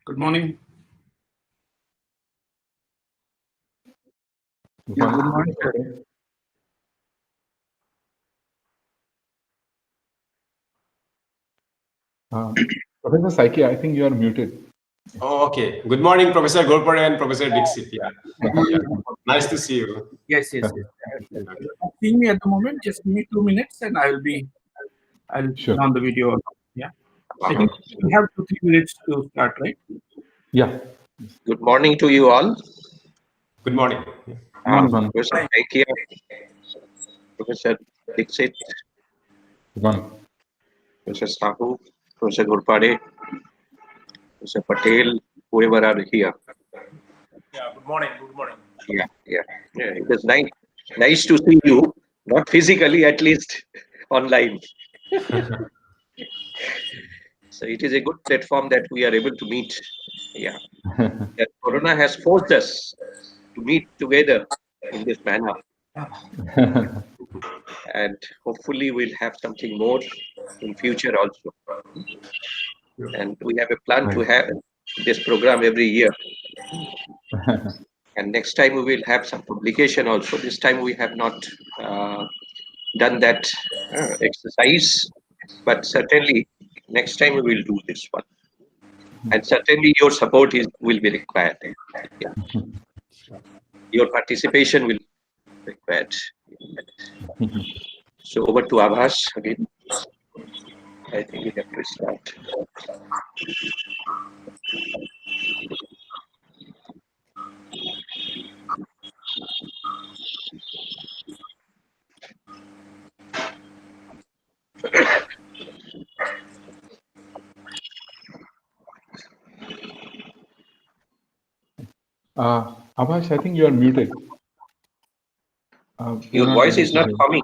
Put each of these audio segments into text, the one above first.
Good morning. Good morning, sir. Professor Saiki, I think you are muted. Oh, okay. Good morning, Professor Golpare and Professor Dixit. Yeah. Nice to see you. Yes. See me at the moment. Just give me 2 minutes, and I'll Sure. turn on the video. Yeah. I think we have 2-3 minutes to start, right? Yeah. Good morning to you all. Good morning. Morning. Professor Aikia, Professor Dixit, Good morning. Professor Sahu, Professor Gurpade, Professor Patel, whoever are here. Yeah. Good morning. Good morning. Yeah. It is nice to see you, not physically, at least online. So it is a good platform that we are able to meet. Yeah. That Corona has forced us to meet together in this manner. And hopefully we'll have something more in future also. And we have a plan to have this program every year. And next time we will have some publication also. This time we have not done that exercise, but certainly next time we will do this one. And certainly your support will be required. Yeah. Your participation will be required. So over to Abhas again. I think we have to start. Abhash, I think you are muted. Your voice is not coming.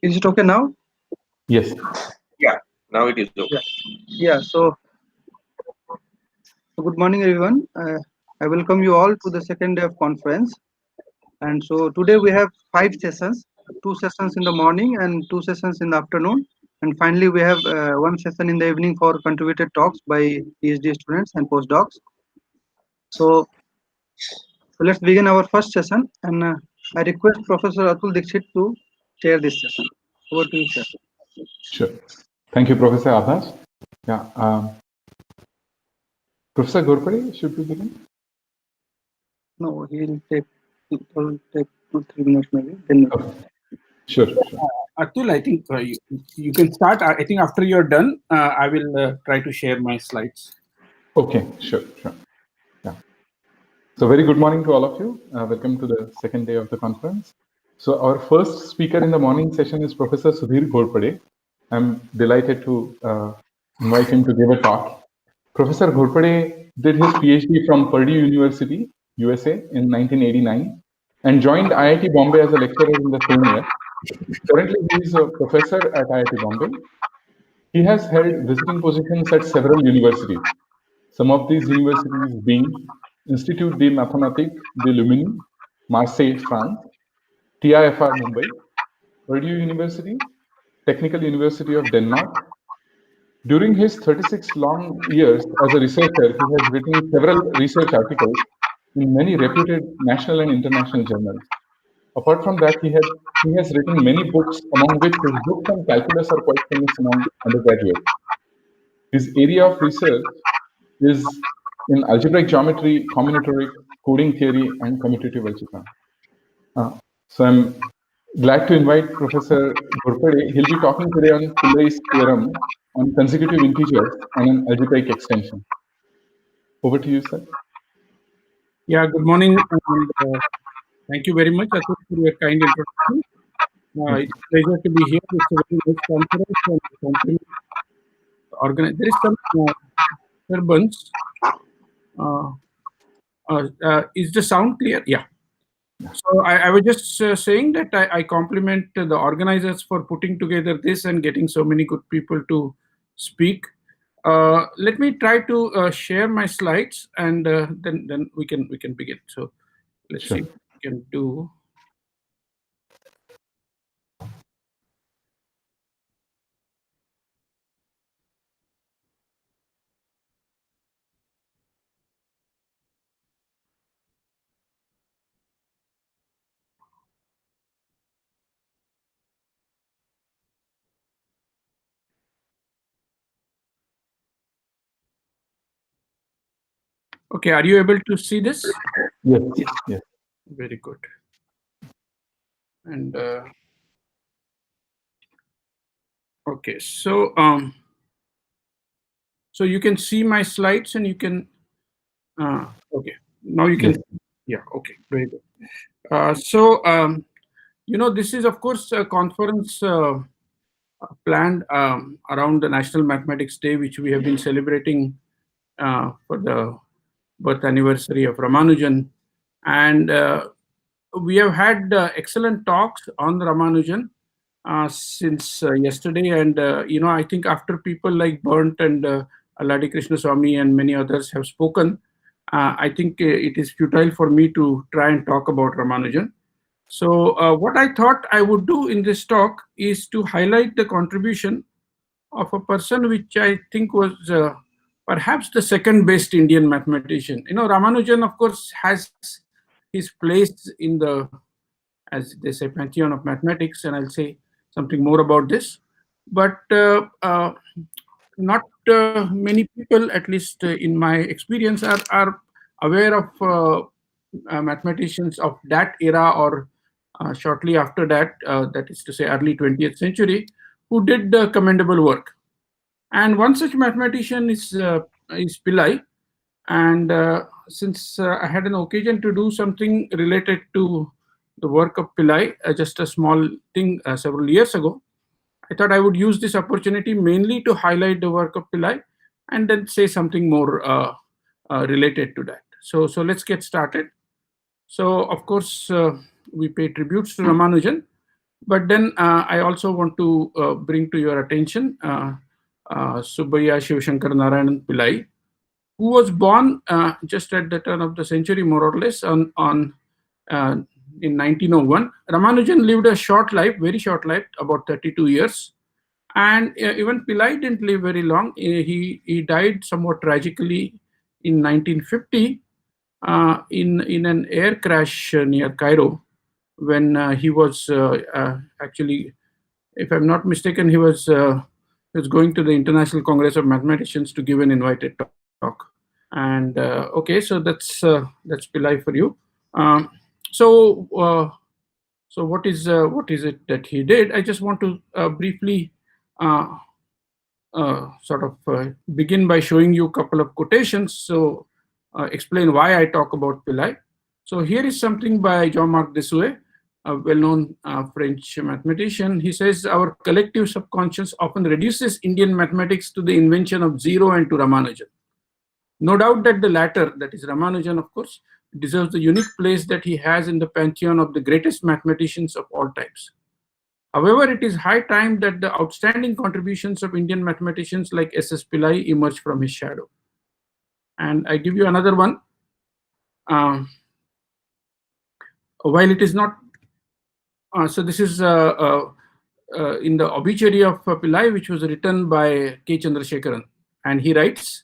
Is it okay now? Yes. Yeah, now it is okay. Yeah. So good morning, everyone. I welcome you all to the second day of conference. And so today we have 5 sessions, 2 sessions in the morning and 2 sessions in the afternoon. And finally, we have 1 session in the evening for contributed talks by PhD students and postdocs. So let's begin our first session. And I request Professor Atul Dixit to chair this session. Over to you, sir. Sure. Thank you, Professor Abhash. Yeah. Professor Ghorpade, should we begin? No, it will take 2-3 minutes maybe. Then Okay. Sure. Atul, I think you can start. I think after you're done, I will try to share my slides. Okay, sure. Yeah. So very good morning to all of you. Welcome to the second day of the conference. So our first speaker in the morning session is Professor Sudhir Ghorpade. I'm delighted to invite him to give a talk. Professor Ghorpade did his PhD from Purdue University, USA in 1989 and joined IIT Bombay as a lecturer in the same year. Currently, he is a professor at IIT Bombay. He has held visiting positions at several universities. Some of these universities being Institut de Mathématiques de Lumini, Marseille, France, TIFR Mumbai, Purdue University, Technical University of Denmark. During his 36 long years as a researcher, he has written several research articles in many reputed national and international journals. Apart from that, he has written many books, among which his books on calculus are quite famous among undergraduates. His area of research is in algebraic geometry, combinatorics, coding theory, and commutative algebra. So I'm glad to invite Professor Ghorpade. He'll be talking today on Pillai's theorem on consecutive integers and an algebraic extension. Over to you, sir. Yeah, good morning. And, thank you very much, Atul, for your kind introduction. It's a pleasure to be here. It's a very nice conference. And there is some disturbance. Is the sound clear? Yeah. So I was just saying that I compliment the organizers for putting together this and getting so many good people to speak. Let me try to share my slides, and then we can begin. So let's see if we can do. Okay, are you able to see this? Yes. Very good. And okay, so so you can see my slides, and you can okay, now you can. Yes. Yeah, okay, very good. So this is of course a conference planned around the National Mathematics Day, which we have been celebrating for the birth anniversary of Ramanujan. And we have had excellent talks on Ramanujan since yesterday. And, I think after people like Burnt and Alladi Krishnaswamy and many others have spoken, I think it is futile for me to try and talk about Ramanujan. So what I thought I would do in this talk is to highlight the contribution of a person which I think was perhaps the second best Indian mathematician. Ramanujan, of course, has his place in the, as they say, pantheon of mathematics, and I'll say something more about this. But not many people, at least in my experience, are aware of mathematicians of that era or shortly after that, that is to say early 20th century, who did commendable work. And one such mathematician is Pillai. And since I had an occasion to do something related to the work of Pillai, just a small thing several years ago, I thought I would use this opportunity mainly to highlight the work of Pillai and then say something more related to that. So let's get started. So, of course, we pay tributes to Ramanujan, but then I also want to bring to your attention Subbaiah Shivashankar Narayanan Pillai, who was born just at the turn of the century, more or less, in 1901. Ramanujan lived a short life, very short life, about 32 years. And even Pillai didn't live very long. He died somewhat tragically in 1950 in an air crash near Cairo, when he was actually, if I'm not mistaken, he was is going to the International Congress of Mathematicians to give an invited talk. And okay, so that's Pillai for you. So what is it that he did? I just want to briefly begin by showing you a couple of quotations. So explain why I talk about Pillai. So here is something by Jean-Marc Dessouet, a well-known French mathematician. He says, our collective subconscious often reduces Indian mathematics to the invention of zero and to Ramanujan. No doubt that the latter, that is Ramanujan, of course, deserves the unique place that he has in the pantheon of the greatest mathematicians of all times. However, it is high time that the outstanding contributions of Indian mathematicians like S.S. Pillai emerge from his shadow. And I give you another one. While it is not, so this is in the obituary of Pillai, which was written by K. Chandrasekharan, and he writes,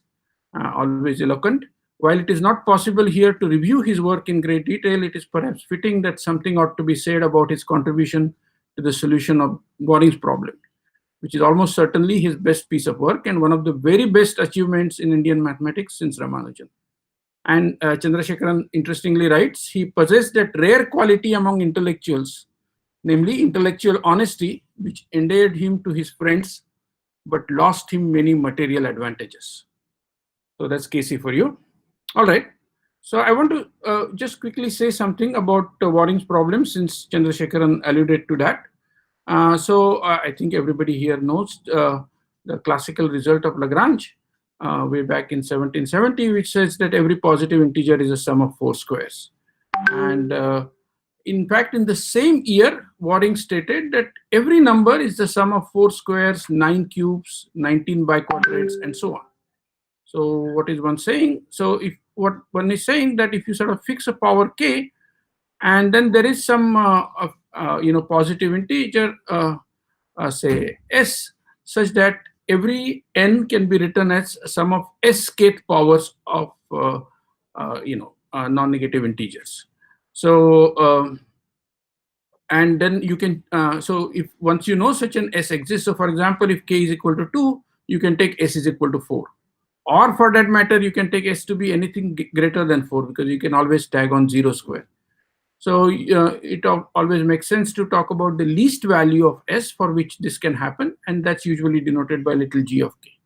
always eloquent, while it is not possible here to review his work in great detail, it is perhaps fitting that something ought to be said about his contribution to the solution of Waring's problem, which is almost certainly his best piece of work and one of the very best achievements in Indian mathematics since Ramanujan. And Chandrasekharan interestingly writes, he possessed that rare quality among intellectuals, namely intellectual honesty, which endeared him to his friends, but lost him many material advantages. So that's Casey for you. All right. So I want to just quickly say something about Waring's problem, since Chandrasekharan alluded to that. I think everybody here knows the classical result of Lagrange way back in 1770, which says that every positive integer is a sum of 4 squares. And in fact, in the same year, Waring stated that every number is the sum of 4 squares, 9 cubes, 19 biquadrates, and so on. So what is one saying? So if what one is saying that if you sort of fix a power k, and then there is some positive integer, say s, such that every n can be written as a sum of s kth powers of non-negative integers. So and then you can so if once you know such an s exists, so for example, if k is equal to 2, you can take s is equal to 4. Or for that matter, you can take s to be anything greater than 4, because you can always tag on 0 square. So it always makes sense to talk about the least value of s for which this can happen, and that's usually denoted by little g of k.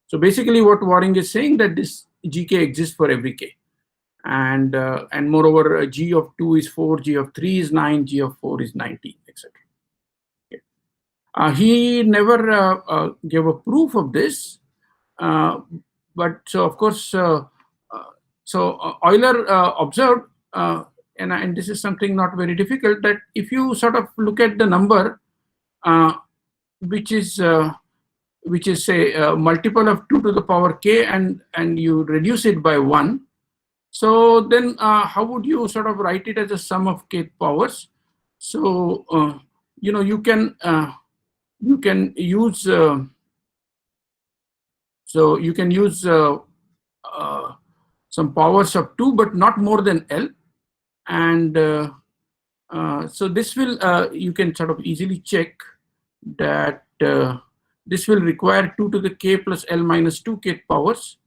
So basically what Waring is saying, that this gk exists for every k. And moreover, g of 2 is 4, g of 3 is 9, g of 4 is 19, etc. Okay. He never gave a proof of this. But so of course, Euler observed, and this is something not very difficult, that if you sort of look at the number, which is say a multiple of 2 to the power k, and you reduce it by 1, so then how would you sort of write it as a sum of k powers? So you can use. So you can use some powers of 2, but not more than L. And so this will, you can sort of easily check that this will require 2 to the k plus L minus 2 k powers.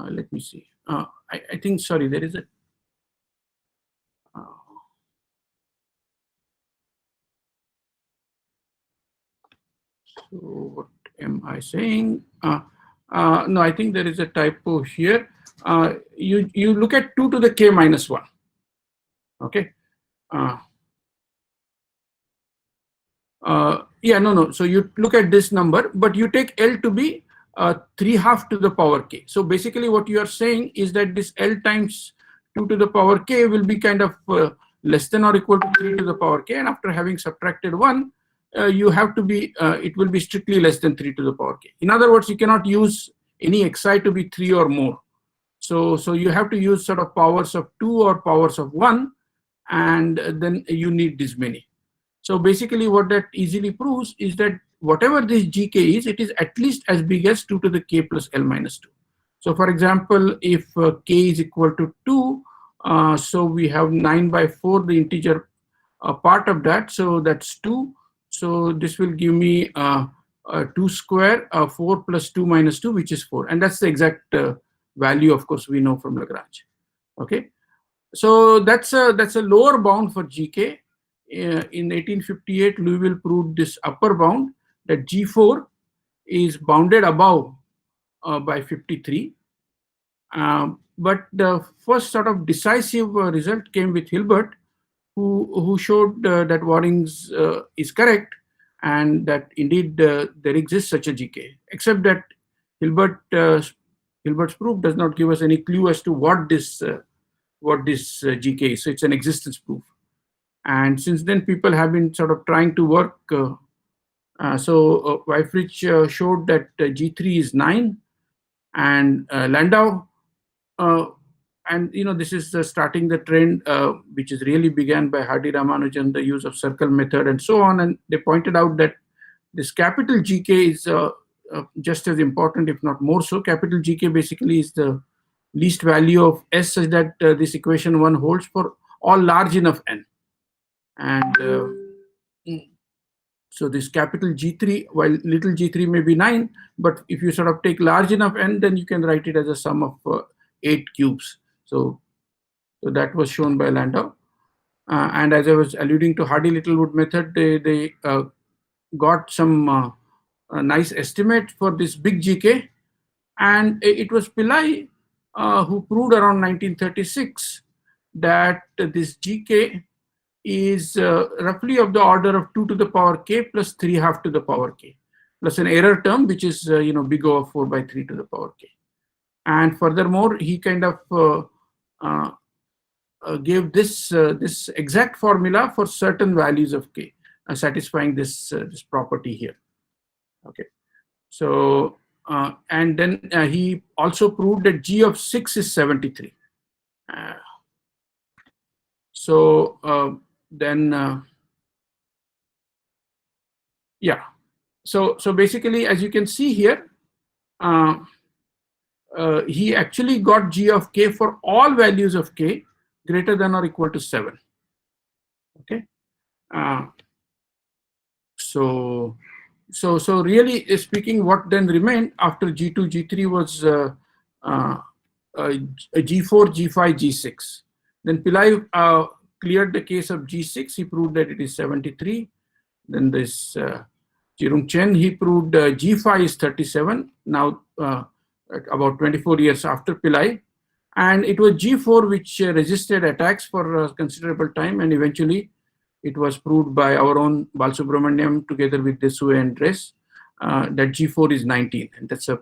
Let me see. I think, sorry, there is a. So what am I saying? No, I think there is a typo here. You look at 2 to the k minus 1. Okay. Yeah, no. So you look at this number, but you take L to be 3/2 to the power k. So basically what you are saying is that this L times 2 to the power k will be kind of less than or equal to 3 to the power k. And after having subtracted 1, you have to be, it will be strictly less than 3 to the power k. In other words, you cannot use any xi to be 3 or more. So you have to use sort of powers of 2 or powers of 1, and then you need this many. So basically what that easily proves is that whatever this gk is, it is at least as big as 2 to the k plus L minus 2. So for example, if k is equal to 2, so we have 9/4, the integer part of that, so that's 2. So this will give me 2 square 4 plus 2 minus 2, which is 4, and that's the exact value, of course, we know from Lagrange. Okay, so that's a lower bound for GK. In 1858, Liouville proved this upper bound, that G4 is bounded above by 53. But the first sort of decisive result came with Hilbert, who showed that Waring's is correct, and that indeed there exists such a GK, except that Hilbert's proof does not give us any clue as to what this GK is. So it's an existence proof. And since then, people have been sort of trying to work. Weifrich showed that G3 is 9, and Landau, and this is starting the trend, which is really began by Hardy Ramanujan, the use of circle method and so on. And they pointed out that this capital GK is just as important, if not more so. Capital GK basically is the least value of S, such that this equation 1 holds for all large enough n. And so this capital G3, while little g3 may be 9, but if you sort of take large enough n, then you can write it as a sum of 8 cubes. So that was shown by Landau. And as I was alluding to Hardy-Littlewood method, they got some nice estimate for this big GK. And it was Pillai who proved around 1936 that this GK is roughly of the order of 2 to the power k plus 3 half to the power k, plus an error term, which is big over 4 by 3 to the power k. And furthermore, he kind of gave this exact formula for certain values of k, satisfying this property here. Okay, so and then he also proved that G of 6 is 73. So basically, as you can see here, he actually got G of k for all values of k greater than or equal to 7. Okay, so really speaking, what then remained after G2, G3 was G4, G5, G6. Then Pillai cleared the case of G6. He proved that it is 73. Then this Jirung Chen, he proved G5 is 37. Now about 24 years after Pillai. And it was G4 which resisted attacks for a considerable time, and eventually it was proved by our own Balsubramaniam together with Desue and Dress that G4 is 19, and that's a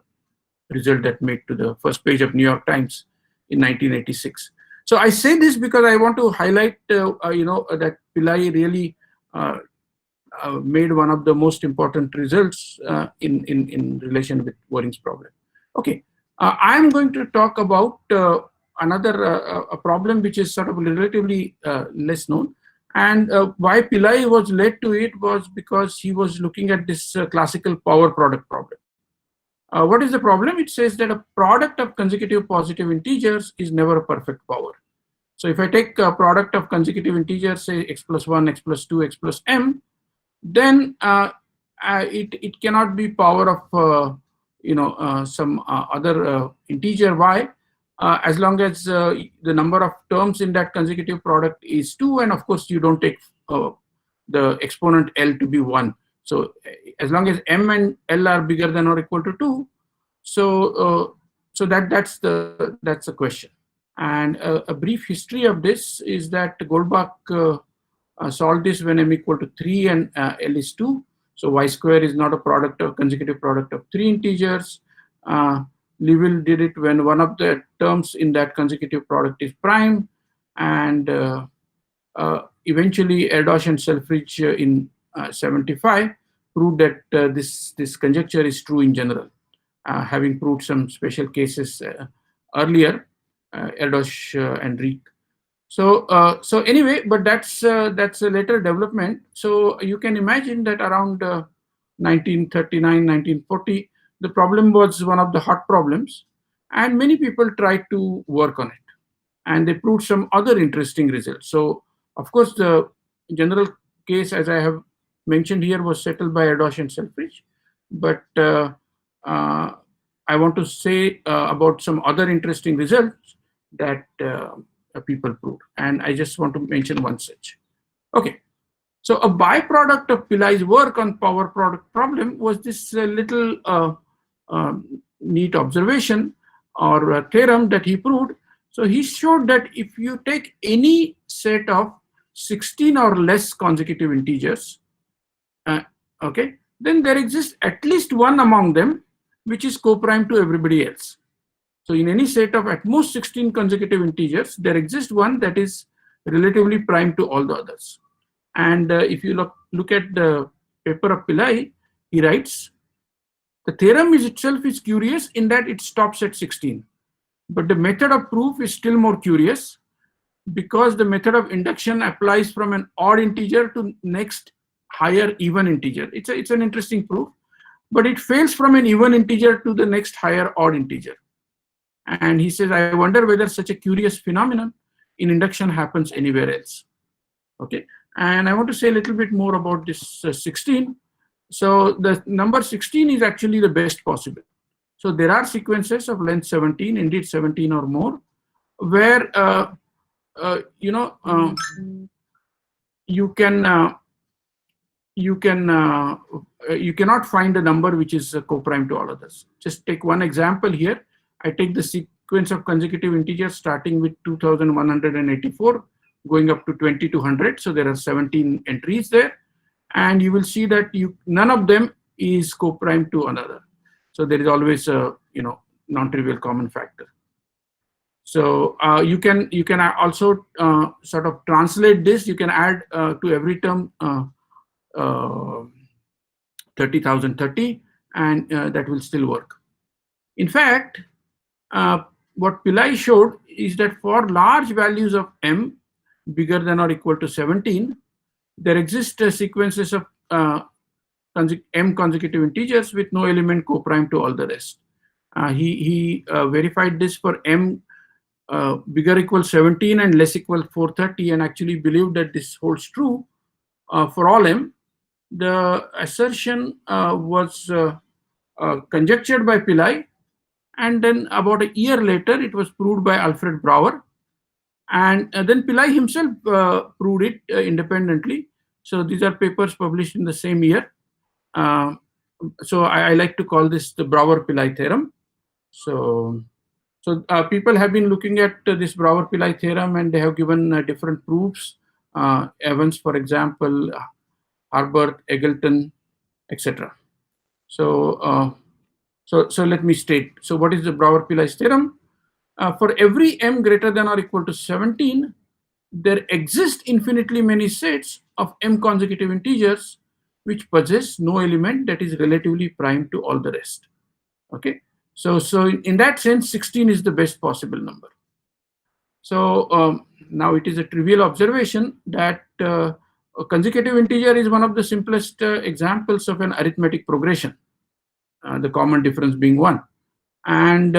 result that made to the first page of New York Times in 1986. So I say this because I want to highlight, that Pillai really made one of the most important results in relation with Waring's problem. Okay, I am going to talk about another a problem which is sort of relatively less known. And why Pillai was led to it was because he was looking at this classical power product problem. What is the problem? It says that a product of consecutive positive integers is never a perfect power. So if I take a product of consecutive integers, say x plus 1, x plus 2, x plus m, then it cannot be power of some other integer y, as long as the number of terms in that consecutive product is 2, and of course you don't take the exponent L to be 1. So as long as m and L are bigger than or equal to 2, so that's the question. And a brief history of this is that Goldbach solved this when m equal to 3 and L is 2. So y square is not a product of consecutive product of 3 integers. Liouville did it when one of the terms in that consecutive product is prime, and eventually Erdos and Selfridge in 75 proved that this conjecture is true in general, having proved some special cases earlier, Erdos and Rieck. So anyway, but that's a later development. So you can imagine that around 1939, 1940, the problem was one of the hot problems, and many people tried to work on it, and they proved some other interesting results. So of course, the general case, as I have mentioned here, was settled by Erdos and Selfridge. but I want to say about some other interesting results that people proved, and I just want to mention one such. Okay, so a byproduct of Pillai's work on power product problem was this little neat observation or theorem that he proved. So he showed that if you take any set of 16 or less consecutive integers, okay, then there exists at least one among them which is co-prime to everybody else. So in any set of at most 16 consecutive integers, there exists one that is relatively prime to all the others. And if you look at the paper of Pillai, he writes, the theorem itself is curious in that it stops at 16. But the method of proof is still more curious because the method of induction applies from an odd integer to next higher even integer. It's an interesting proof, but it fails from an even integer to the next higher odd integer. And he says, I wonder whether such a curious phenomenon in induction happens anywhere else. Okay, and I want to say a little bit more about this 16. So the number 16 is actually the best possible. So there are sequences of length 17, indeed 17 or more, where you cannot find a number which is co-prime to all others. Just take one example here. I take the sequence of consecutive integers starting with 2184 going up to 2200. So there are 17 entries there, and you will see that none of them is co-prime to another. So there is always a non-trivial common factor. So you can also sort of translate this. You can add to every term 30,030, and that will still work. In fact, what Pillai showed is that for large values of m bigger than or equal to 17, there exist sequences of m consecutive integers with no element co-prime to all the rest. He verified this for m bigger equal 17 and less equal 430, and actually believed that this holds true for all m. The assertion was conjectured by Pillai, and then about a year later it was proved by Alfred Brouwer, and then Pillai himself proved it independently. So these are papers published in the same year. So I like to call this the Brouwer-Pillai theorem. So people have been looking at this Brouwer-Pillai theorem, and they have given different proofs. Evans, for example, Harbert, Eggleton, etc. So let me state. So what is the Brouwer-Pillai theorem? For every m greater than or equal to 17, there exist infinitely many sets of m consecutive integers which possess no element that is relatively prime to all the rest. Okay, so in that sense, 16 is the best possible number. So now it is a trivial observation that a consecutive integer is one of the simplest examples of an arithmetic progression, the common difference being 1. And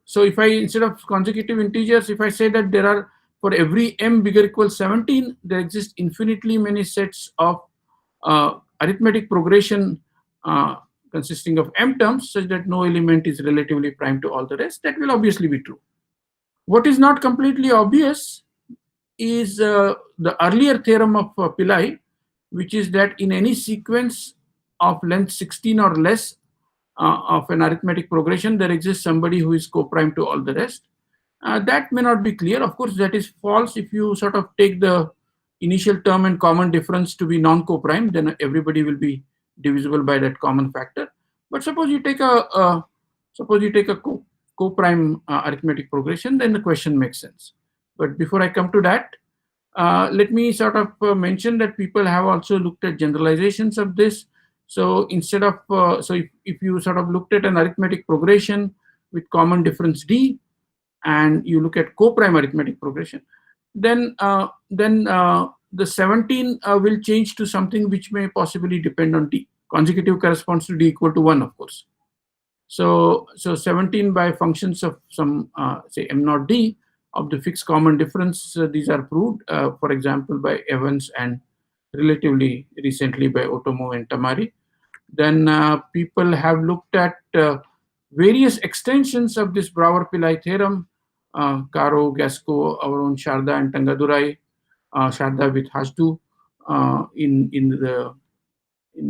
so if I, instead of consecutive integers, if I say that there are, for every m bigger equal 17, there exist infinitely many sets of arithmetic progression consisting of m terms such that no element is relatively prime to all the rest, that will obviously be true. What is not completely obvious is the earlier theorem of Pillai, which is that in any sequence of length 16 or less of an arithmetic progression, there exists somebody who is co-prime to all the rest. That may not be clear. Of course, that is false if you sort of take the initial term and common difference to be non-co-prime, then everybody will be divisible by that common factor. But suppose you take a co-prime arithmetic progression, then the question makes sense. But before I come to that, let me sort of mention that people have also looked at generalizations of this. So instead of if you sort of looked at an arithmetic progression with common difference d, and you look at co-prime arithmetic progression, then the 17 will change to something which may possibly depend on d. Consecutive corresponds to d equal to 1, of course. So 17 by functions of some say m naught d of the fixed common difference, these are proved, for example, by Evans and relatively recently by Otomo and Tamari. Then people have looked at various extensions of this Brouwer-Pillai theorem, Karo, Gasco, our own Sharda and Tangadurai, Sharda with Hasdu in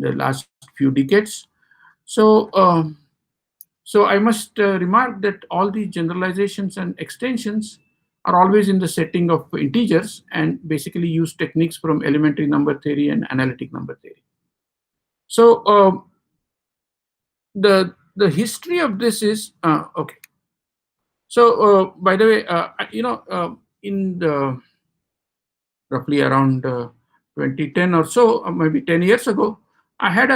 the last few decades. So so I must remark that all these generalizations and extensions are always in the setting of integers and basically use techniques from elementary number theory and analytic number theory. So the history of this is okay. So by the way, in the roughly around 2010 or so, maybe 10 years ago, I had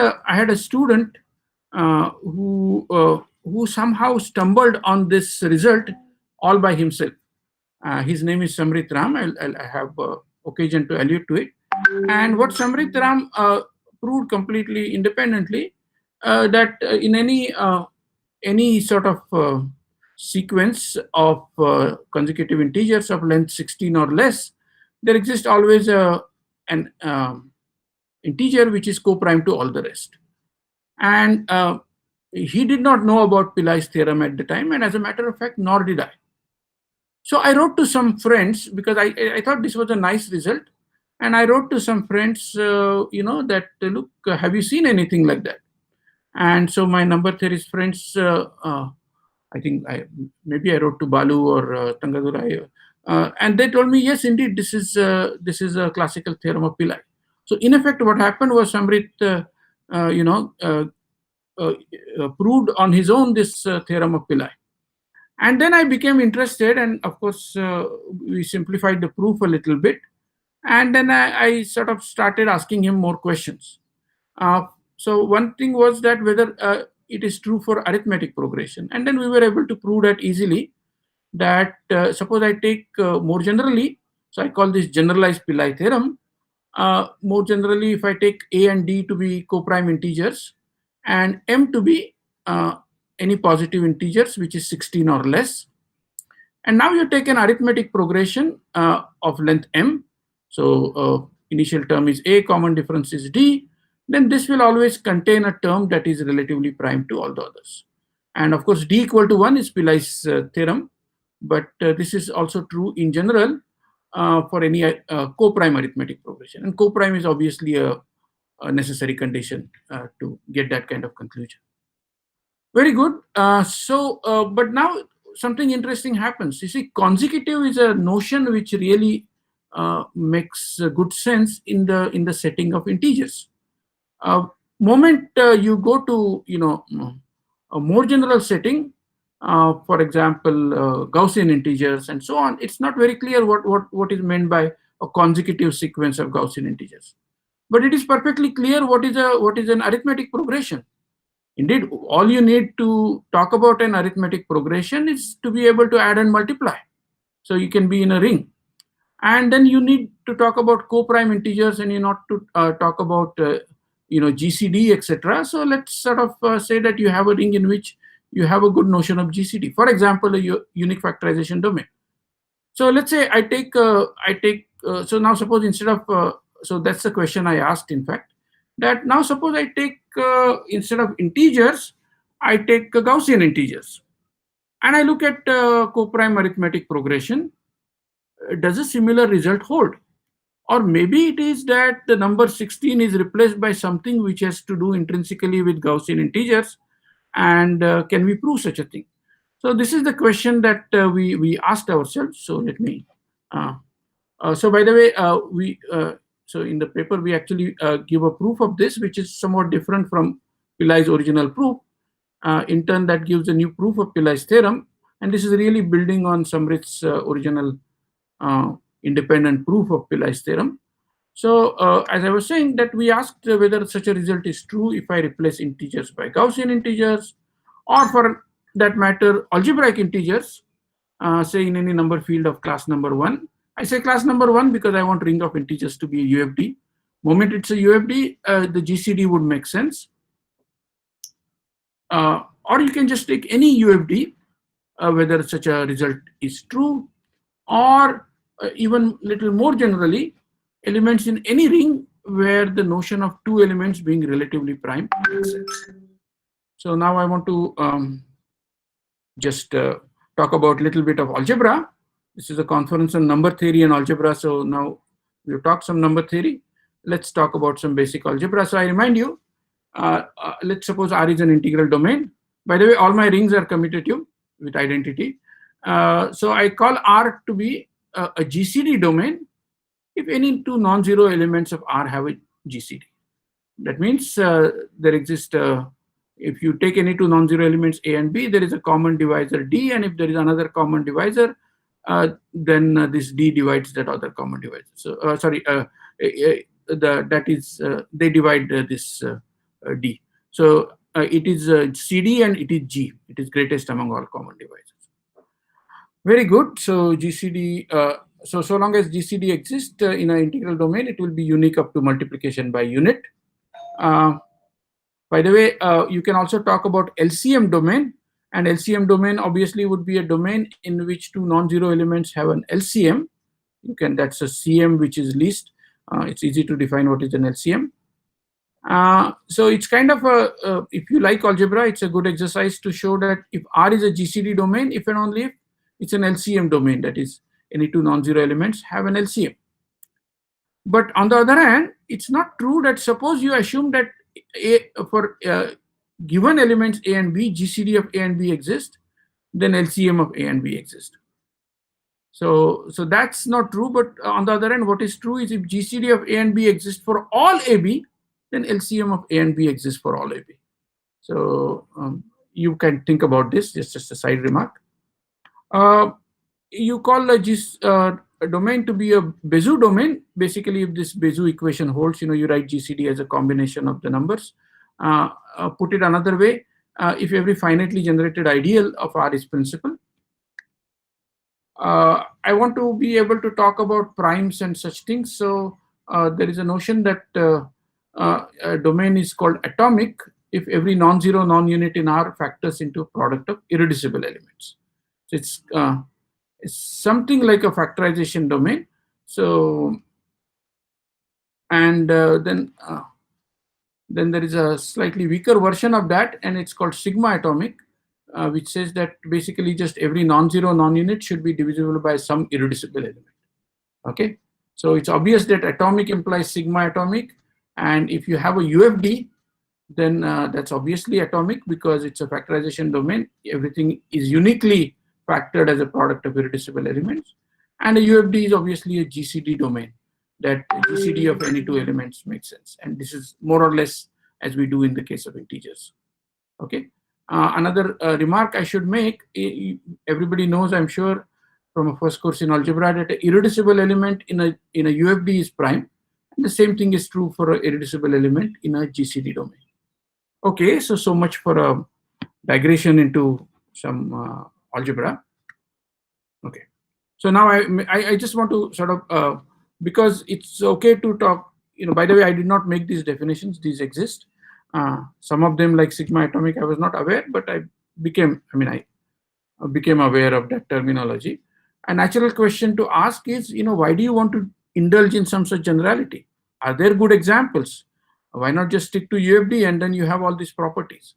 a student who somehow stumbled on this result all by himself. His name is Samrit Ram. I have occasion to allude to it. And what Samrit Ram proved completely independently, that in any sort of sequence of consecutive integers of length 16 or less, there exists always an integer which is co-prime to all the rest. And he did not know about Pillai's theorem at the time, and as a matter of fact, nor did I. So I wrote to some friends because I thought this was a nice result, and I wrote to some friends, that look, have you seen anything like that? And so my number theorist friends, I think maybe I wrote to Balu or Tangadurai, and they told me, yes, indeed, this is a classical theorem of Pillai. So in effect, what happened was Samrit, proved on his own this theorem of Pillai. And then I became interested, and of course, we simplified the proof a little bit. And then I sort of started asking him more questions. So one thing was that whether it is true for arithmetic progression. And then we were able to prove that easily, that suppose I take more generally, so I call this generalized Pillai theorem. More generally, if I take A and D to be co-prime integers and M to be any positive integers, which is 16 or less. And now you take an arithmetic progression of length M. So initial term is A, common difference is D. Then this will always contain a term that is relatively prime to all the others. And of course, D equal to 1 is Pillai's theorem. But this is also true in general for any co-prime arithmetic progression. And co-prime is obviously a necessary condition to get that kind of conclusion. Very good. But now something interesting happens. You see, consecutive is a notion which really makes good sense in the setting of integers. Moment you go to a more general setting, for example, Gaussian integers and so on, it's not very clear what is meant by a consecutive sequence of Gaussian integers. But it is perfectly clear what is an arithmetic progression. Indeed, all you need to talk about an arithmetic progression is to be able to add and multiply. So you can be in a ring. And then you need to talk about co-prime integers, and you not to talk about GCD, etc. So let's sort of say that you have a ring in which you have a good notion of GCD. For example, a unique factorization domain. So let's say I take so now suppose instead of so that's the question I asked, in fact, that now suppose I take instead of integers, I take Gaussian integers, and I look at co-prime arithmetic progression. Does a similar result hold? Or maybe it is that the number 16 is replaced by something which has to do intrinsically with Gaussian integers, and can we prove such a thing? So this is the question that we asked ourselves. So let me. So by the way, so in the paper we actually give a proof of this, which is somewhat different from Pillai's original proof. In turn, that gives a new proof of Pillai's theorem, and this is really building on Samrit's original independent proof of Pillai's theorem. So as I was saying, that we asked whether such a result is true if I replace integers by Gaussian integers, or for that matter, algebraic integers, say in any number field of class number 1. I say class number 1 because I want ring of integers to be a UFD. Moment it's a UFD, the GCD would make sense. Or you can just take any UFD, whether such a result is true, or even little more generally, elements in any ring where the notion of two elements being relatively prime makes sense. So now I want to just talk about a little bit of algebra. This is a conference on number theory and algebra. So now we've talked some number theory. Let's talk about some basic algebra. So I remind you, let's suppose R is an integral domain. By the way, all my rings are commutative with identity. So I call R to be a GCD domain if any two non-zero elements of R have a GCD. That means there exists, if you take any two non-zero elements A and B, there is a common divisor D, and if there is another common divisor, then this D divides that other common divisor. So that is they divide this D. So it is CD and it is G. It is greatest among all common divisors. Very good. So GCD. So long as GCD exists in an integral domain, it will be unique up to multiplication by unit. By the way, you can also talk about LCM domain, and LCM domain obviously would be a domain in which two non-zero elements have an LCM. That's a CM which is least. It's easy to define what is an LCM. So it's kind of a, if you like algebra, it's a good exercise to show that if R is a GCD domain, if and only if it's an LCM domain, that is any two non-zero elements have an LCM. But on the other hand, it's not true that suppose you assume that for given elements A and B, GCD of A and B exist, then LCM of A and B exist. So that's not true. But on the other hand, what is true is if GCD of A and B exists for all AB, then LCM of A and B exists for all AB. So you can think about this, just a side remark. You call a domain to be a Bezout domain. Basically, if this Bezout equation holds, you write GCD as a combination of the numbers. Put it another way, if every finitely generated ideal of R is principal. I want to be able to talk about primes and such things. So there is a notion that a domain is called atomic if every non-zero non-unit in R factors into a product of irreducible elements. So it's something like a factorization domain. So, and then there is a slightly weaker version of that, and it's called sigma atomic, which says that basically just every non-zero non-unit should be divisible by some irreducible element. Okay, so it's obvious that atomic implies sigma atomic, and if you have a UFD, then that's obviously atomic because it's a factorization domain. Everything is uniquely factored as a product of irreducible elements, and a UFD is obviously a GCD domain. That GCD of any two elements makes sense, and this is more or less as we do in the case of integers. Okay. Another remark I should make: everybody knows, I'm sure, from a first course in algebra, that an irreducible element in a UFD is prime, and the same thing is true for an irreducible element in a GCD domain. Okay, so much for a digression into some algebra. Okay, so now I just want to sort of because it's okay to talk. By the way, I did not make these definitions; these exist. Some of them, like sigma atomic, I was not aware, but I became aware of that terminology. A natural question to ask is, why do you want to indulge in some such generality? Are there good examples? Why not just stick to UFD and then you have all these properties?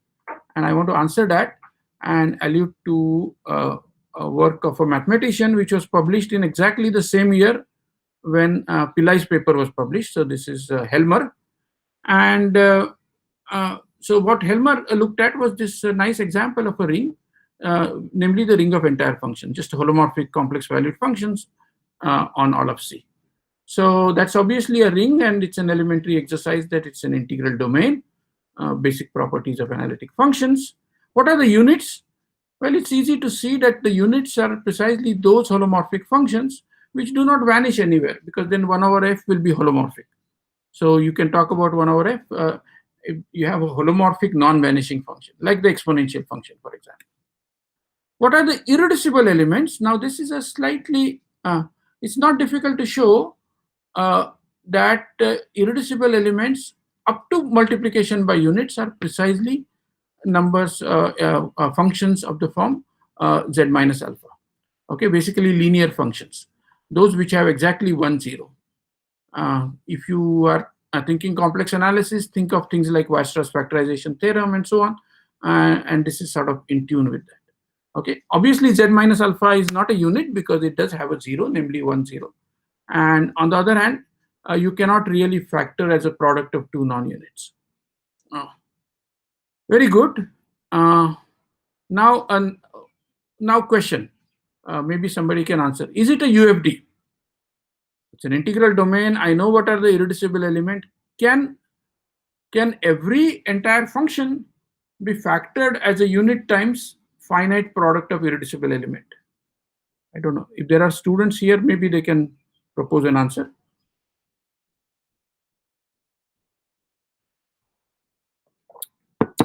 And I want to answer that and allude to a work of a mathematician which was published in exactly the same year when Pillai's paper was published. So this is Helmer. And so what Helmer looked at was this nice example of a ring, namely the ring of entire function, just holomorphic complex valued functions on all of C. So that's obviously a ring, and it's an elementary exercise that it's an integral domain, basic properties of analytic functions. What are the units? Well, it's easy to see that the units are precisely those holomorphic functions which do not vanish anywhere, because then 1 over f will be holomorphic. So you can talk about 1 over f if you have a holomorphic non-vanishing function, like the exponential function, for example. What are the irreducible elements? Now, this is a slightly, it's not difficult to show that irreducible elements up to multiplication by units are precisely numbers, functions of the form z minus alpha. Okay, basically linear functions, those which have exactly 1, 0. If you are thinking complex analysis, think of things like Weierstrass factorization theorem and so on. And this is sort of in tune with that. Okay, obviously Z minus alpha is not a unit because it does have a 0, namely 1, 0. And on the other hand, you cannot really factor as a product of two non-units. Very good. Now question. Maybe somebody can answer. Is it a UFD? It's an integral domain. I know what are the irreducible element. Can every entire function be factored as a unit times finite product of irreducible element? I don't know. If there are students here, maybe they can propose an answer.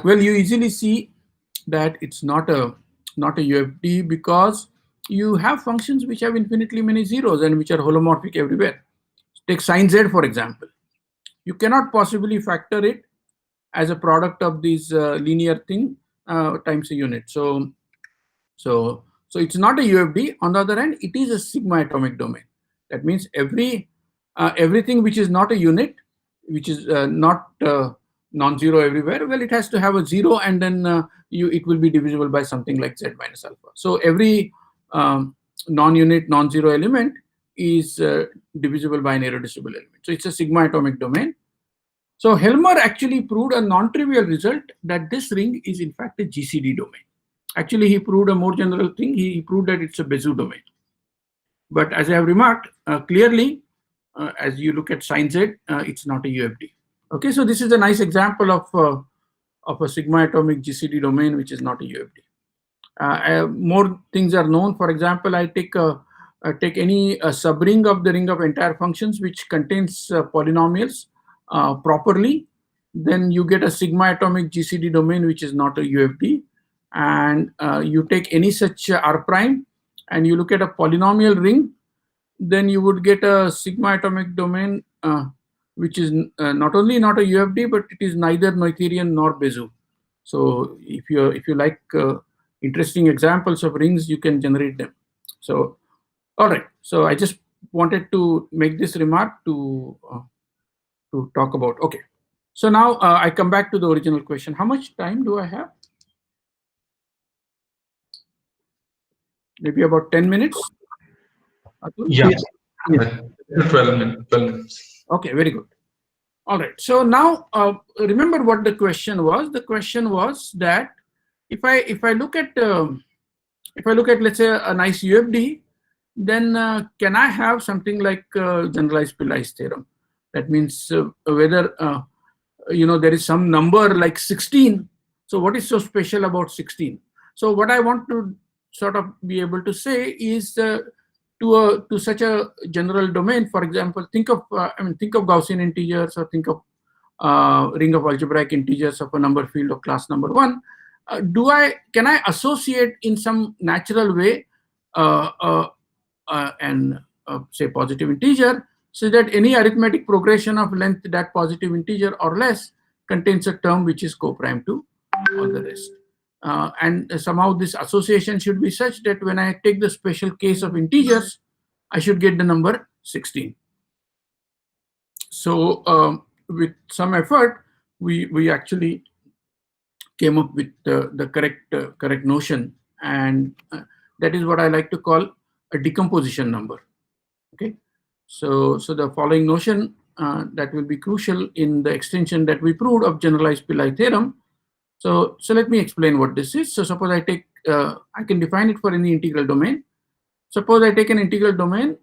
Well, you easily see that it's not a UFD because you have functions which have infinitely many zeros and which are holomorphic everywhere. Take sin z, for example. You cannot possibly factor it as a product of this linear thing times a unit. So it's not a UFD. On the other hand, it is a sigma atomic domain. That means everything which is not a unit, which is not non-zero everywhere, well, it has to have a 0, and then it will be divisible by something like Z minus alpha. So every non-unit, non-zero element is divisible by an irreducible element. So it's a sigma atomic domain. So Helmer actually proved a non-trivial result that this ring is in fact a GCD domain. Actually, he proved a more general thing. He proved that it's a Bezout domain. But as I have remarked, clearly, as you look at sin z, it's not a UFD. Okay, so this is a nice example of a sigma atomic GCD domain which is not a UFD. More things are known. For example, I take any subring of the ring of entire functions which contains polynomials properly, then you get a sigma atomic GCD domain which is not a UFD. And you take any such R prime and you look at a polynomial ring, then you would get a sigma atomic domain which is not only not a UFD, but it is neither Noetherian nor Bezout. So if you like interesting examples of rings, you can generate them. So all right. So I just wanted to make this remark to talk about. Okay. So now I come back to the original question. How much time do I have? Maybe about 10 minutes. Atul? Yeah. 12 minutes. Okay, very good. All right. So now remember what the question was. The question was that if I look at let's say a nice UFD, then can I have something like generalized Pillai's theorem? That means whether there is some number like 16. So what is so special about 16? So what I want to sort of be able to say is to such a general domain. For example, think of Gaussian integers, or think of ring of algebraic integers of a number field of class number 1. Can I associate in some natural way say positive integer, so that any arithmetic progression of length that positive integer or less contains a term which is co-prime to all the rest. And somehow this association should be such that when I take the special case of integers, I should get the number 16. So with some effort, we actually came up with the correct notion, and that is what I like to call a decomposition number. Okay, so the following notion that will be crucial in the extension that we proved of generalized Pillai theorem. So let me explain what this is. So suppose I take I can define it for any integral domain. Suppose I take an integral domain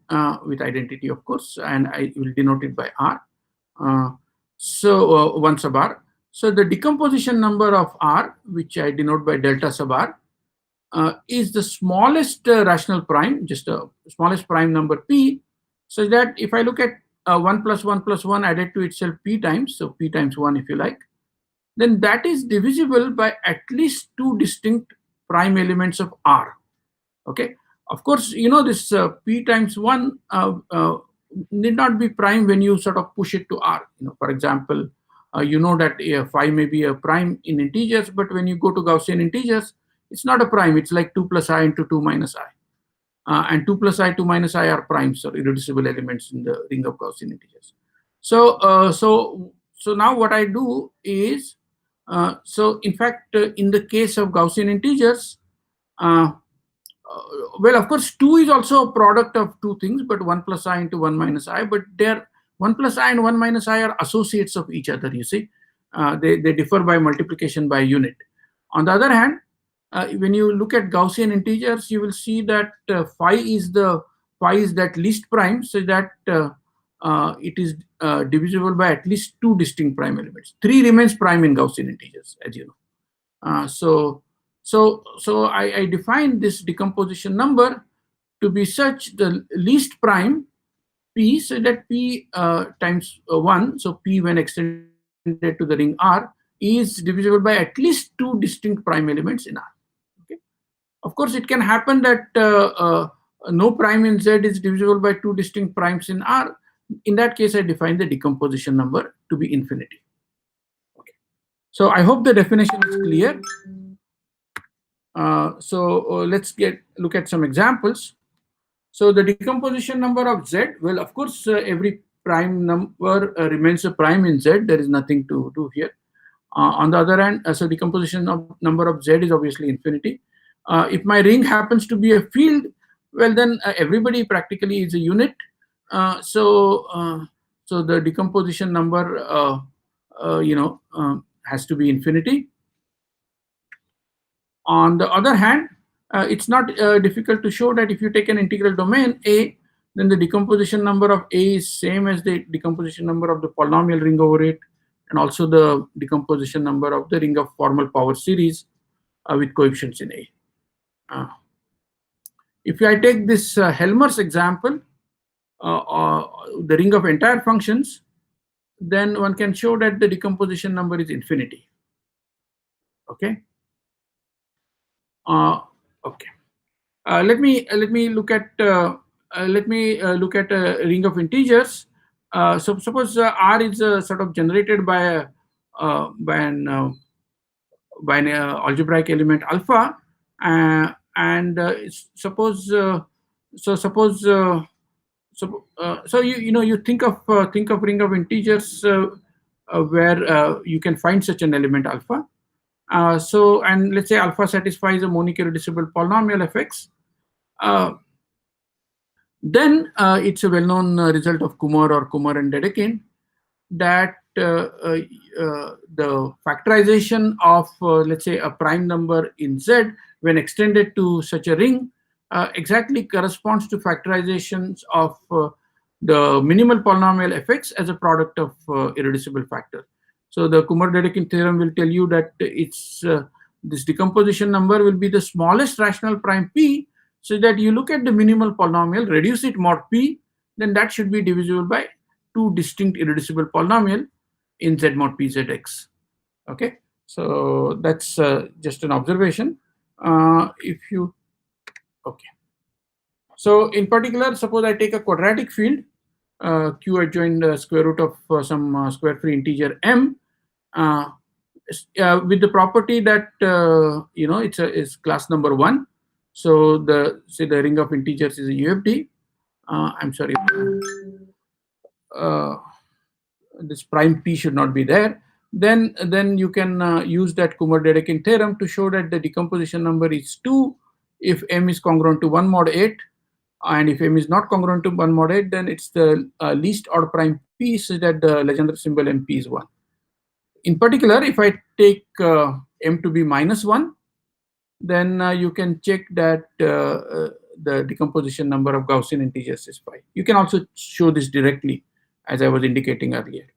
with identity, of course, and I will denote it by R. 1 sub R. So the decomposition number of R, which I denote by delta sub R, is the smallest rational prime, just a smallest prime number P, so that if I look at 1 plus 1 plus 1 added to itself P times, so P times 1 if you like, then that is divisible by at least 2 distinct prime elements of R. Okay. Of course, this P times 1 need not be prime when you sort of push it to R. For example, that phi may be a prime in integers, but when you go to Gaussian integers, it's not a prime. It's like 2 plus I into 2 minus I. And 2 plus I, 2 minus I are primes, or irreducible elements in the ring of Gaussian integers. So now what I do is, so in fact, in the case of Gaussian integers, well, of course, 2 is also a product of two things, but 1 plus I into 1 minus I, but they're 1 plus I and 1 minus I are associates of each other, you see. They differ by multiplication by unit. On the other hand, when you look at Gaussian integers, you will see that phi is that least prime, so that it is divisible by at least 2 distinct prime elements. 3 remains prime in Gaussian integers, as you know. So I define this decomposition number to be such the least prime p, so that p times 1, so p when extended to the ring R is divisible by at least 2 distinct prime elements in R. Okay. Of course, it can happen that no prime in Z is divisible by 2 distinct primes in R. In that case, I define the decomposition number to be infinity. Okay. So I hope the definition is clear. Let's look at some examples. So the decomposition number of Z, well, of course, every prime number remains a prime in Z. There is nothing to do here. On the other hand, so decomposition of number of Z is obviously infinity. If my ring happens to be a field, well, then everybody practically is a unit. So the decomposition number, has to be infinity. On the other hand, it's not difficult to show that if you take an integral domain A, then the decomposition number of A is same as the decomposition number of the polynomial ring over it, and also the decomposition number of the ring of formal power series with coefficients in A. If I take this Helmers example, the ring of entire functions, then one can show that the decomposition number is infinity. Okay. Okay. Let me look at a ring of integers. So suppose R is sort of generated by an algebraic element alpha, and suppose you think of ring of integers where you can find such an element alpha. And let's say alpha satisfies a monic irreducible polynomial fx. Then it's a well-known result of Kumar and Dedekind that the factorization of let's say a prime number in Z when extended to such a ring exactly corresponds to factorizations of the minimal polynomial fx as a product of irreducible factor. So the Kumar-Dedekind theorem will tell you that it's this decomposition number will be the smallest rational prime p, so that you look at the minimal polynomial, reduce it mod p, then that should be divisible by 2 distinct irreducible polynomial in Z mod p zx. Okay, so that's just an observation. So in particular, suppose I take a quadratic field q adjoined square root of some square free integer m with the property that it's class number 1. So the ring of integers is a UFD. I'm sorry, this prime p should not be there. Then you can use that Kumar-Dedekind theorem to show that the decomposition number is 2 if m is congruent to 1 mod 8. And if m is not congruent to 1 mod 8, then it's the least odd prime p, so that the Legendre symbol mp is 1. In particular, if I take m to be -1, then you can check that the decomposition number of Gaussian integers is 5. You can also show this directly, as I was indicating earlier.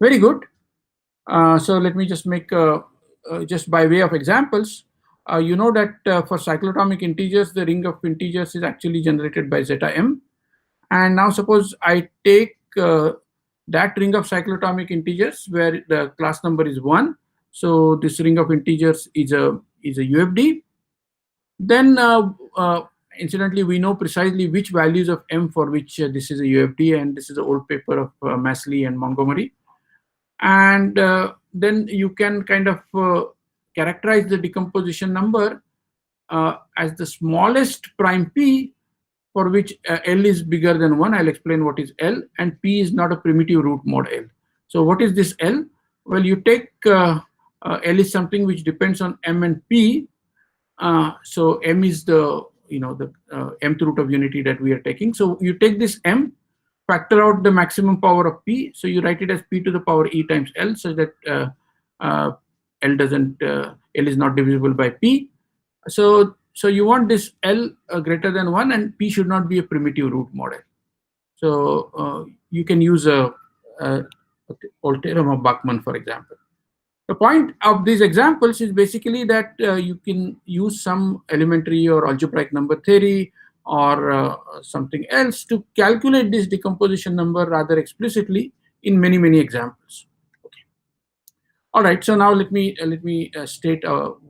Very good. So let me just make, just by way of examples, you know that for cyclotomic integers, the ring of integers is actually generated by zeta m. And now suppose I take that ring of cyclotomic integers where the class number is 1. So this ring of integers is a UFD. Then incidentally, we know precisely which values of m for which this is a UFD, and this is an old paper of Masley and Montgomery. And then you can kind of characterize the decomposition number as the smallest prime p for which L is bigger than 1. I'll explain what is L, and P is not a primitive root mod L. So what is this L? Well, you take L is something which depends on M and P. So M is the mth root of unity that we are taking. So you take this M, factor out the maximum power of P. So you write it as P to the power E times L, such that L is not divisible by P. So you want this L greater than 1, and P should not be a primitive root model. So you can use a old theorem of Bachmann, for example. The point of these examples is basically that you can use some elementary or algebraic number theory or something else to calculate this decomposition number rather explicitly in many examples. Okay. All right. So now let me state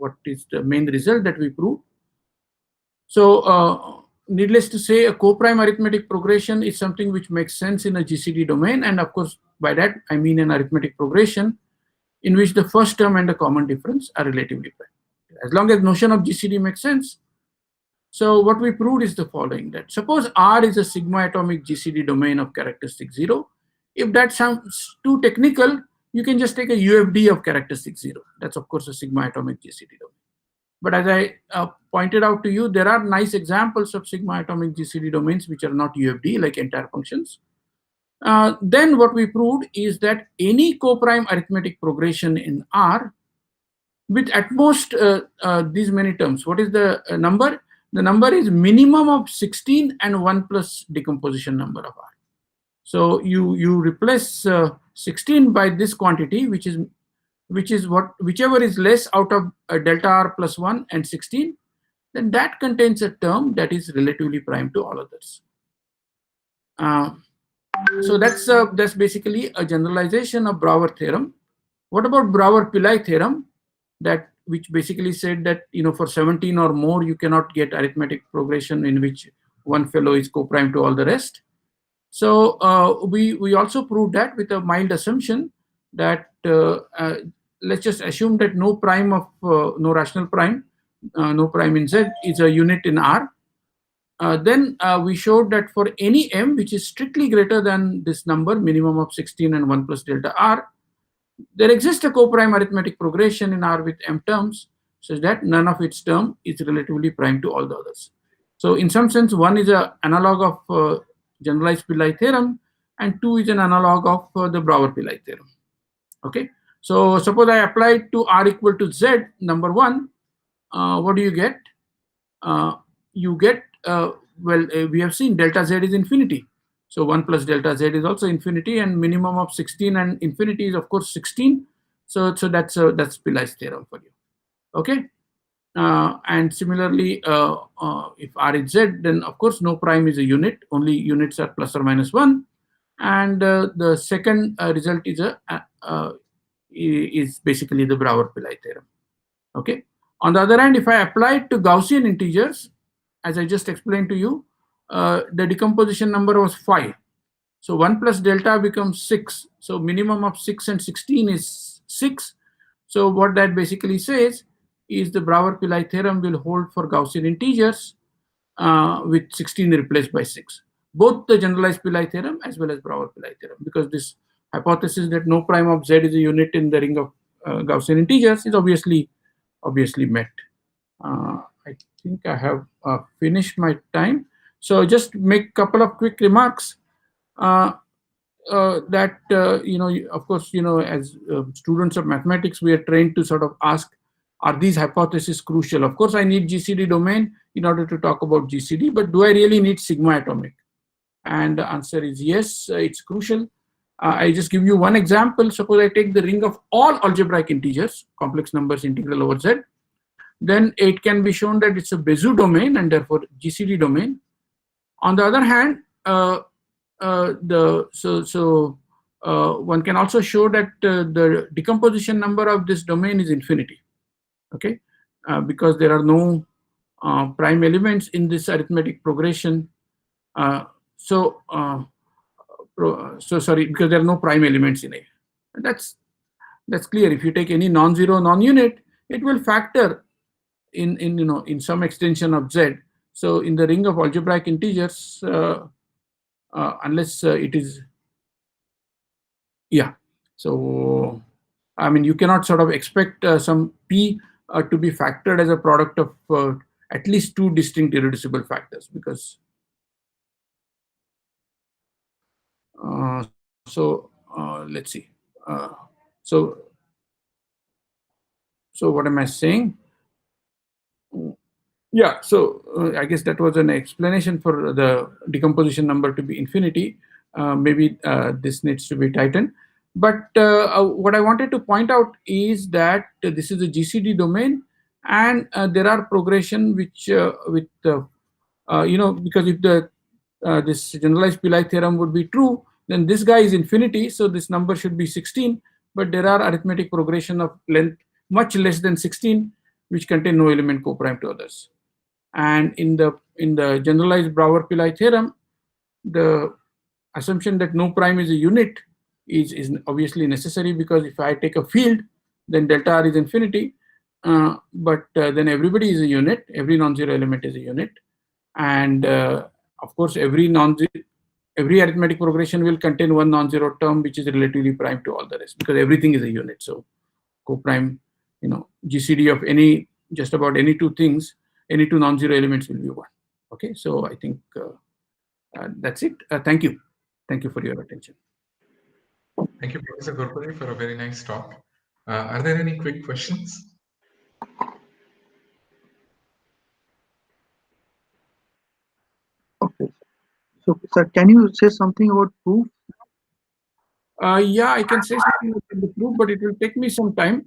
what is the main result that we proved. So needless to say, a co-prime arithmetic progression is something which makes sense in a GCD domain, and of course by that I mean an arithmetic progression in which the first term and the common difference are relatively prime, as long as notion of GCD makes sense. So what we proved is the following: that suppose R is a sigma atomic GCD domain of characteristic 0. If that sounds too technical, you can just take a UFD of characteristic 0. That's of course a sigma atomic GCD domain. But as I pointed out to you, there are nice examples of sigma atomic GCD domains which are not UFD, like entire functions. Then what we proved is that any co-prime arithmetic progression in R with at most these many terms. What is the number? The number is minimum of 16 and 1 plus decomposition number of R. So you replace 16 by this quantity, which is whichever is less out of delta R plus 1 and 16, then that contains a term that is relatively prime to all others. So that's basically a generalization of Brouwer theorem. What about Brouwer-Pillai theorem, which basically said that for 17 or more you cannot get arithmetic progression in which one fellow is co-prime to all the rest. So we also proved that with a mild assumption that let's just assume that no prime of no rational prime, no prime in Z is a unit in R. Then we showed that for any M which is strictly greater than this number, minimum of 16 and 1 plus delta R, there exists a co-prime arithmetic progression in R with M terms such that none of its term is relatively prime to all the others. So in some sense, 1 is an analog of generalized Pillai theorem, and 2 is an analog of the Brouwer-Pillai theorem. Okay. So suppose I apply to R equal to Z, number 1, what do you get? You get, we have seen delta Z is infinity. So 1 plus delta Z is also infinity, and minimum of 16 and infinity is of course 16. So that's Pillai's theorem for you. Okay. And similarly, if R is Z, then of course no prime is a unit. Only units are plus or minus 1. And the second result is basically the Brouwer-Pillai theorem. Okay. On the other hand, if I apply it to Gaussian integers, as I just explained to you, the decomposition number was 5. So 1 plus delta becomes 6. So minimum of 6 and 16 is 6. So what that basically says is the Brouwer-Pillai theorem will hold for Gaussian integers with 16 replaced by 6. Both the generalized Pillai theorem as well as Brouwer-Pillai theorem, because this hypothesis that no prime of Z is a unit in the ring of Gaussian integers is obviously met. I think I have finished my time. So just make a couple of quick remarks that, of course, as students of mathematics, we are trained to sort of ask, are these hypotheses crucial? Of course, I need GCD domain in order to talk about GCD, but do I really need sigma atomic? And the answer is yes, it's crucial. I just give you one example. Suppose I take the ring of all algebraic integers, complex numbers integral over Z. Then it can be shown that it's a Bezout domain and therefore GCD domain. On the other hand, one can also show that the decomposition number of this domain is infinity. Okay, because there are no prime elements in this arithmetic progression. Sorry, because there are no prime elements in it. That's clear. If you take any non-zero non-unit, it will factor in some extension of Z. So in the ring of algebraic integers, unless it is, yeah. So I mean, you cannot sort of expect some p to be factored as a product of at least two distinct irreducible factors, because let's see. So what am I saying? Yeah, so I guess that was an explanation for the decomposition number to be infinity. Maybe this needs to be tightened. But what I wanted to point out is that this is a GCD domain, and there are progression which because if the this generalized Pillai theorem would be true, then this guy is infinity, so this number should be 16. But there are arithmetic progression of length much less than 16, which contain no element co-prime to others. And in the generalized Brouwer-Pillai theorem, the assumption that no prime is a unit is obviously necessary, because if I take a field, then delta R is infinity, but then everybody is a unit, every non-zero element is a unit, and of course every arithmetic progression will contain one non-zero term which is relatively prime to all the rest, because everything is a unit. So co-prime, GCD of just about any two things, any two non-zero elements will be one. Okay, so I think that's it. Thank you for your attention. Thank you, Professor Ghorpade, for a very nice talk. Are there any quick questions? Okay. So, sir, can you say something about proof? Yeah, I can say something about the proof, but it will take me some time.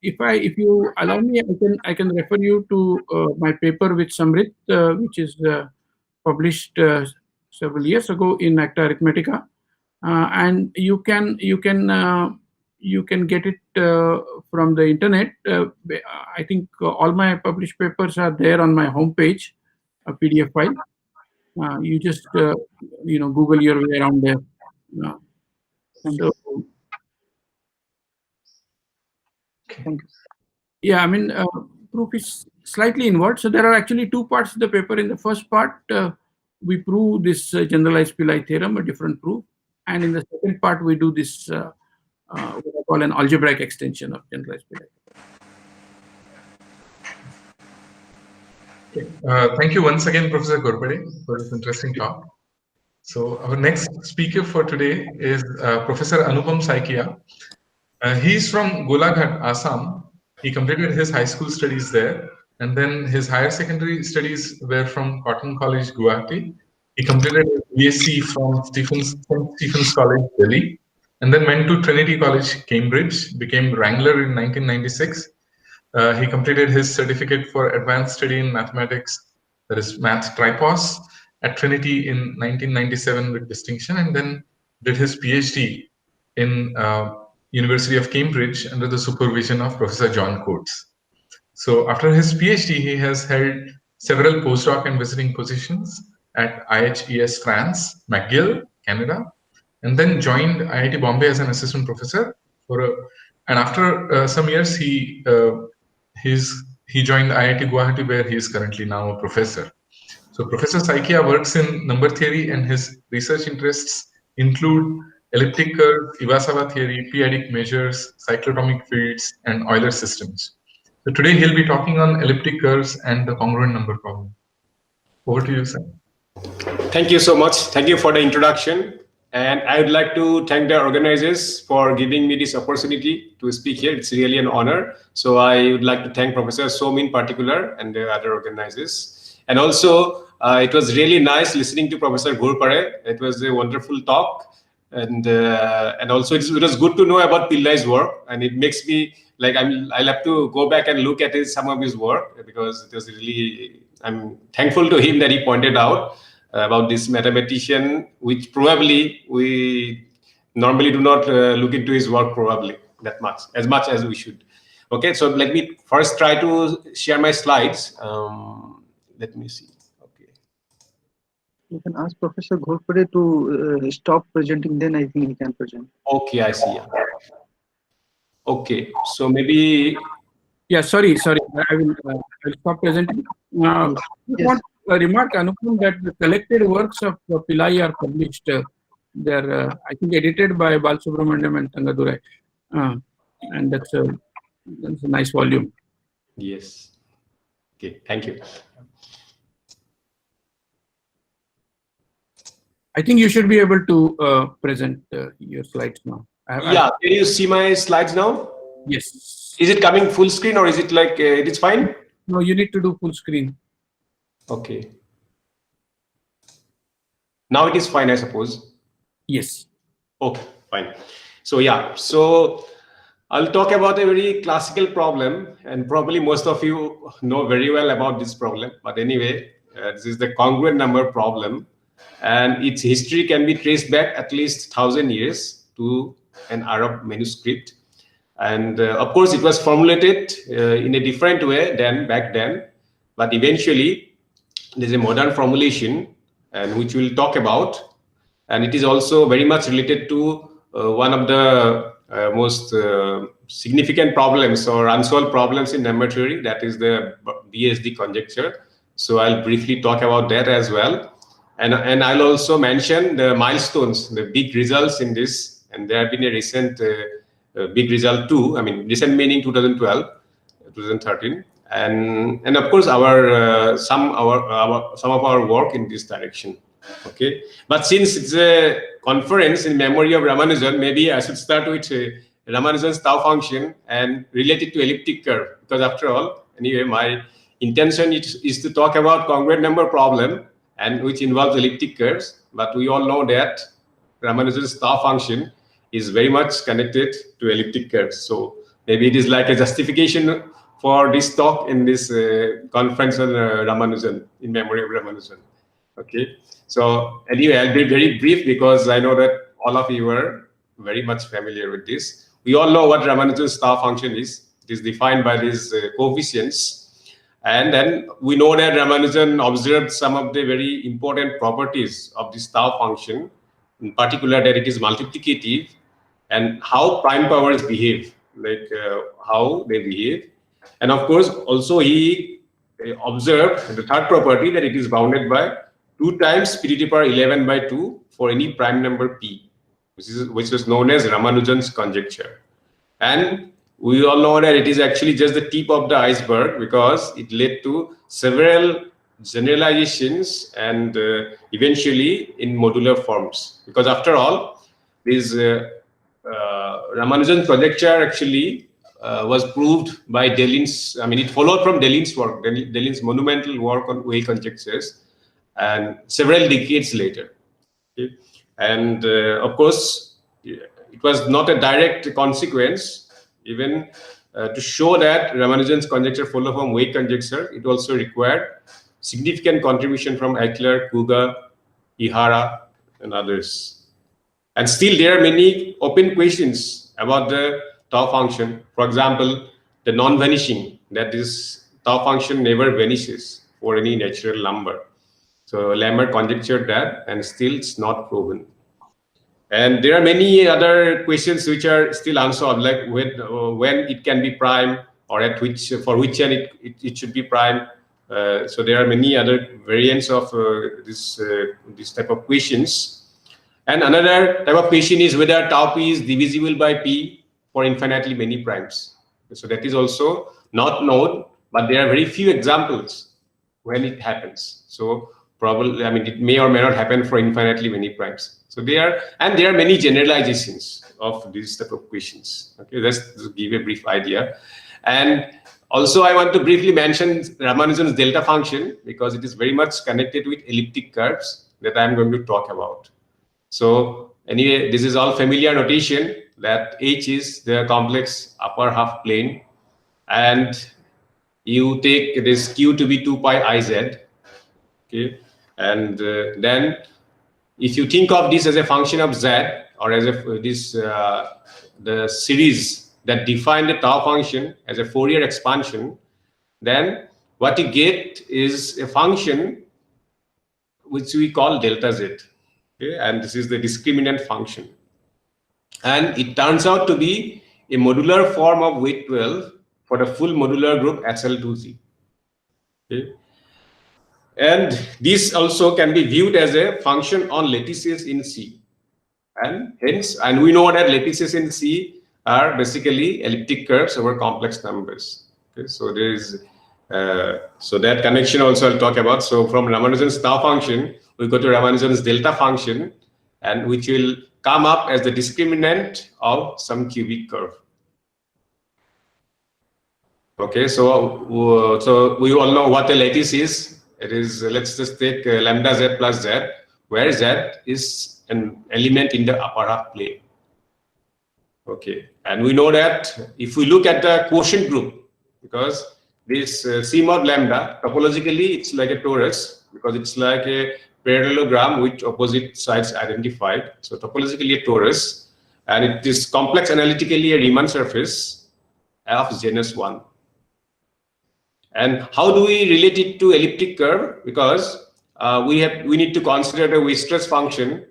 If you allow me, I can refer you to my paper with Samrit, which is published several years ago in Acta Arithmetica, and you can get it from the internet. I think all my published papers are there on my homepage, a PDF file. You just Google your way around there. So, Thank you. yeah, I mean, proof is slightly inward. So there are actually two parts of the paper. In the first part, we prove this generalized Pillai theorem, a different proof. And in the second part, we do this what I call an algebraic extension of generalized Pillai. Thank you once again, Professor Ghorpade, for this interesting talk. So our next speaker for today is Professor Anupam Saikia. He's from Golaghat, Assam. He completed his high school studies there, and then his higher secondary studies were from Cotton College, Guwahati. He completed his BSc from St. Stephen's College, Delhi, and then went to Trinity College, Cambridge, became Wrangler in 1996. He completed his certificate for advanced study in mathematics, that is Math Tripos, at Trinity in 1997 with distinction, and then did his PhD in University of Cambridge under the supervision of Professor John Coates. So after his PhD, he has held several postdoc and visiting positions at IHES France, McGill, Canada, and then joined IIT Bombay as an assistant professor. And after some years, he joined IIT Guwahati, where he is currently now a professor. So Professor Saikia works in number theory, and his research interests include elliptic curve, Iwasawa theory, p-adic measures, cyclotomic fields, and Euler systems. So today he'll be talking on elliptic curves and the congruent number problem. Over to you, sir. Thank you so much. Thank you for the introduction. And I would like to thank the organizers for giving me this opportunity to speak here. It's really an honor. So I would like to thank Professor Som in particular and the other organizers. And also, it was really nice listening to Professor Ghorpade. It was a wonderful talk. And also, it was good to know about Pillai's work. And it makes me, like, I'll have to go back and look at some of his work, because it was really, I'm thankful to him that he pointed out about this mathematician, which probably we normally do not look into his work probably that much, as much as we should. Okay, so let me first try to share my slides. Let me see. Okay. You can ask Professor Ghorpade to stop presenting, then I think he can present. Okay, I see. Okay, so maybe. Yeah, sorry. I will stop presenting. I Yes. want to remark, Anupam, that the collected works of Pillai are published. They're, I think, edited by Balasubramaniam and Tangadurai. And that's a nice volume. Yes. Okay, thank you. I think you should be able to present your slides now. Yeah, can you see my slides now? Yes. Is it coming full screen or is it like it is fine? No, you need to do full screen. Okay. Now it is fine, I suppose. Yes. Okay, fine. So yeah, so I'll talk about a very classical problem, and probably most of you know very well about this problem. But anyway, this is the congruent number problem, and its history can be traced back at least 1,000 years to an Arab manuscript. And of course, it was formulated in a different way than back then. But eventually, there's a modern formulation, and which we'll talk about. And it is also very much related to one of the most significant problems or unsolved problems in number theory, that is the BSD conjecture. So I'll briefly talk about that as well. And I'll also mention the milestones, the big results in this. And there have been a recent big result too. I mean, recent meaning 2012, 2013. And of course, our some of our work in this direction. Okay, but since it's a conference in memory of Ramanujan, maybe I should start with Ramanujan's tau function and relate it to elliptic curve, because after all, anyway, my intention is to talk about congruent number problem, and which involves elliptic curves. But we all know that Ramanujan's tau function is very much connected to elliptic curves. So maybe it is like a justification for this talk in this conference on Ramanujan, in memory of Ramanujan. Okay, so anyway, I'll be very brief because I know that all of you are very much familiar with this. We all know what Ramanujan's tau function is. It is defined by these coefficients. And then we know that Ramanujan observed some of the very important properties of this tau function, in particular that it is multiplicative and how prime powers behave, like how they behave. And of course, also he observed the third property, that it is bounded by 2 times p to the power 11 by 2 for any prime number p, which is known as Ramanujan's conjecture. And we all know that it is actually just the tip of the iceberg, because it led to several generalizations and eventually in modular forms. Because after all, this Ramanujan conjecture actually was proved by Delin's, I mean, it followed from Delin's work, Delin's monumental work on wave conjectures, and several decades later. Okay? And of course, it was not a direct consequence. Even to show that Ramanujan's conjecture followed from wave conjecture, it also required significant contribution from Eichler, Kuga, Ihara, and others. And still there are many open questions about the tau function. For example, the non-vanishing, that is, tau function never vanishes for any natural number. So Lambert conjectured that, and still it's not proven. And there are many other questions which are still unsolved, like when it can be prime, or at which, for which end it should be prime. So there are many other variants of this type of questions. And another type of question is whether tau p is divisible by p for infinitely many primes. So that is also not known, but there are very few examples when it happens. So probably, I mean, it may or may not happen for infinitely many primes. So there are many generalizations of these type of questions. Okay, let's give a brief idea. And also, I want to briefly mention Ramanujan's delta function, because it is very much connected with elliptic curves that I'm going to talk about. So anyway, this is all familiar notation, that H is the complex upper half plane, and you take this Q to be 2 pi Iz. Okay, and then if you think of this as a function of Z, or as the series that define the tau function as a Fourier expansion, then what you get is a function which we call delta Z. Okay, and this is the discriminant function. And it turns out to be a modular form of weight 12 for the full modular group SL2Z. Okay. And this also can be viewed as a function on lattices in C. And hence, and we know that lattices in C are basically elliptic curves over complex numbers. Okay, so there is, so that connection also I'll talk about. So from Ramanujan's tau function, we go to Ramanujan's delta function, and which will come up as the discriminant of some cubic curve. Okay, so we all know what a lattice is. It is, let's just take lambda z plus z, where z is an element in the upper half plane. Okay, and we know that if we look at the quotient group, because this C mod lambda, topologically it's like a torus, because it's like a parallelogram with opposite sides identified. So topologically a torus, and it is complex analytically a Riemann surface of genus 1. And how do we relate it to elliptic curve? Because we need to consider the Weierstrass function,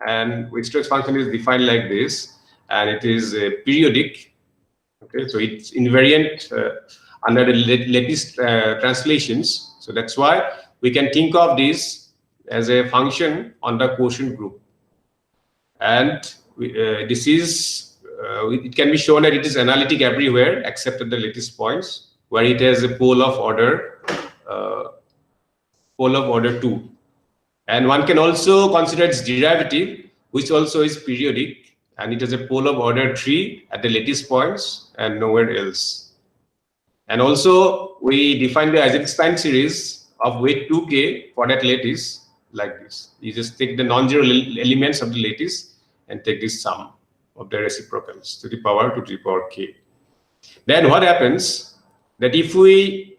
and Weierstrass function is defined like this, and it is periodic. Okay, so it's invariant under the lattice translations. So that's why we can think of this as a function on the quotient group, and this is it can be shown that it is analytic everywhere except at the lattice points, where it has a pole of order 2. And one can also consider its derivative, which also is periodic, and it has a pole of order 3 at the lattice points and nowhere else. And also we define the Eisenstein series of weight 2k for that lattice like this. You just take the non-zero elements of the lattice and take this sum of the reciprocals to the power k. Then what happens? That if we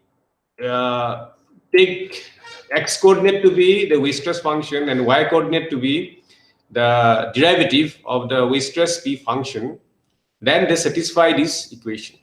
take x coordinate to be the Weierstrass function and y coordinate to be the derivative of the Weierstrass p function, then they satisfy this equation.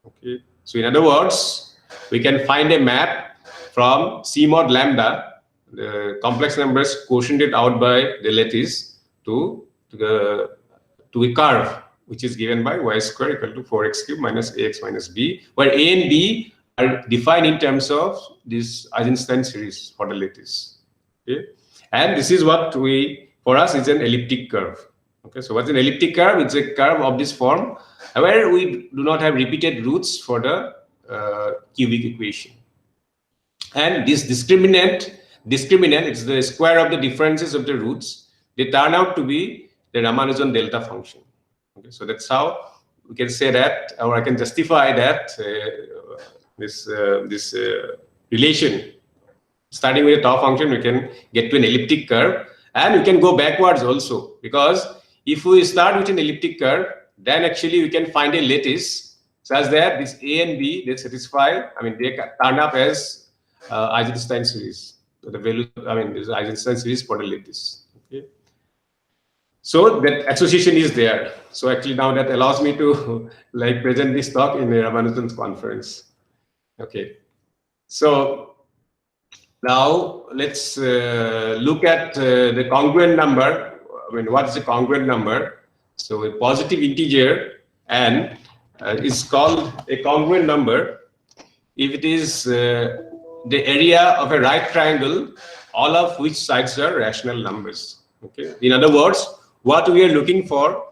Okay. So in other words, we can find a map from C mod lambda, the complex numbers quotiented out by the lattice, to a curve which is given by y square equal to 4x cubed minus ax minus b, where a and b are defined in terms of this Eisenstein series for the lattice. Okay, and this is what for us is an elliptic curve. Okay, so what's an elliptic curve? It's a curve of this form where we do not have repeated roots for the cubic equation, and this discriminant, it's the square of the differences of the roots. They turn out to be the Ramanujan delta function. Okay, so that's how we can say that, or I can justify that this relation. Starting with a tau function, we can get to an elliptic curve, and we can go backwards also, because if we start with an elliptic curve, then actually we can find a lattice such that this a and b, they satisfy. I mean, they turn up as Eisenstein series. So the value, I mean, this Eisenstein series for the lattice. Okay. So that association is there. So actually now that allows me to like present this talk in the Ramanujan's conference. Okay. So now let's look at the congruent number. I mean, what is a congruent number? So a positive integer n is called a congruent number if it is the area of a right triangle, all of which sides are rational numbers. Okay. In other words, what we are looking for,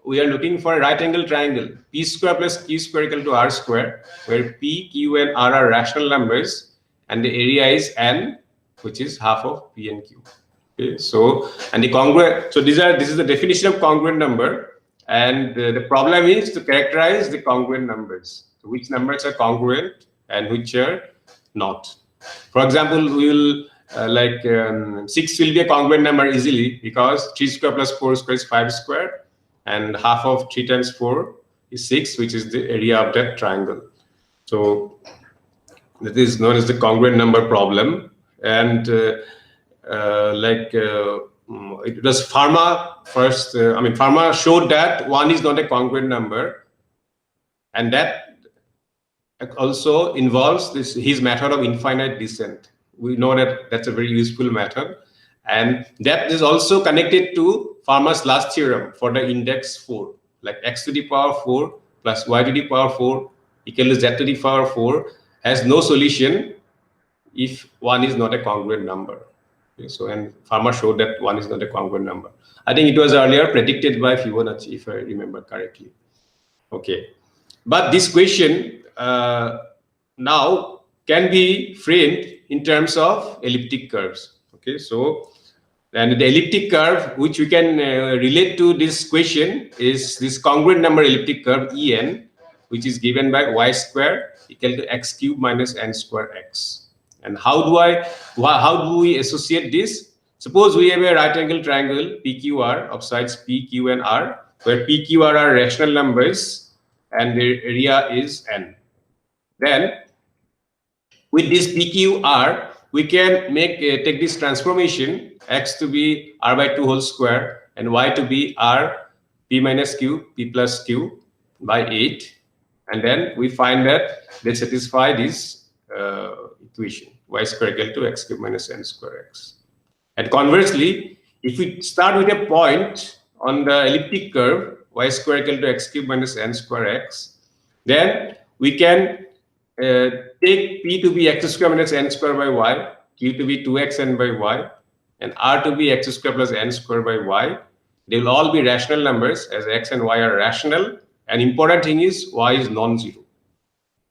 we are looking for a right angle triangle, p square plus q square equal to r square, where p, q, and r are rational numbers, and the area is n, which is half of p and q. Okay, so and the congruent. So this is the definition of congruent number, and the problem is to characterize the congruent numbers. So which numbers are congruent and which are not. For example, we will 6 will be a congruent number easily, because 3 square plus 4 square is 5 square, and half of 3 times 4 is 6, which is the area of that triangle. So that is known as the congruent number problem. And it was Pharma first. Pharma showed that 1 is not a congruent number, and that also involves his method of infinite descent. We know that that's a very useful method, and that is also connected to Pharma's last theorem for the index 4, like x to the power 4 plus y to the power 4 equal to z to the power 4 has no solution if 1 is not a congruent number. Okay, so, and Farmer showed that 1 is not a congruent number. I think it was earlier predicted by Fibonacci, if I remember correctly. Okay, but this question now can be framed in terms of elliptic curves. Okay, so, and the elliptic curve which we can relate to this question is this congruent number elliptic curve En, which is given by y square equal to x cube minus n square x. And how do we associate this? Suppose we have a right angle triangle PQR of sides P, Q, and R, where PQR are rational numbers and the area is n. Then with this PQR, we can take this transformation x to be r by 2 whole square and y to be r p minus q p plus q by 8, and then we find that they satisfy this equation y square equal to x cube minus n square x. And conversely, if we start with a point on the elliptic curve y square equal to x cube minus n square x, then we can take p to be x square minus n square by y, q to be 2xn by y, and r to be x square plus n square by y. They will all be rational numbers, as x and y are rational. And important thing is y is non-zero.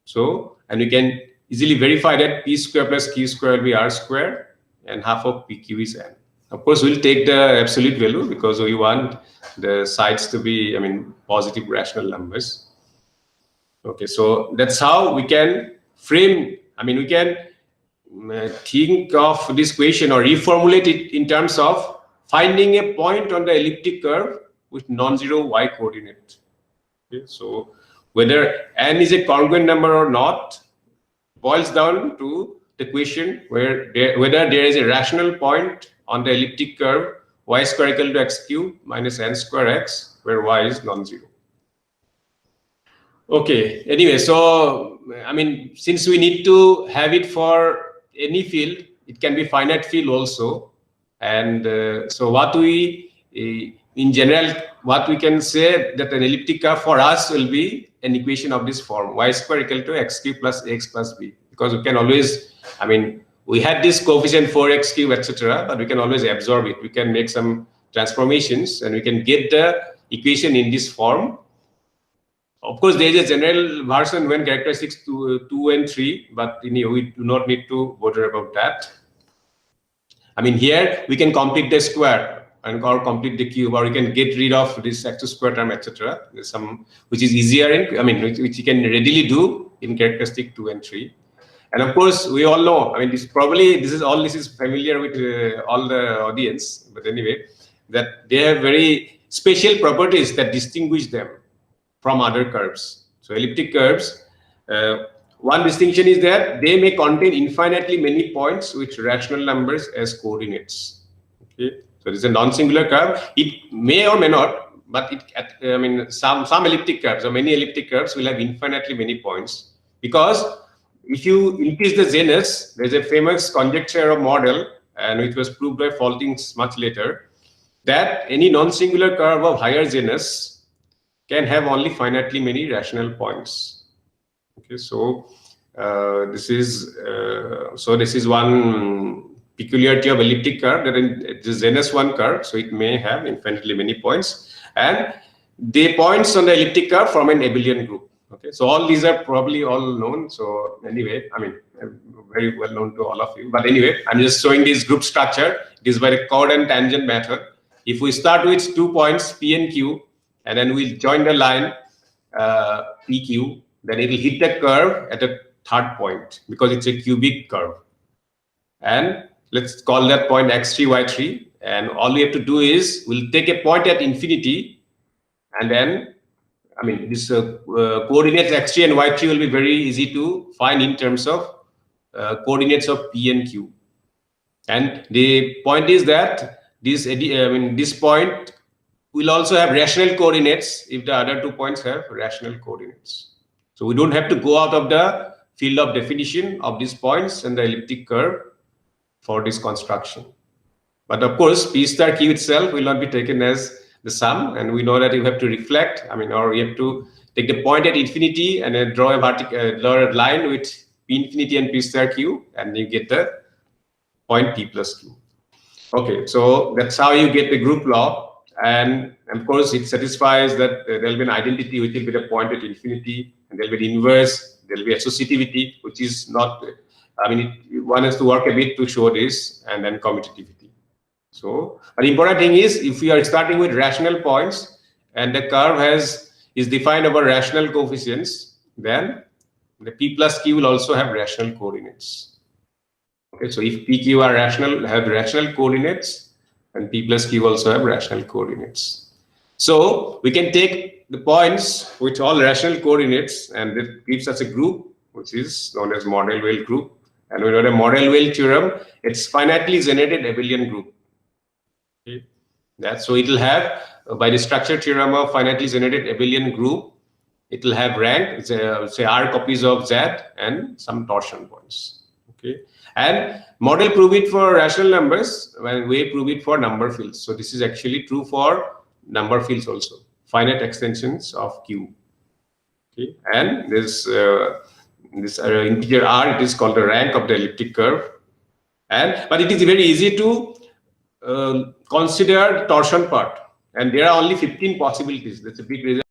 So, and we can easily verify that p square plus q square will be r square, and half of pq is n. Of course, we'll take the absolute value because we want the sides to be, positive rational numbers. Okay, so that's how we can frame, we can think of this question or reformulate it in terms of finding a point on the elliptic curve with non-zero y coordinate. Okay, so whether n is a congruent number or not boils down to the question whether there is a rational point on the elliptic curve y square equal to x cube minus n square x, where y is non-zero. Okay, anyway, so since we need to have it for any field, it can be finite field also. And so what we, in general, what we can say that an elliptic curve for us will be an equation of this form, y square equal to x cube plus x plus b. Because we can always, we had this coefficient 4x cube, etc., but we can always absorb it. We can make some transformations and we can get the equation in this form. Of course, there is a general version when characteristics 2 and 3, but we do not need to bother about that. Here we can complete the square or complete the cube, or we can get rid of this x square term, etc. There's some which is easier which you can readily do in characteristic 2 and 3. And of course, we all know, this is familiar with all the audience, but anyway, that they have very special properties that distinguish them from other curves. So elliptic curves, one distinction is that they may contain infinitely many points with rational numbers as coordinates. Okay, so this is a non-singular curve. It may or may not, but some elliptic curves or many elliptic curves will have infinitely many points, because if you increase the genus, there's a famous conjecture or model, and which was proved by Faltings much later, that any non-singular curve of higher genus can have only finitely many rational points. Okay, so this is one peculiarity of elliptic curve, that in the genus 1 curve, so it may have infinitely many points, and the points on the elliptic curve form an abelian group. Okay, so all these are probably all known. So anyway, very well known to all of you. But anyway, I'm just showing this group structure. It is by the chord and tangent method. If we start with 2 points P and Q, and then we'll join the line PQ, then it will hit the curve at the 3rd point because it's a cubic curve. And let's call that point x3, y3. And all we have to do is we'll take a point at infinity, and then this coordinates x3 and y3 will be very easy to find in terms of coordinates of P and Q. And the point is that this point will also have rational coordinates if the other 2 points have rational coordinates. So we don't have to go out of the field of definition of these points and the elliptic curve for this construction. But of course, P star Q itself will not be taken as the sum, and we know that you have to reflect, or you have to take the point at infinity and then draw a line with P infinity and P star Q, and you get the point P plus Q. Okay, so that's how you get the group law. And of course, it satisfies that there will be an identity which will be the point at infinity, and there will be the inverse, there will be associativity, which is not, I mean, one has to work a bit to show this, and then commutativity. So, an important thing is if we are starting with rational points and the curve is defined over rational coefficients, then the P plus Q will also have rational coordinates. Okay, so if PQ are rational, have rational coordinates, and P plus Q also have rational coordinates. So we can take the points with all rational coordinates, and it gives us a group which is known as Mordell-Weil group. And we know the Mordell-Weil theorem, it's finitely generated abelian group. Okay. So it will have, by the structure theorem of finitely generated abelian group, it will have rank, say R copies of Z and some torsion points. Okay, and model prove it for rational numbers, when we prove it for number fields. So this is actually true for number fields also, finite extensions of Q. Okay, and this integer R, it is called the rank of the elliptic curve, but it is very easy to consider the torsion part, and there are only 15 possibilities. That's a big reason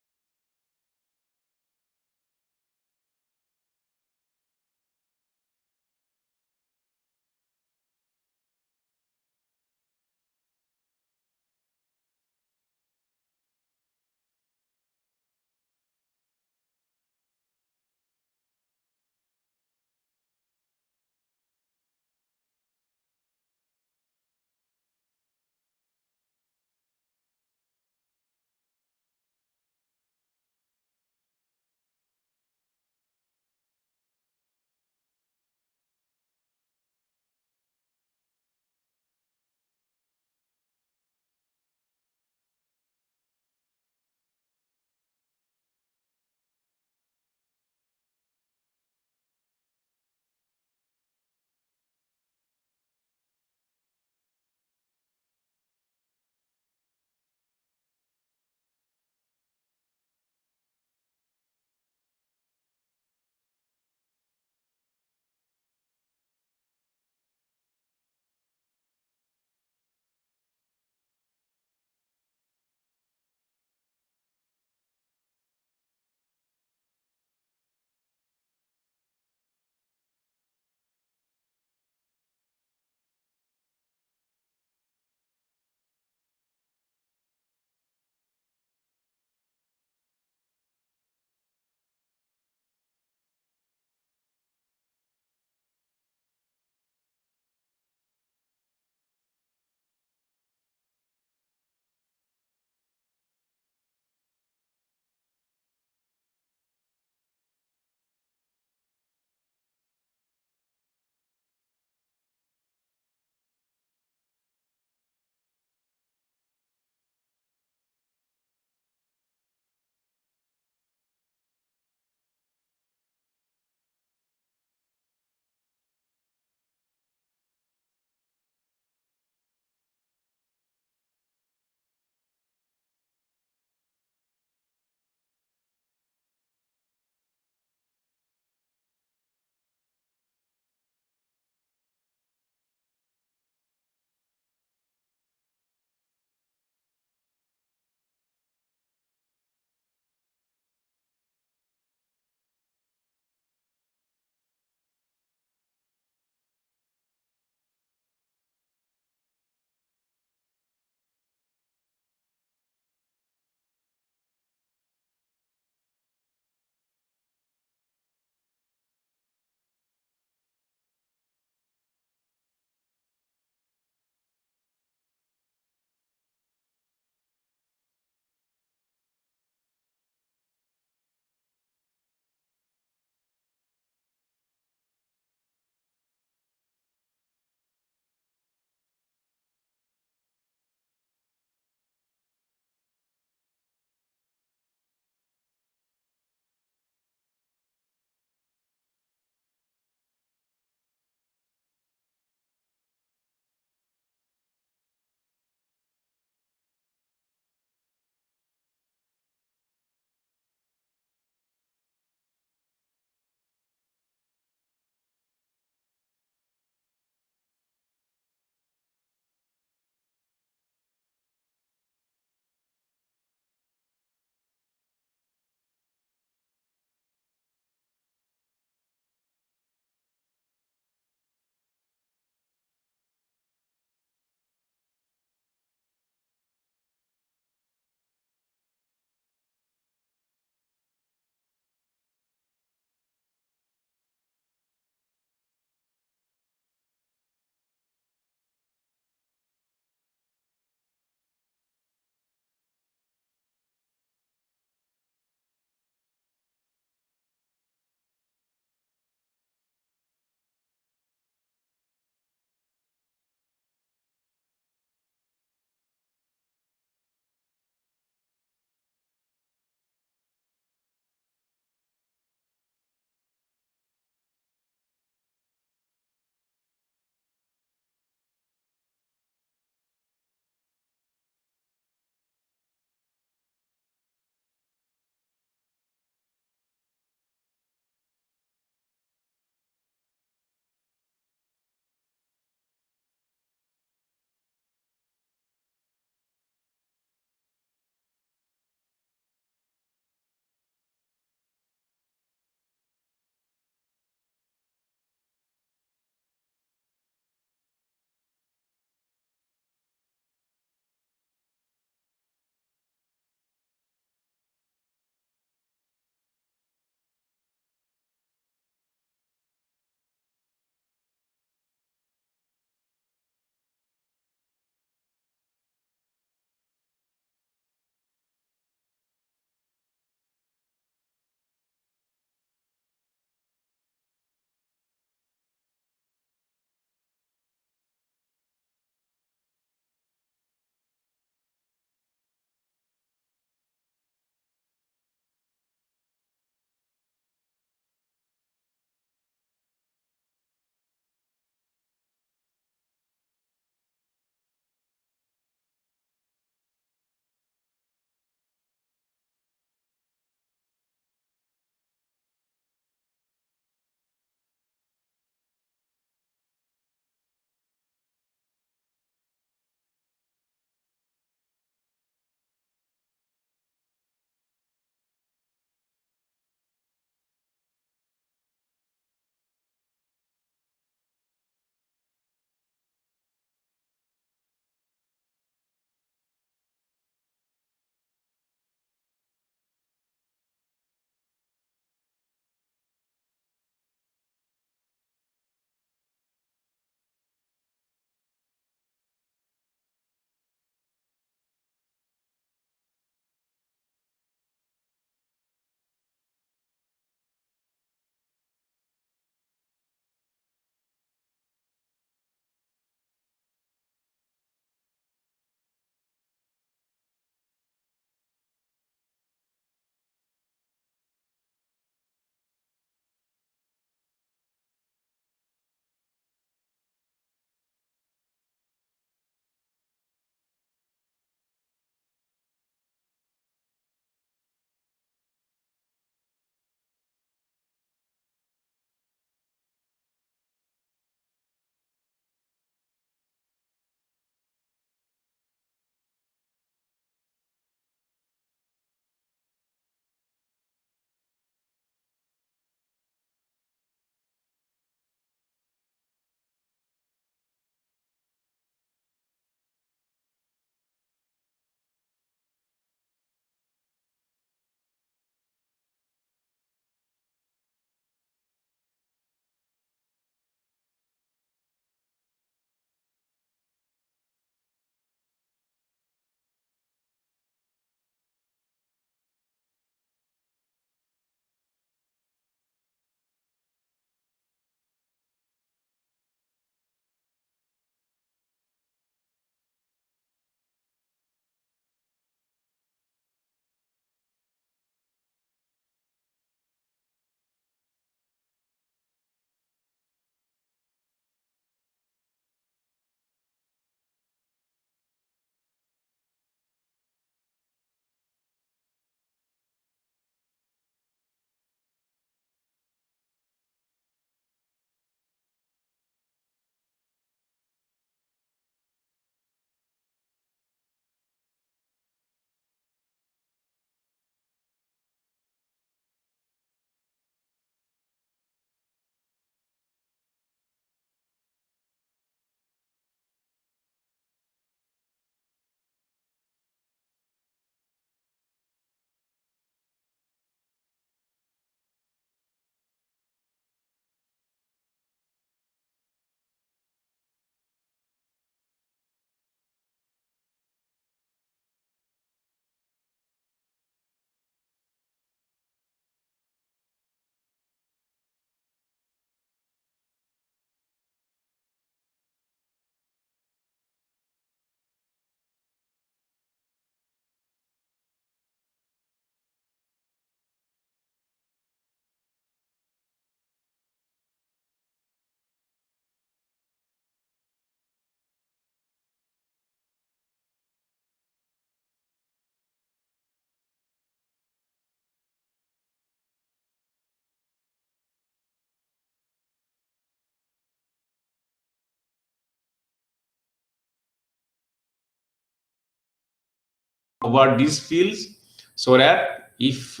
over these fields, so that if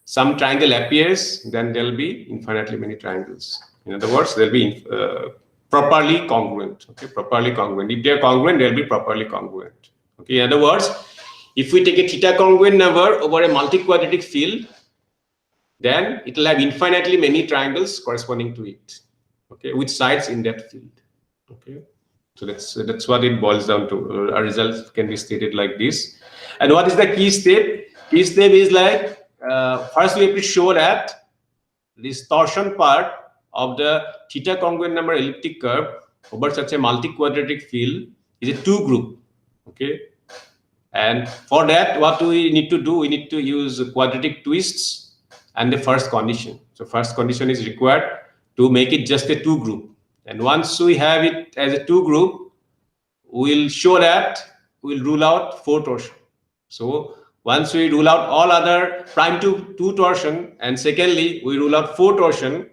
some triangle appears, then there will be infinitely many triangles. In other words, they'll be properly congruent. Okay, properly congruent. If they're congruent, they'll be properly congruent. Okay, in other words, if we take a theta congruent number over a multi-quadratic field, then it will have infinitely many triangles corresponding to it. Okay, with sides in that field. Okay, so that's what it boils down to. A result can be stated like this. And what is the key step? Key step is like first we have to show that this torsion part of the theta congruent number elliptic curve over such a multi-quadratic field is a 2 group. Okay, and for that, what do we need to do? We need to use quadratic twists and the first condition. So first condition is required to make it just a 2 group. And once we have it as a 2 group, we'll show that we'll rule out 4 torsion. So once we rule out all other prime to 2 torsion, and secondly, we rule out 4 torsion,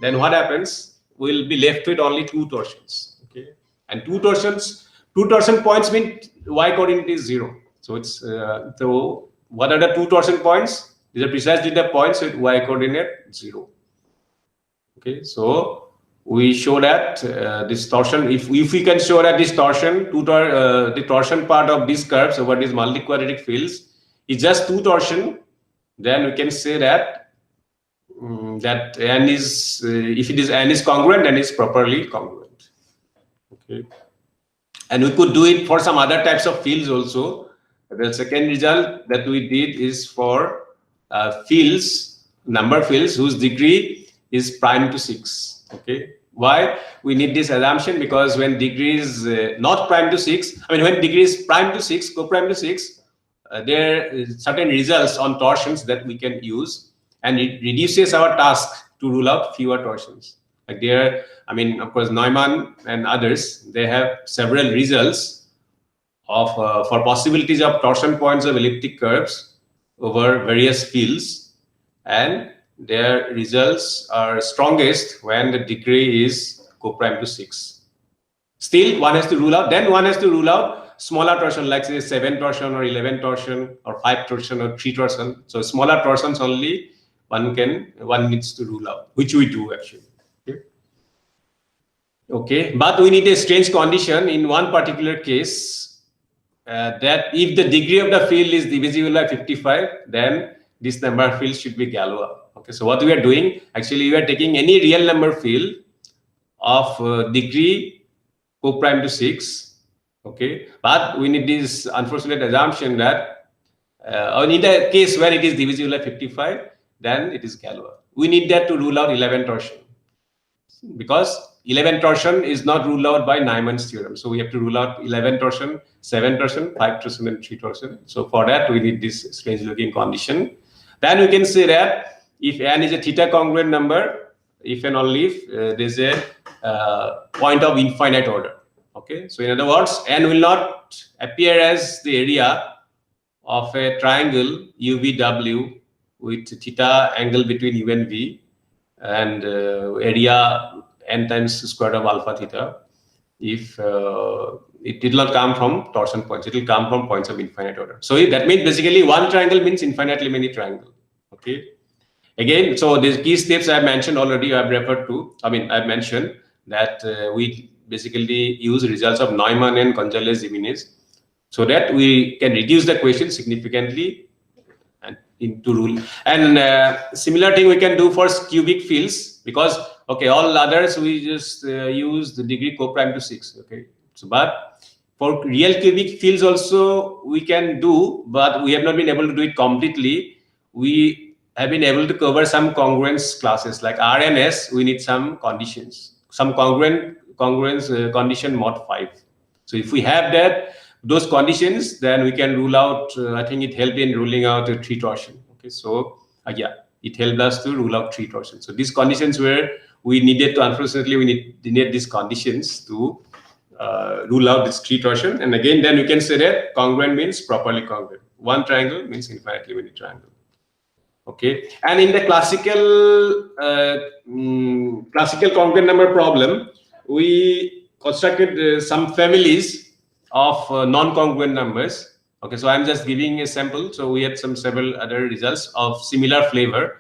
then what happens? We'll be left with only 2 torsions. Okay, and 2 torsion points mean y coordinate is 0. So it's so what are the 2 torsion points? These are precisely the points with y coordinate 0. Okay, so we show that this torsion, if we can show that this torsion, the torsion part of these curves over these multi-quadratic fields is just 2 torsion, then we can say that that n is if it is n is congruent, then it's properly congruent. Okay, and we could do it for some other types of fields also. The second result that we did is for fields, number fields whose degree is prime to 6. Okay, why we need this assumption? Because when degree is not prime to 6, I mean when degree is prime to 6, co-prime to 6, there is certain results on torsions that we can use, and it reduces our task to rule out fewer torsions. Like there, I mean, of course, Neumann and others, they have several results of for possibilities of torsion points of elliptic curves over various fields, and their results are strongest when the degree is co-prime to 6. Still, one has to rule out. Then one has to rule out smaller torsion, like say 7 torsion or 11 torsion or 5 torsion or 3 torsion. So smaller torsions only one needs to rule out, which we do actually. Okay, but we need a strange condition in one particular case that if the degree of the field is divisible by 55, then this number field should be Galois. Okay, so what we are doing, actually we are taking any real number field of degree co-prime to 6. Okay, but we need this unfortunate assumption that in the case where it is divisible by 55, then it is Galois. We need that to rule out 11 torsion, because 11 torsion is not ruled out by Neumann's theorem. So we have to rule out 11 torsion, 7 torsion, 5 torsion, and 3 torsion. So for that, we need this strange looking condition. Then we can say that if n is a theta congruent number, if and only if there is a point of infinite order. Okay, so in other words, n will not appear as the area of a triangle UVW with theta angle between U and V, and area n times square of alpha theta, if it did not come from torsion points, it will come from points of infinite order. So that means basically one triangle means infinitely many triangle. Okay, again, so these key steps I have mentioned already, I have referred to, I've mentioned that we basically use results of Neumann and Gonzalez-Jimenez so that we can reduce the question significantly and into rule. And similar thing we can do for cubic fields, because okay, all others we just use the degree co-prime to 6. Okay, so but for real cubic fields also we can do, but we have not been able to do it completely. We have been able to cover some congruence classes like R and S. We need some conditions, some congruence condition mod 5. So if we have that, those conditions, then we can rule out. I think it helped in ruling out a 3 torsion. Okay, so yeah, it helped us to rule out 3 torsion. So these conditions were we needed to, unfortunately, we need these conditions to rule out this 3 torsion. And again, then we can say that congruent means properly congruent. One triangle means infinitely many triangle. Okay, and in the classical congruent number problem, we constructed some families of non-congruent numbers. Okay, so I'm just giving a sample. So we had several other results of similar flavor,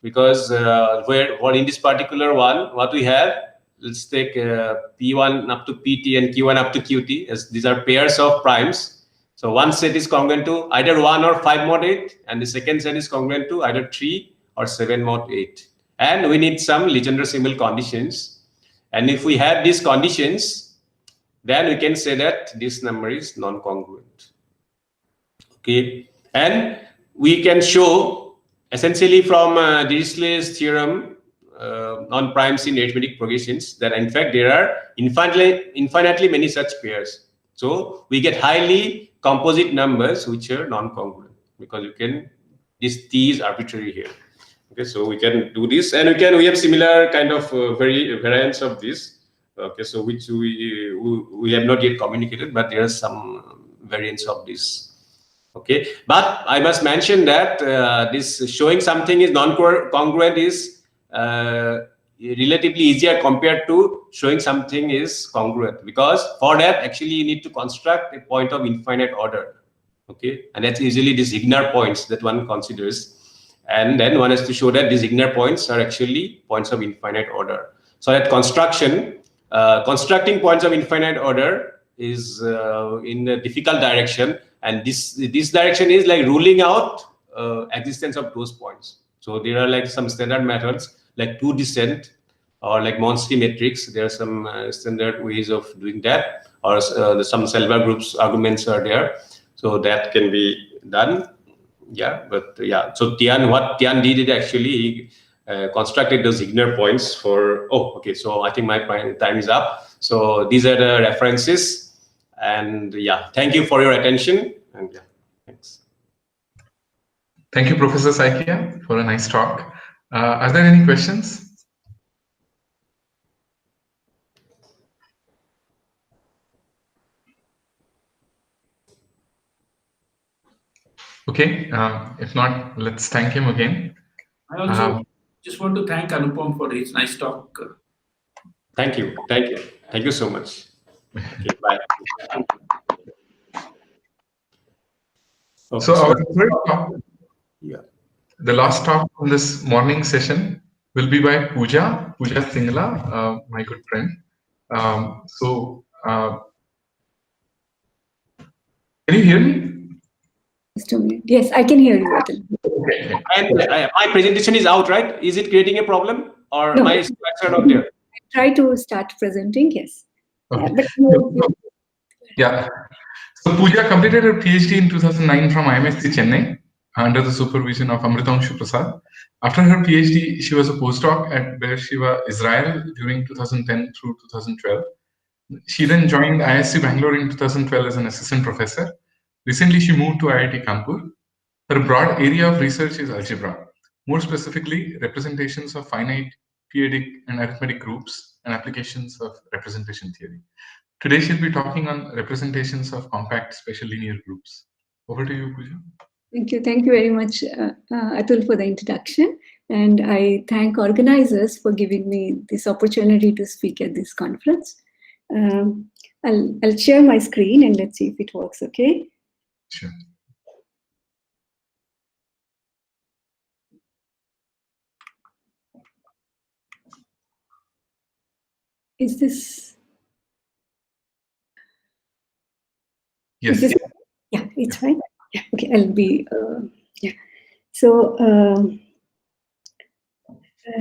because in this particular one, what we have, let's take P1 up to PT and Q1 up to QT, as these are pairs of primes. So one set is congruent to either 1 or 5 mod 8, and the second set is congruent to either 3 or 7 mod 8. And we need some Legendre-Semel conditions. And if we have these conditions, then we can say that this number is non-congruent. Okay, and we can show essentially from Dirichlet's theorem on primes in arithmetic progressions that in fact there are infinitely many such pairs. So we get highly composite numbers which are non-congruent, because this T is arbitrary here. Okay, so we can do this, and we have similar kind of variants of this. Okay, so which we have not yet communicated, but there are some variants of this. Okay, but I must mention that this showing something is non-congruent is relatively easier compared to showing something is congruent, because for that actually you need to construct a point of infinite order. Okay, and that's usually these Wigner points that one considers, and then one has to show that these Wigner points are actually points of infinite order. So that constructing points of infinite order is in a difficult direction, and this direction is like ruling out existence of those points. So there are like some standard methods like two descent or like Monski matrix. There are some standard ways of doing that, or some Selva groups arguments are there, so that can be done. Yeah, but yeah, so what Tian did it actually, he constructed those Wigner points for, okay, so I think my time is up. So these are the references, and yeah, thank you for your attention, and yeah, thanks. Thank you, Professor Saikia, for a nice talk. Are there any questions? Okay, if not, let's thank him again. I also just want to thank Anupam for his nice talk. Thank you so much. Okay, bye. Okay, So our third talk, the last talk on this morning session will be by Pooja Singla, my good friend. Can you hear me? Yes, I can hear you. Okay. And my presentation is out, right? Is it creating a problem, or No. my slides are not there? Try to start presenting, yes. Okay. Yeah. So Pooja completed her PhD in 2009 from IMSC Chennai under the supervision of Amritanshu Prasad. After her PhD, she was a postdoc at Beersheba, Israel during 2010 through 2012. She then joined ISC Bangalore in 2012 as an assistant professor. Recently, she moved to IIT Kanpur. Her broad area of research is algebra, more specifically representations of finite, periodic, and arithmetic groups and applications of representation theory. Today, she'll be talking on representations of compact special linear groups. Over to you, Pooja. Thank you very much, Atul, for the introduction. And I thank organizers for giving me this opportunity to speak at this conference. I'll share my screen and let's see if it works, okay? Sure. Is this? Yes. Is this, yeah, it's fine. Yeah, okay, I'll be, yeah. So,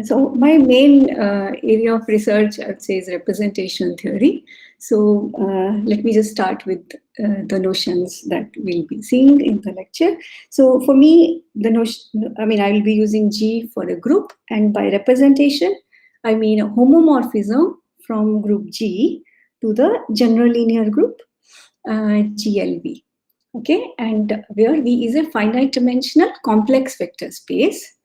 so my main area of research, I would say, is representation theory. So let me just start with the notions that we'll be seeing in the lecture. So for me, the notion, I will be using G for a group, and by representation, I mean a homomorphism from group G to the general linear group GLV. Okay, and where V is a finite dimensional complex vector space.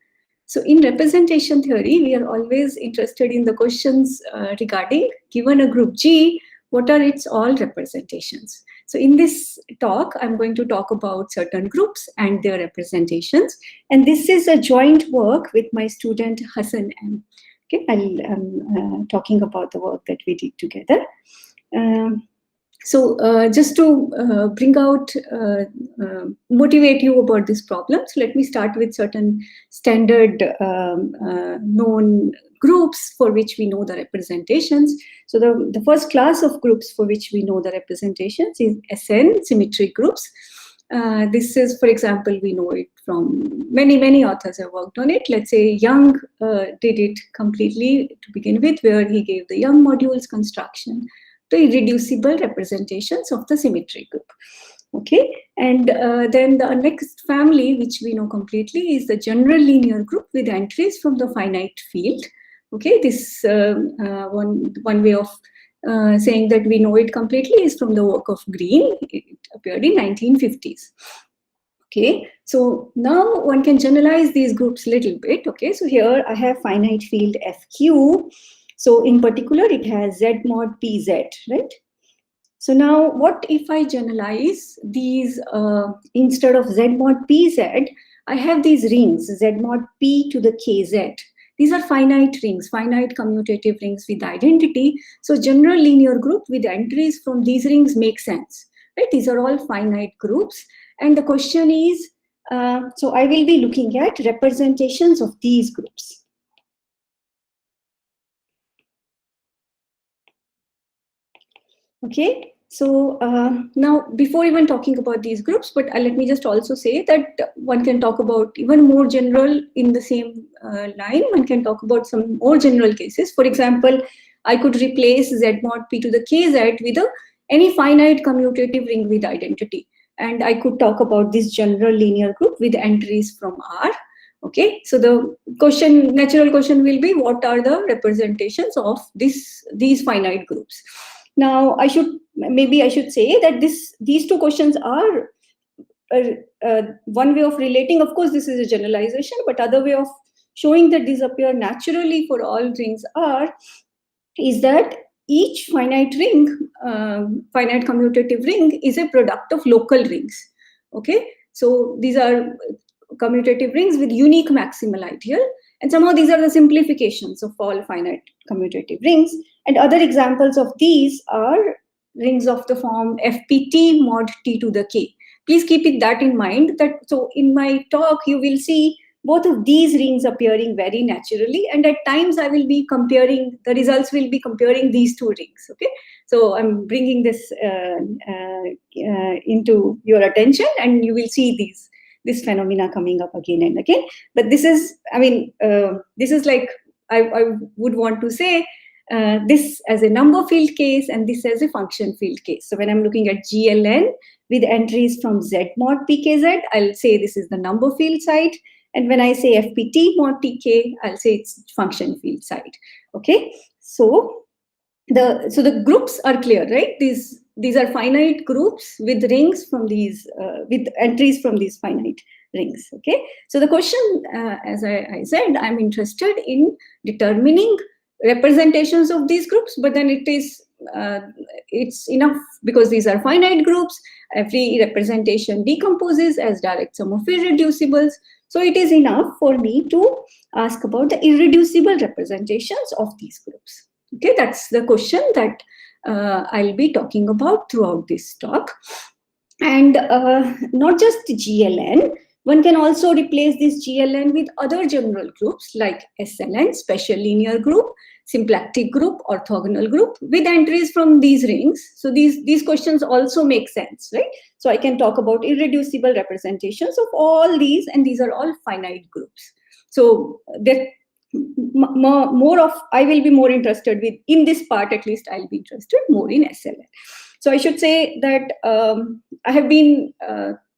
So in representation theory, we are always interested in the questions regarding, given a group G, what are its all representations? So in this talk, I'm going to talk about certain groups and their representations. And this is a joint work with my student Hassan M. Okay, I'm talking about the work that we did together. So just to bring out, motivate you about this problem, so let me start with certain standard known groups for which we know the representations. So the first class of groups for which we know the representations is SN, symmetric groups. This is, for example, we know it from many authors have worked on it. Let's say Young did it completely to begin with, where he gave the Young modules construction to irreducible representations of the symmetric group. Okay, and then the next family, which we know completely, is the general linear group with entries from the finite field. Okay, this one way of saying that we know it completely is from the work of Green. It appeared in 1950s. Okay, so now one can generalize these groups a little bit. Okay, so here I have finite field FQ. So in particular, it has Z mod PZ, right? So now what if I generalize these, instead of Z mod PZ, I have these rings, Z mod P to the KZ. These are finite rings, finite commutative rings with identity. So general linear group with entries from these rings make sense, right? These are all finite groups. And the question is, so I will be looking at representations of these groups. Okay, so now before even talking about these groups, but let me just also say that one can talk about even more general in the same line. One can talk about some more general cases. For example, I could replace Z mod P to the KZ with any finite commutative ring with identity. And I could talk about this general linear group with entries from R. Okay, so the question, natural question will be, what are the representations of these finite groups? Now, maybe I should say that these two questions are one way of relating. Of course, this is a generalization, but other way of showing that these appear naturally for all rings R is that each finite ring, finite commutative ring, is a product of local rings. Okay, so these are commutative rings with unique maximal ideal, and somehow these are the simplifications of all finite commutative rings. And other examples of these are rings of the form FPT mod T to the K. Please keep that in mind. That so in my talk you will see both of these rings appearing very naturally, and at times I will be comparing, the results will be comparing these two rings. Okay, so I'm bringing this into your attention, and you will see this phenomena coming up again and again. But this is, I mean, this is like, I would want to say this as a number field case and this as a function field case. So when I'm looking at GLN with entries from Z mod PKZ, I'll say this is the number field side. And when I say FPT mod TK, I'll say it's function field side. Okay, so the groups are clear, right? These are finite groups with rings from these, with entries from these finite rings. Okay, so the question, as I said, I'm interested in determining representations of these groups, but then it's enough because these are finite groups. Every representation decomposes as direct sum of irreducibles. So it is enough for me to ask about the irreducible representations of these groups. Okay, that's the question that I'll be talking about throughout this talk. And not just GLN, one can also replace this GLN with other general groups like SLN, special linear group, symplectic group, orthogonal group, with entries from these rings. So these questions also make sense, right? So I can talk about irreducible representations of all these, and these are all finite groups. So that I will be more interested with, in this part at least, I'll be interested more in SLN. So I should say that I have been,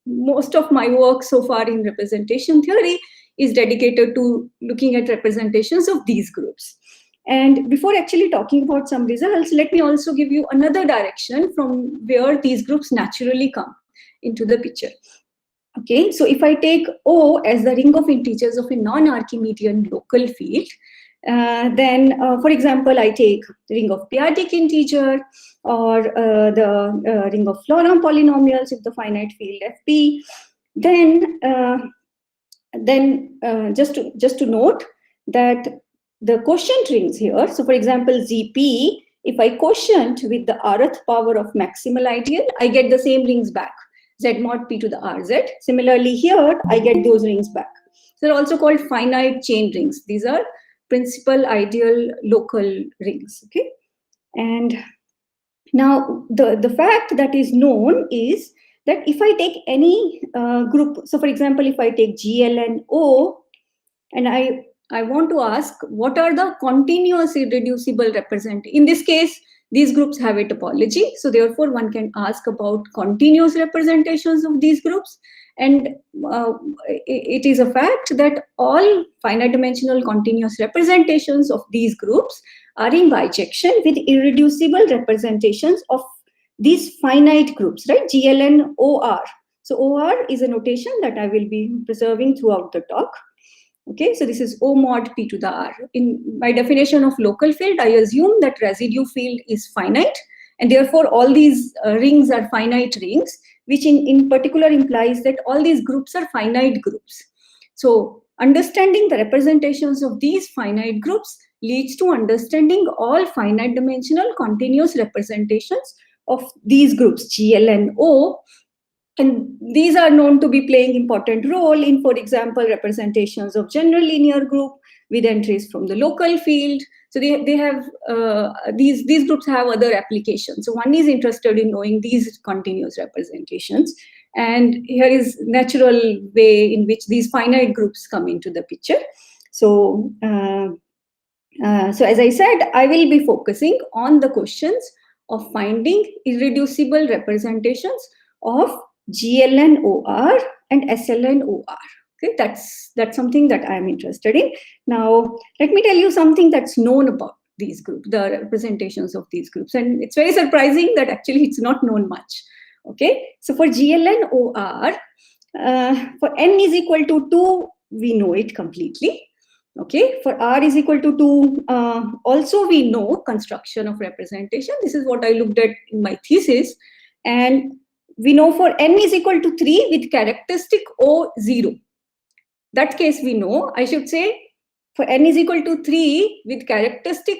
most of my work so far in representation theory is dedicated to looking at representations of these groups. And before actually talking about some results, let me also give you another direction from where these groups naturally come into the picture. Okay, so if I take O as the ring of integers of a non-Archimedean local field, then, for example, I take ring of p-adic integer or the ring of Laurent polynomials if the finite field FP. Then just to note that the quotient rings here, so for example, ZP If I quotient with the rth power of maximal ideal, I get the same rings back, Z mod P to the RZ. Similarly here, I get those rings back. So they're also called finite chain rings. These are principal, ideal, local rings, okay? And now the fact that is known is that if I take any group, so for example, if I take GLNO, and I want to ask what are the continuous irreducible represent. In this case, these groups have a topology. So therefore, one can ask about continuous representations of these groups. And it is a fact that all finite dimensional continuous representations of these groups are in bijection with irreducible representations of these finite groups, right? GLN OR. So OR is a notation that I will be preserving throughout the talk. Okay, so this is O mod P to the R. In my definition of local field, I assume that residue field is finite, and therefore all these rings are finite rings, which in particular implies that all these groups are finite groups. So understanding the representations of these finite groups leads to understanding all finite dimensional continuous representations of these groups, GL and O. And these are known to be playing important role in, for example, representations of general linear group with entries from the local field. So they have these groups have other applications. So one is interested in knowing these continuous representations, and here is natural way in which these finite groups come into the picture. So so as I said, I will be focusing on the questions of finding irreducible representations of GLNOR and SLNOR. Okay, that's something that I'm interested in. Now, let me tell you something that's known about these groups, the representations of these groups. And it's very surprising that actually it's not known much. Okay, so for GLNOR, for n is equal to 2, we know it completely. Okay, for R is equal to 2, also we know construction of representation. This is what I looked at in my thesis. And we know for n is equal to 3 with characteristic O0. That case we know. I should say for n is equal to 3 with characteristic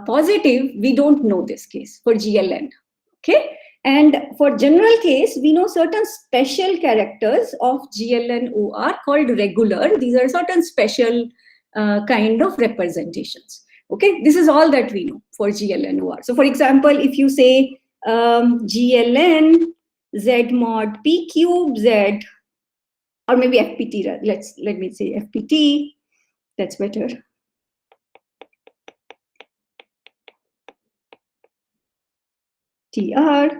positive, we don't know this case for GLN. Okay, and for general case, we know certain special characters of GLNOR called regular. These are certain special kind of representations. Okay, this is all that we know for GLNOR. So for example, if you say GLN Z mod P cube Z, or maybe FPT, let me say FPT, that's better. TR,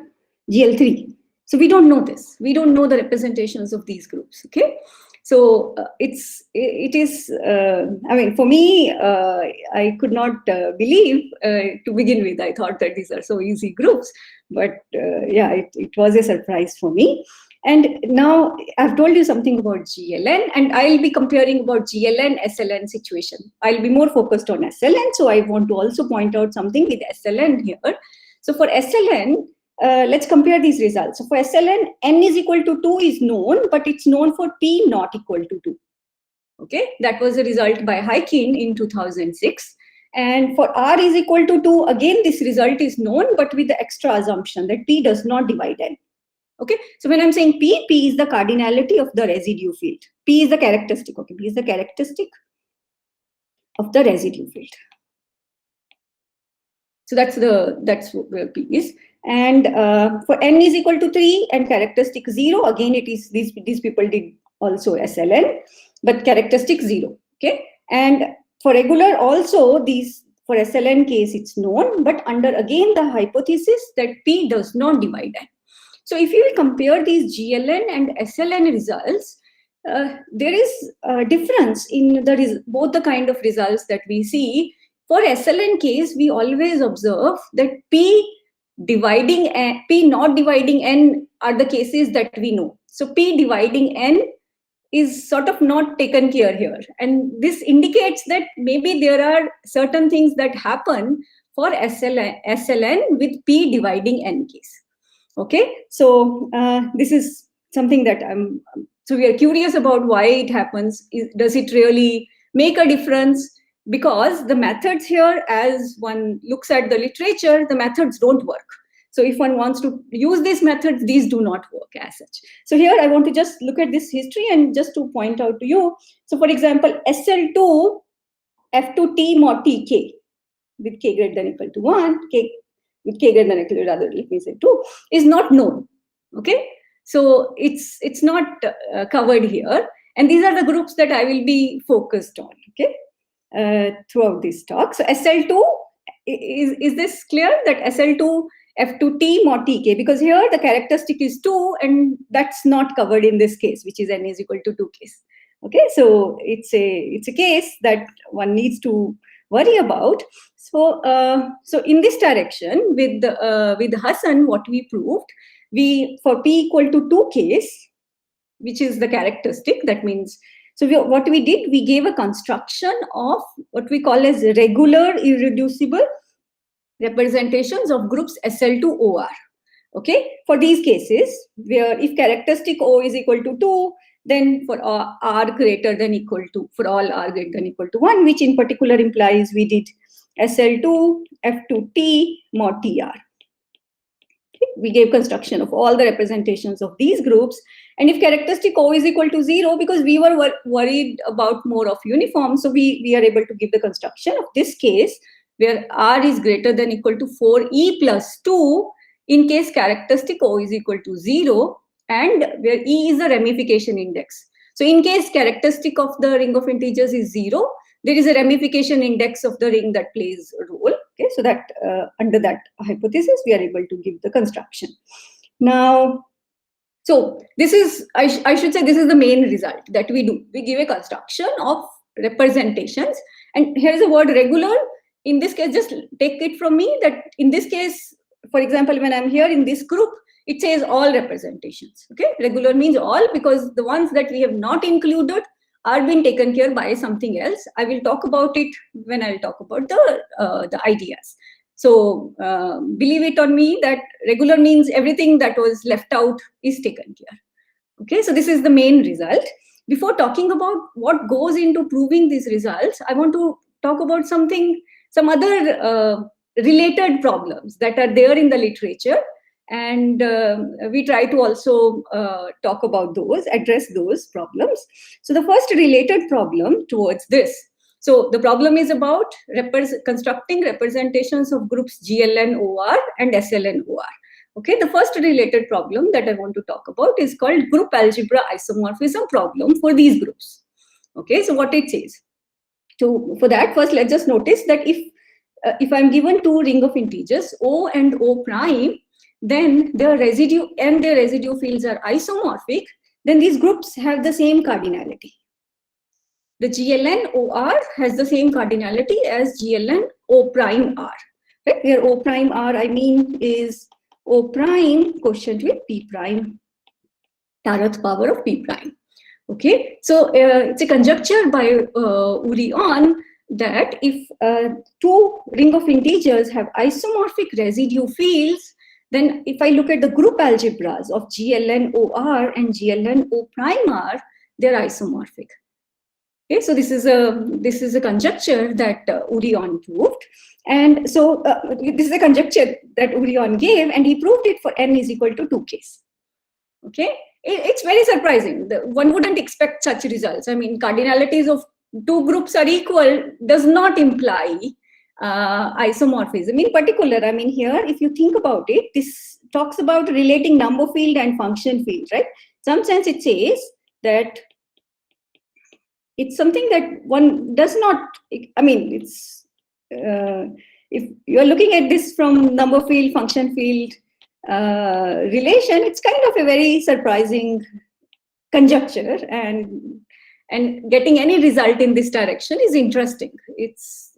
GL3. So we don't know this. We don't know the representations of these groups. Okay, so it is. I mean, for me, I could not believe to begin with. I thought that these are so easy groups, but yeah, it was a surprise for me. And now I've told you something about GLN, and I'll be comparing about GLN SLN situation. I'll be more focused on SLN, so I want to also point out something with SLN here. So for SLN, let's compare these results. So for SLN, n is equal to 2 is known, but it's known for p not equal to 2. Okay, that was a result by Hykin in 2006. And for r is equal to 2, again, this result is known, but with the extra assumption that p does not divide n. Okay, so when I'm saying p is the cardinality of the residue field. P is the characteristic. Okay, P is the characteristic of the residue field. So that's where P is. And for n is equal to 3 and characteristic 0, again it is these people did also SLN, but characteristic 0. Okay, and for regular also these for SLN case it's known, but under again the hypothesis that P does not divide n. So if you will compare these GLN and SLN results, there is a difference in both the kind of results that we see. For SLN case, we always observe that P not dividing n are the cases that we know. So P dividing n is sort of not taken care here. And this indicates that maybe there are certain things that happen for SLN with P dividing n case. Okay, so this is something that so we are curious about why it happens. Does it really make a difference? because the methods here, as one looks at the literature, the methods don't work. So if one wants to use these methods, these do not work as such. So here I want to just look at this history and just to point out to you. So for example, SL2 F2T mod TK with K greater than equal to 1, K with K greater than equal to, rather, let me say 2, is not known. Okay, so it's not covered here. And these are the groups that I will be focused on, okay, throughout this talk. So SL2, is this clear that SL2 F2T mod TK, because here the characteristic is 2 and that's not covered in this case, which is n is equal to 2 case. Okay, so it's a case that one needs to worry about. So so in this direction with Hassan, what we proved, for p equal to 2 case, which is the characteristic, that means, so what we did, we gave a construction of what we call as regular irreducible representations of groups SL2OR. Okay, for these cases where if characteristic O is equal to 2, then for R greater than equal to, for all R greater than equal to 1, which in particular implies we did SL2 F2T mod TR. We gave construction of all the representations of these groups. And if characteristic O is equal to 0, because we were worried about more of uniform, so we are able to give the construction of this case where R is greater than equal to 4E plus 2 in case characteristic O is equal to 0 and where E is the ramification index. So in case characteristic of the ring of integers is 0, there is a ramification index of the ring that plays a role. Okay, so that under that hypothesis, we are able to give the construction. Now, so this is, I should say, this is the main result that we do. We give a construction of representations. And here's the word regular. In this case, just take it from me that in this case, for example, when I'm here in this group, it says all representations. Okay, regular means all, because the ones that we have not included are being taken care by something else. I will talk about it when I'll talk about the ideas. So believe it or me that regular means everything that was left out is taken care. Okay, so this is the main result. Before talking about what goes into proving these results, I want to talk about some other related problems that are there in the literature. And we try to also talk about those, address those problems. So the first related problem towards this. So the problem is about constructing representations of groups GLN-OR and SLN-OR. Okay, the first related problem that I want to talk about is called group algebra isomorphism problem for these groups. Okay, so what it says. So for that, first let's just notice that if I'm given two ring of integers O and O prime, then their residue and their residue fields are isomorphic, then these groups have the same cardinality. The GLN OR has the same cardinality as GLN O prime R. Right? Where O prime R, I mean, is O prime quotient with P prime, 10th power of P prime. Okay, so it's a conjecture by Urion that if two ring of integers have isomorphic residue fields, then if I look at the group algebras of GLN OR and GLN O prime R, they're isomorphic. Okay, so this is a conjecture that Urion proved, and so this is a conjecture that Urion gave, and he proved it for n is equal to 2 case. Okay, it's very surprising. One wouldn't expect such results. I mean, cardinalities of two groups are equal does not imply isomorphism. In particular, I mean, here, if you think about it, this talks about relating number field and function field, right? In some sense, it says that it's something that one does not, I mean, it's, if you're looking at this from number field, function field relation, it's kind of a very surprising conjecture, and getting any result in this direction is interesting. It's,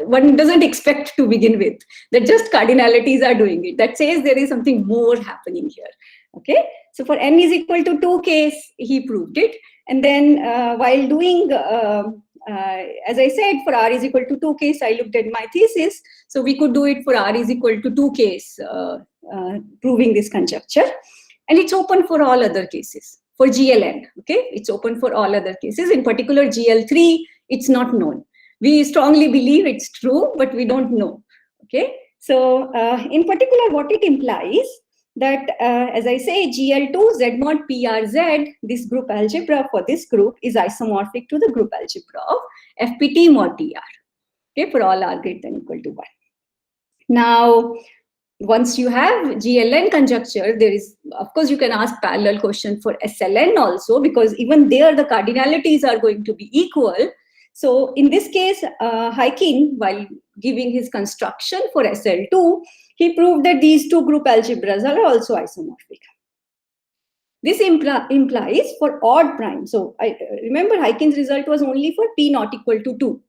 one doesn't expect to begin with that just cardinalities are doing it. That says there is something more happening here. Okay, so for n is equal to 2 case, he proved it. And then while doing, as I said, for r is equal to 2 case, I looked at my thesis. So we could do it for r is equal to 2 case, proving this conjecture. And it's open for all other cases. For GLN, okay, it's open for all other cases. In particular, GL3, it's not known. we strongly believe it's true, but we don't know. Okay, so in particular, what it implies that, as I say, GL2 Z mod PRZ, this group algebra for this group is isomorphic to the group algebra of FPT mod DR. Okay, for all r greater than equal to 1. Now, once you have GLN conjecture, there is, of course, you can ask parallel question for SLN also, because even there the cardinalities are going to be equal. So in this case, Hyken, while giving his construction for SL2, he proved that these two group algebras are also isomorphic. This implies for odd prime. So I remember Hyken's result was only for P not equal to 2.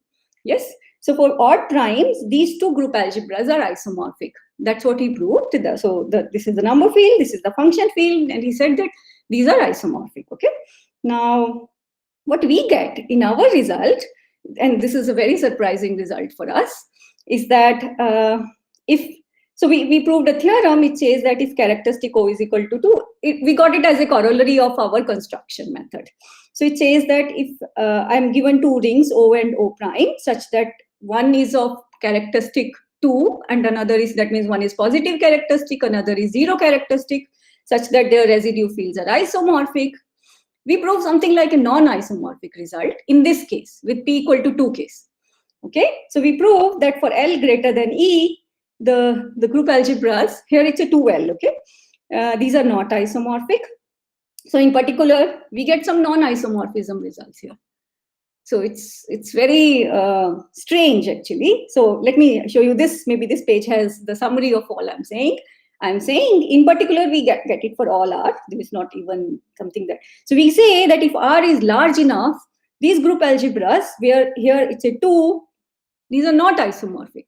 Yes. So for odd primes, these two group algebras are isomorphic. That's what he proved. This is the number field, this is the function field, and he said that these are isomorphic. Okay. Now, what we get in our result, and this is a very surprising result for us, is that we proved a theorem. It says that if characteristic O is equal to 2, we got it as a corollary of our construction method. So it says that if I'm given two rings O and O prime, such that one is of characteristic 2 and another is, that means one is positive characteristic, another is zero characteristic, such that their residue fields are isomorphic, we prove something like a non-isomorphic result in this case with P equal to 2 case. Okay, so we prove that for L greater than E, the group algebras, here it's a 2L, okay, these are not isomorphic. So in particular, we get some non-isomorphism results here. So it's very strange actually. So let me show you this. Maybe this page has the summary of all I'm saying. I'm saying in particular, we get it for all R. There is not even something that. So we say that if R is large enough, these group algebras, where here it's a 2, these are not isomorphic.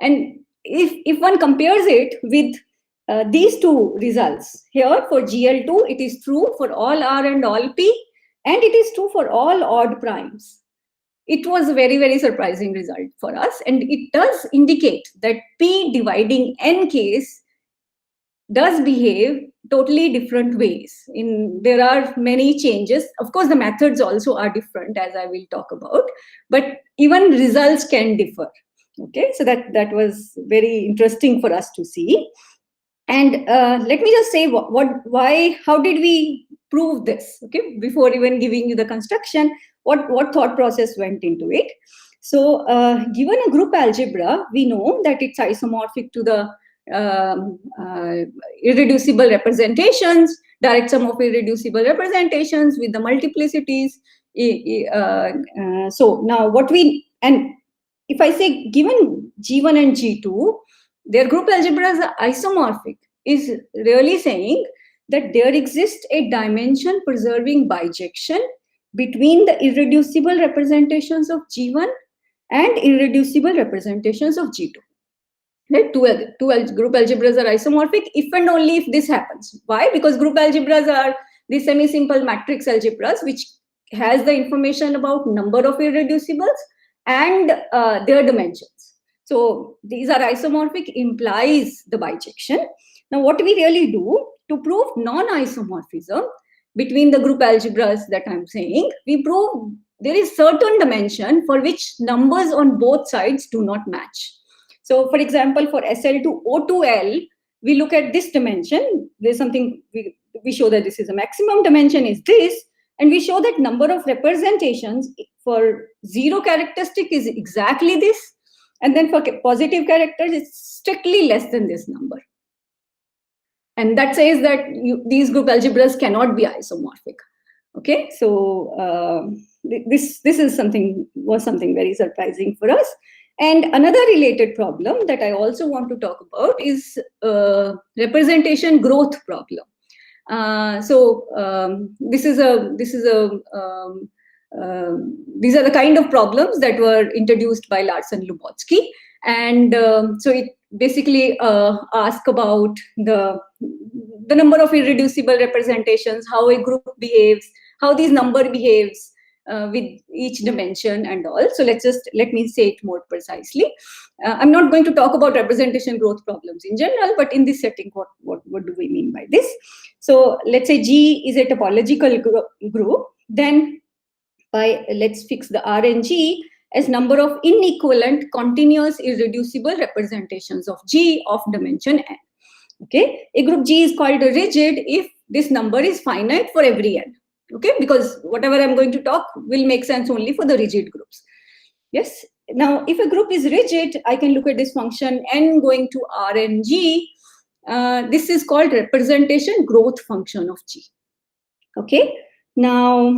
And if one compares it with these two results, here for GL2, it is true for all R and all P, and it is true for all odd primes. It was a very, very surprising result for us. And it does indicate that P dividing N case does behave totally different ways. There are many changes. Of course, the methods also are different, as I will talk about, but even results can differ. Okay, so that was very interesting for us to see. And let me just say how did we prove this? Okay, before even giving you the construction, what thought process went into it? So given a group algebra, we know that it's isomorphic to the irreducible representations, direct sum of irreducible representations with the multiplicities. So now if I say given G1 and G2, their group algebras are isomorphic, is really saying that there exists a dimension preserving bijection between the irreducible representations of G1 and irreducible representations of G2. Right? Two group algebras are isomorphic if and only if this happens. Why? Because group algebras are the semi-simple matrix algebras, which has the information about number of irreducibles and their dimensions. So these are isomorphic, implies the bijection. Now what we really do to prove non-isomorphism between the group algebras that I'm saying, we prove there is certain dimension for which numbers on both sides do not match. So for example, for SL2 O2L, we look at this dimension. There's something, we show that this is a maximum dimension is this, and we show that number of representations for zero characteristic is exactly this, and then for positive characters, it's strictly less than this number. And that says that these group algebras cannot be isomorphic. Okay, so this was something very surprising for us. And another related problem that I also want to talk about is representation growth problem. These are the kind of problems that were introduced by Larsen-Lubotsky, and so it basically asks about the number of irreducible representations, how a group behaves, how this number behaves with each dimension and all. So let me say it more precisely. I'm not going to talk about representation growth problems in general, but in this setting, what do we mean by this? So let's say G is a topological group, then let's fix the R and G as number of inequivalent continuous irreducible representations of G of dimension n. Okay, a group G is called rigid if this number is finite for every n. Okay, because whatever I'm going to talk will make sense only for the rigid groups. Yes. Now, if a group is rigid, I can look at this function n going to Rng. This is called representation growth function of G. Okay. Now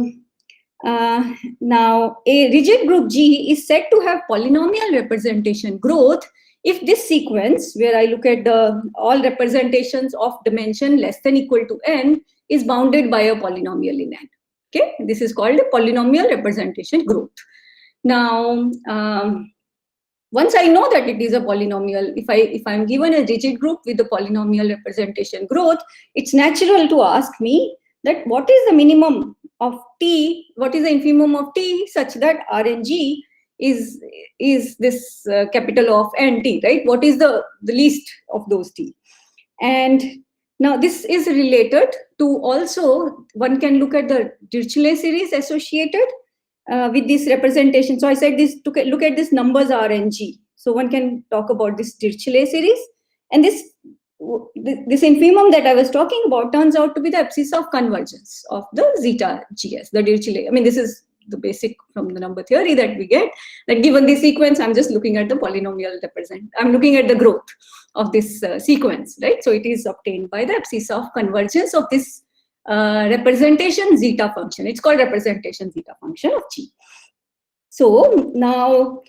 a rigid group G is said to have polynomial representation growth if this sequence, where I look at all representations of dimension less than equal to n, is bounded by a polynomial in n. Okay, this is called a polynomial representation growth. Now, once I know that it is a polynomial, if I'm given a rigid group with the polynomial representation growth, it's natural to ask me that what is the minimum of T, what is the infimum of T such that Rng is this capital of NT, right? What is the least of those T? And now this is related to also, one can look at the Dirichlet series associated with this representation. So I said this to look at this numbers Rng. So one can talk about this Dirichlet series, and this infimum that I was talking about turns out to be the abscissa of convergence of the zeta GS, the Dirichlet. I mean, this is the basic from the number theory that we get, that given this sequence, I'm just looking at the polynomial I'm looking at the growth of this sequence, right? So it is obtained by the abscissa of convergence of this representation zeta function. It's called representation zeta function of G. So now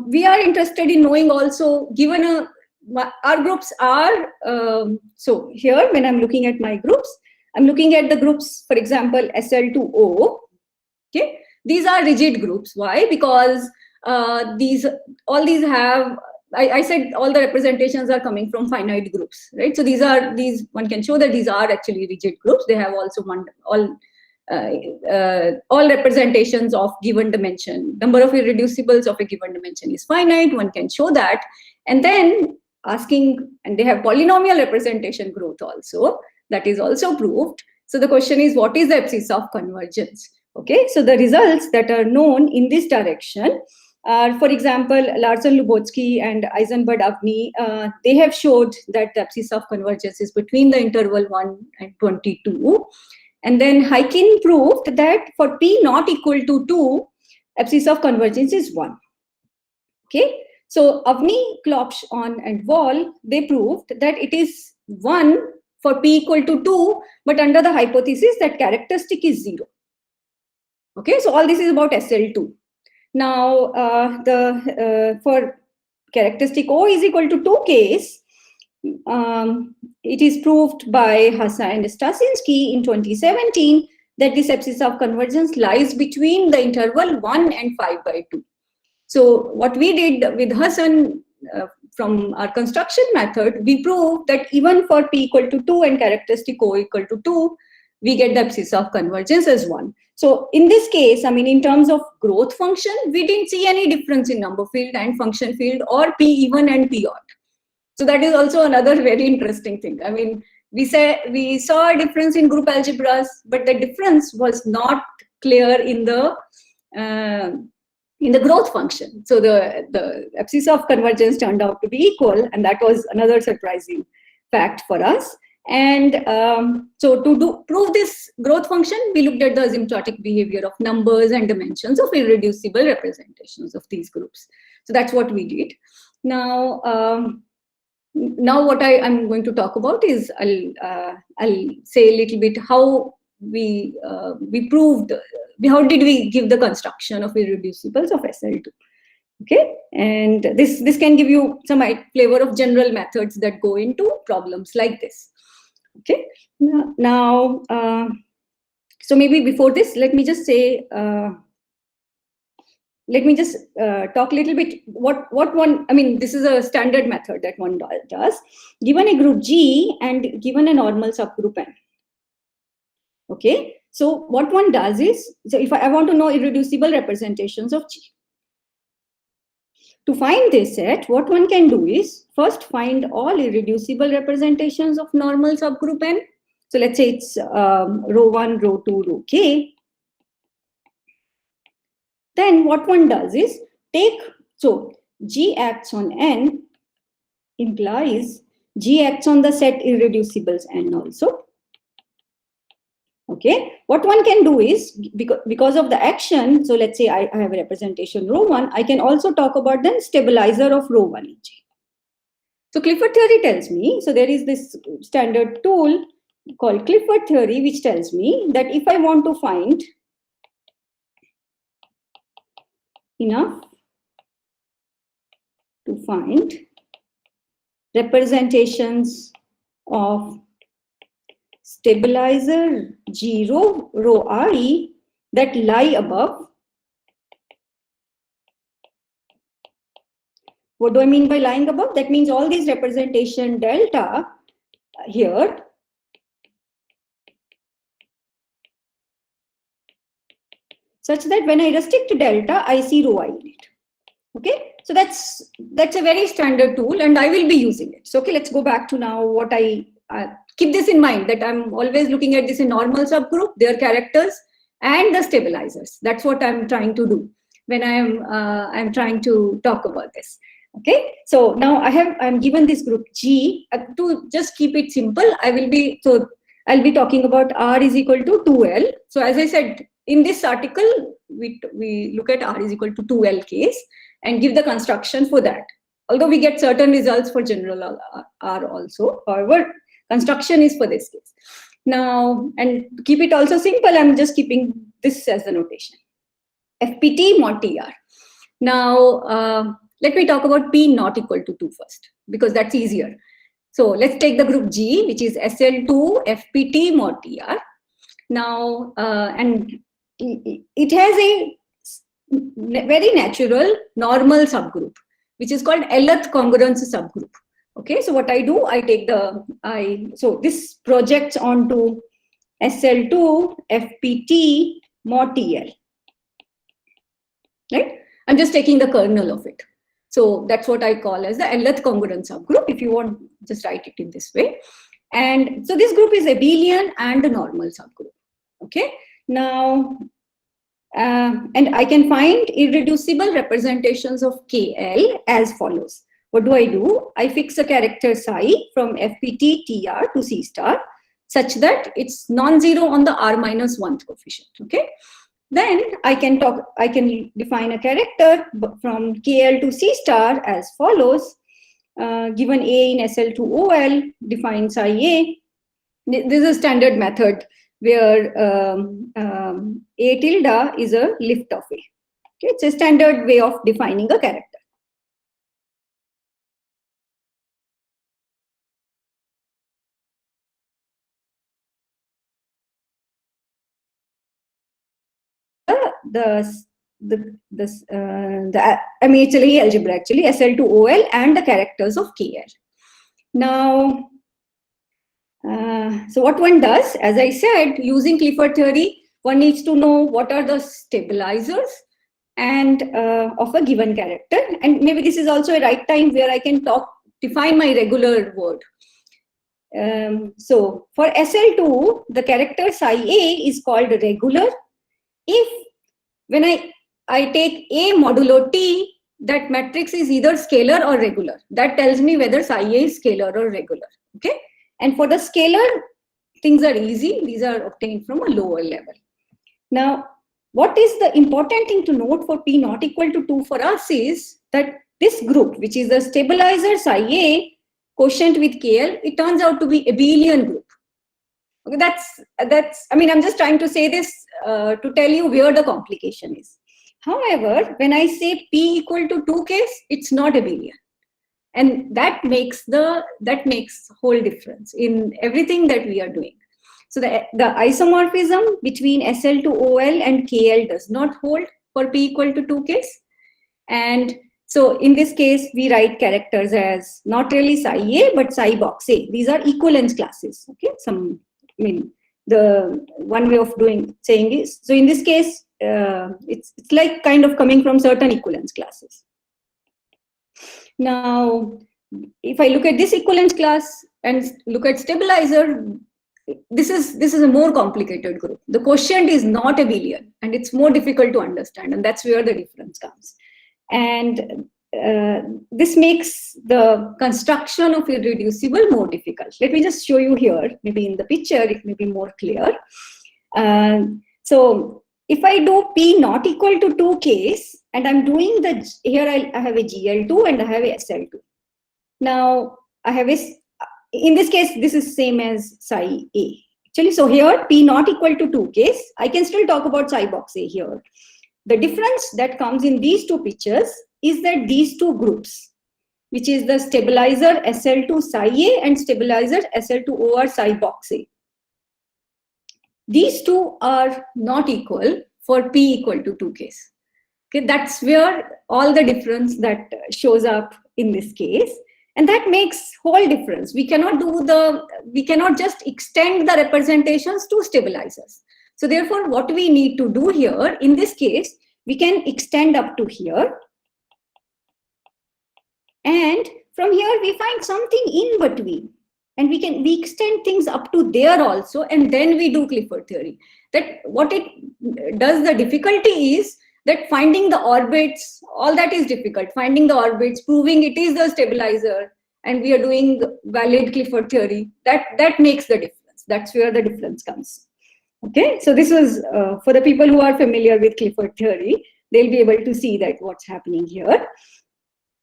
we are interested in knowing also, given our groups are, so here when I'm looking at my groups, I'm looking at the groups, for example, SL2O. Okay, these are rigid groups. Why? Because all these have, I said all the representations are coming from finite groups, right? So these one can show that these are actually rigid groups. They have also all representations of given dimension. Number of irreducibles of a given dimension is finite. One can show that, and then and they have polynomial representation growth also. That is also proved. So the question is, what is the abscissa of convergence? Okay, so the results that are known in this direction are, for example, Larsen-Lubotsky and Eisenberg-Avni. They have showed that the abscissa of convergence is between the interval 1 and 22. And then Heikin proved that for P not equal to 2, abscissa of convergence is 1. Okay, so Avni, Klopsch, and Wall, they proved that it is 1 for P equal to 2, but under the hypothesis that characteristic is 0. Okay, so all this is about SL2. Now, for characteristic O is equal to 2 case, it is proved by Hassa and Stasinski in 2017 that this abscissa of convergence lies between the interval 1 and 5/2. So what we did with Hassan from our construction method, we proved that even for P equal to 2 and characteristic O equal to 2, we get the abscissa of convergence as 1. So in this case, I mean, in terms of growth function, we didn't see any difference in number field and function field or P even and P odd. So that is also another very interesting thing. I mean, we saw a difference in group algebras, but the difference was not clear in the growth function. So the abscissa of convergence turned out to be equal, and that was another surprising fact for us. And so to prove this growth function, we looked at the asymptotic behavior of numbers and dimensions of irreducible representations of these groups. So that's what we did. Now what I'm going to talk about is I'll say a little bit how we proved, how did we give the construction of irreducibles of SL2. Okay, and this can give you some flavor of general methods that go into problems like this. Okay, now so maybe before this, let me just say, talk a little bit what one, I mean, this is a standard method that one does, given a group G and given a normal subgroup N. Okay, so what one does is, so if I want to know irreducible representations of G, to find this set, what one can do is first find all irreducible representations of normal subgroup N. So let's say it's row 1, row 2, row k. Then what one does is so G acts on N implies G acts on the set irreducibles N also. Okay, what one can do is, because of the action, so let's say I have a representation rho 1, I can also talk about then stabilizer of rho 1 in J. So Clifford theory tells me, so there is this standard tool called Clifford theory, which tells me that if I want to find enough to find representations of stabilizer G rho RE that lie above. What do I mean by lying above? That means all these representation delta here such that when I restrict delta, I see rho I in it. Okay, so that's a very standard tool, and I will be using it. So okay, let's go back to now what I keep this in mind, that I'm always looking at this in normal subgroup, their characters and the stabilizers. That's what I'm trying to do when I'm trying to talk about this. Okay, so now I'm given this group G. To just keep it simple, I'll be talking about R is equal to 2L. So as I said, in this article, we look at R is equal to 2L case and give the construction for that. Although we get certain results for general R also, however, construction is for this case. Now, and to keep it also simple, I'm just keeping this as the notation. FPT mod TR. Now, let me talk about P not equal to 2 first, because that's easier. So let's take the group G, which is SL2 FPT mod TR. Now, and it has a very natural normal subgroup, which is called Lth congruence subgroup. Okay, so what I do, I take so this projects onto SL2 FPT mod TL. Right? I'm just taking the kernel of it. So that's what I call as the Lth congruent subgroup. If you want, just write it in this way. And so this group is abelian and a normal subgroup. Okay. Now, and I can find irreducible representations of KL as follows. What do? I fix a character psi from FPT TR to C star such that it's non-zero on the R minus 1th coefficient. Okay. Then I can define a character from KL to C star as follows. Given A in SL2OL, define psi A. This is a standard method where A tilde is a lift of A. Okay, it's a standard way of defining a character. Actually algebra, actually SL2OL and the characters of KL. Now, so what one does, as I said, using Clifford theory, one needs to know what are the stabilizers and of a given character. And maybe this is also a right time where I can define my regular word. So for SL2, the character psi A is called regular. If when I take A modulo T, that matrix is either scalar or regular. That tells me whether psi A is scalar or regular. Okay. And for the scalar, things are easy. These are obtained from a lower level. Now, what is the important thing to note for P not equal to 2 for us is that this group, which is the stabilizer psi A quotient with KL, it turns out to be abelian group. Okay, that's. I mean, I'm just trying to say this to tell you where the complication is. However, when I say P equal to 2 case, it's not abelian. And that makes whole difference in everything that we are doing. So the isomorphism between SL2OL and KL does not hold for P equal to 2 case. And so in this case, we write characters as not really psi A, but psi box A. These are equivalence classes. Okay, the one way of saying is, so in this case, it's like kind of coming from certain equivalence classes. Now, if I look at this equivalence class and look at stabilizer, this is a more complicated group. The quotient is not abelian and it's more difficult to understand, and that's where the difference comes. And this makes the construction of irreducible more difficult. Let me just show you here, maybe in the picture it may be more clear. So if I do P not equal to 2 case, and I'm doing the, here I have a GL2 and I have a SL2. Now I have a, in this case, this is same as psi A. Actually, so here P not equal to 2 case, I can still talk about psi box A here. The difference that comes in these two pictures is that these two groups, which is the stabilizer SL2 psi A and stabilizer SL2 OR psi box A, these two are not equal for P equal to 2 case. Okay, that's where all the difference that shows up in this case. And that makes whole difference. We cannot just extend the representations to stabilizers. So therefore, what we need to do here, in this case, we can extend up to here. And from here, we find something in between. And we extend things up to there also, and then we do Clifford theory. That what it does, the difficulty is that finding the orbits, all that is difficult. Finding the orbits, proving it is the stabilizer, and we are doing valid Clifford theory. That makes the difference. That's where the difference comes. Okay, so this was for the people who are familiar with Clifford theory, they'll be able to see that what's happening here.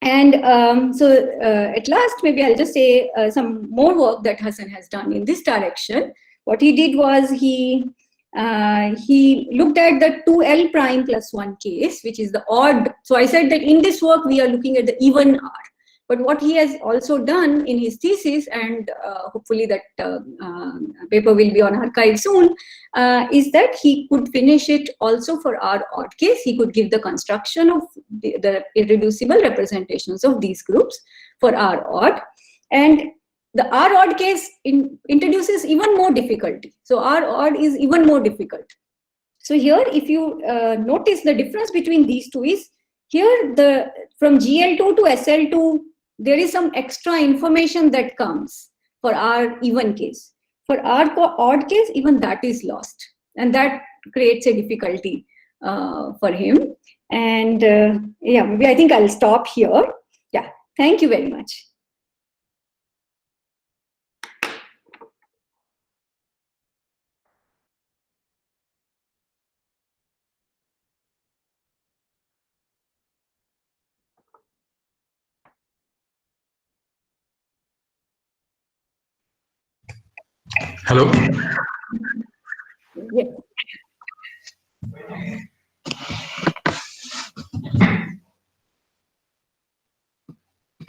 And at last, maybe I'll just say some more work that Hassan has done in this direction. What he did was he looked at the 2L prime plus 1 case, which is the odd. So I said that in this work, we are looking at the even R. But what he has also done in his thesis, and hopefully that paper will be on archive soon, is that he could finish it also for R odd case. He could give the construction of the irreducible representations of these groups for R odd. And the R odd case introduces even more difficulty. So R odd is even more difficult. So here, if you notice the difference between these two is, here from GL2 to SL2, there is some extra information that comes for R even case. For R odd case, even that is lost. And that creates a difficulty for him. And yeah, maybe I think I'll stop here. Yeah, thank you very much. Hello. Yeah.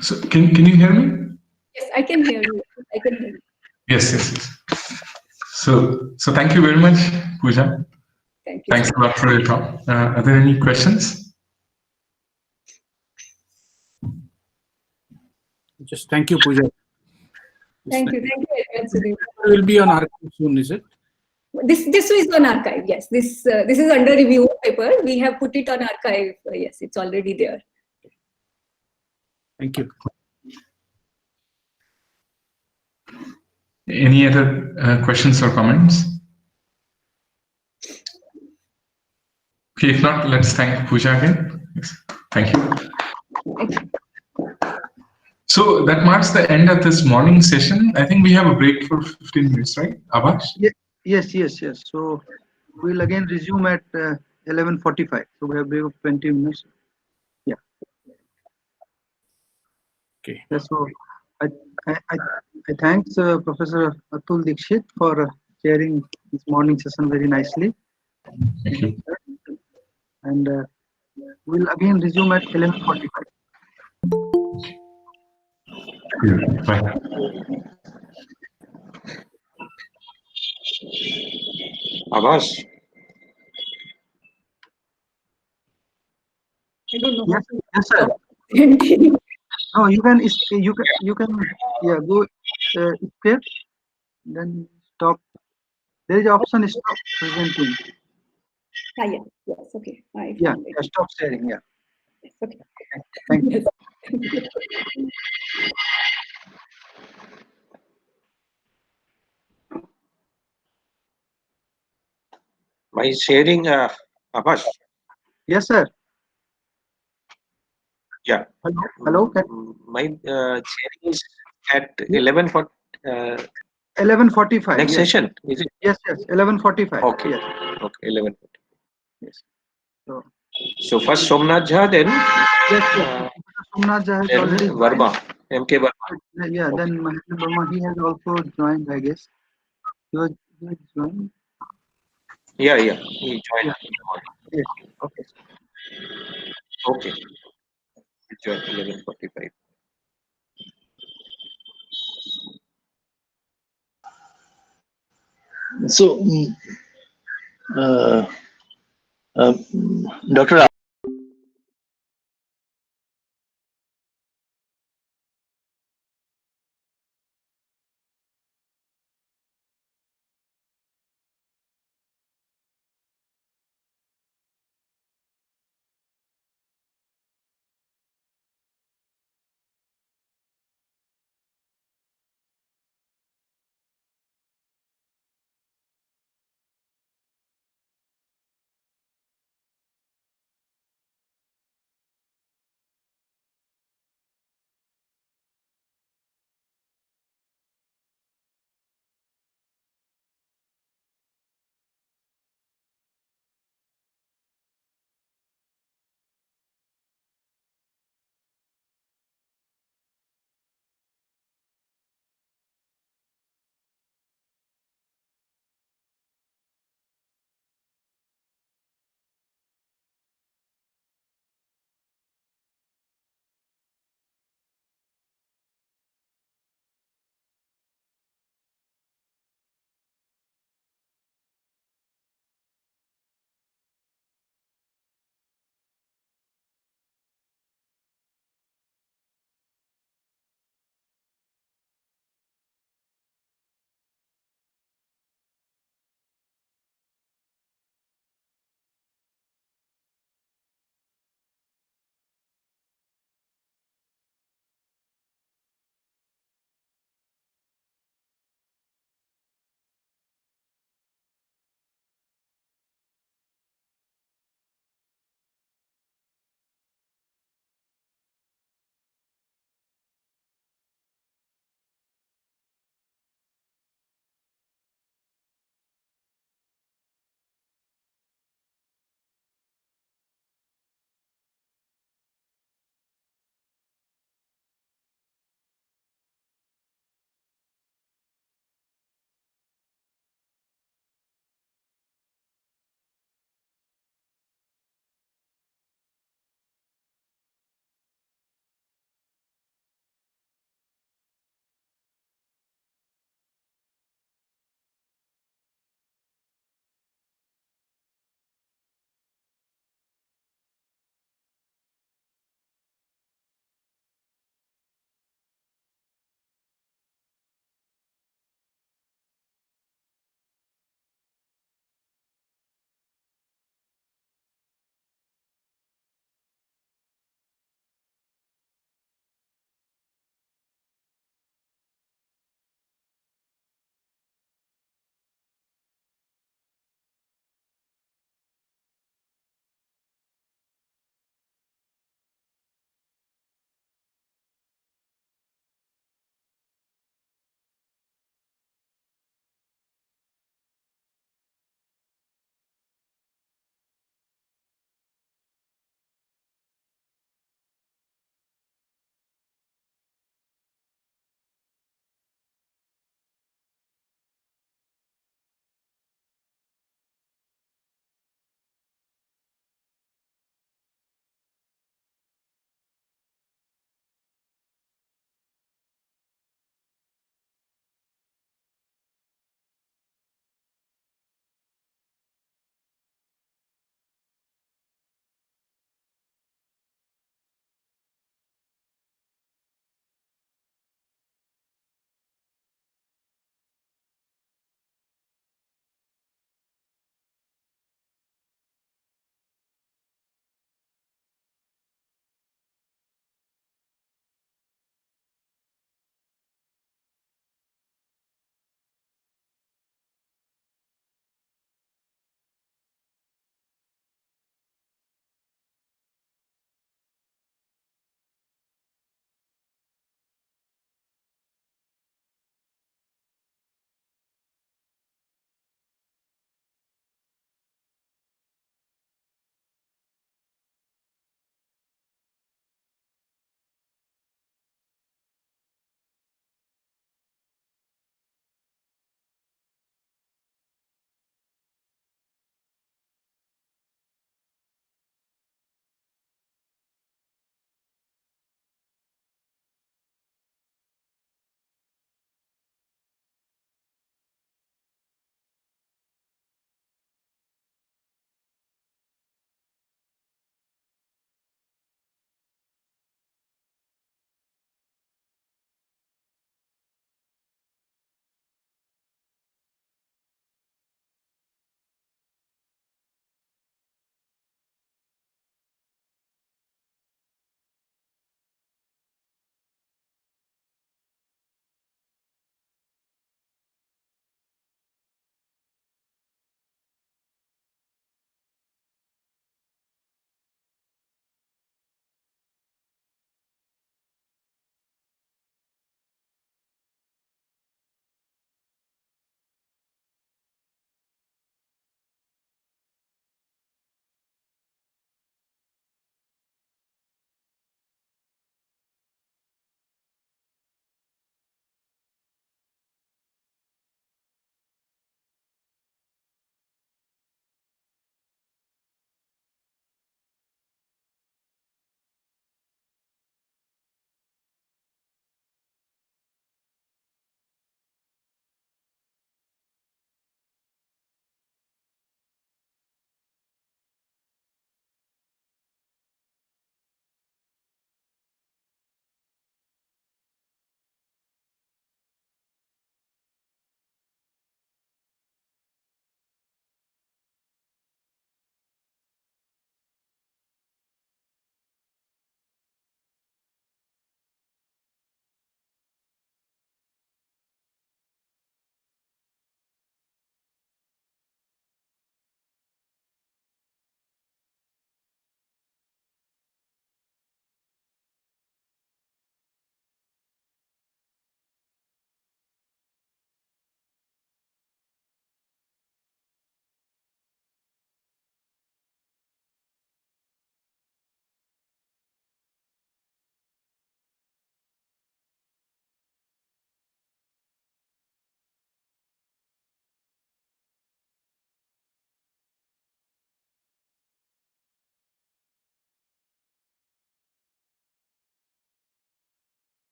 So can you hear me? Yes, I can hear you. I can hear you. Yes. So thank you very much, Pooja. Thank you. Thanks a lot for your talk. Are there any questions? Just thank you, Pooja. Thank you. Thank you very much, Sudhir. It will be on archive soon, is it? This is on archive. Yes, this is under review paper. We have put it on archive. Yes, it's already there. Thank you. Any other questions or comments? Okay, if not, let's thank Pooja again. Yes. Thank you. Thank you. So that marks the end of this morning session. I think we have a break for 15 minutes, right, Abbas? Yes. So we'll again resume at 11:45. So we have break of 20 minutes. Yeah. Okay. Yeah, so I thanks Professor Atul Dikshit for chairing this morning session very nicely. Thank you. And we'll again resume at 11:45. Bye. Abbas, I don't know. Yes, sir. Continue. No, you can yeah, go escape, then stop. There is an option stop presenting. Yes. Okay. Yeah, stop sharing. Yeah. Yes, okay. Thank you. Yes. my sharing, Abbas. Yes, sir. Yeah. Hello. My sharing is at 11 for 11:45. next Yes. session. Is it? Yes. 11:45. Okay. Yes. Okay. 11. Yes. So So first Somnath Jha, then yes. uh, Somnath has then already Verma, MK Verma. joined. Yeah. Then Mahendra Verma, he has also joined, I guess. He was joined. Yeah. He joined Yeah. in the morning. Yes. Okay. Okay. He joined 11:45. So, uh, Dr.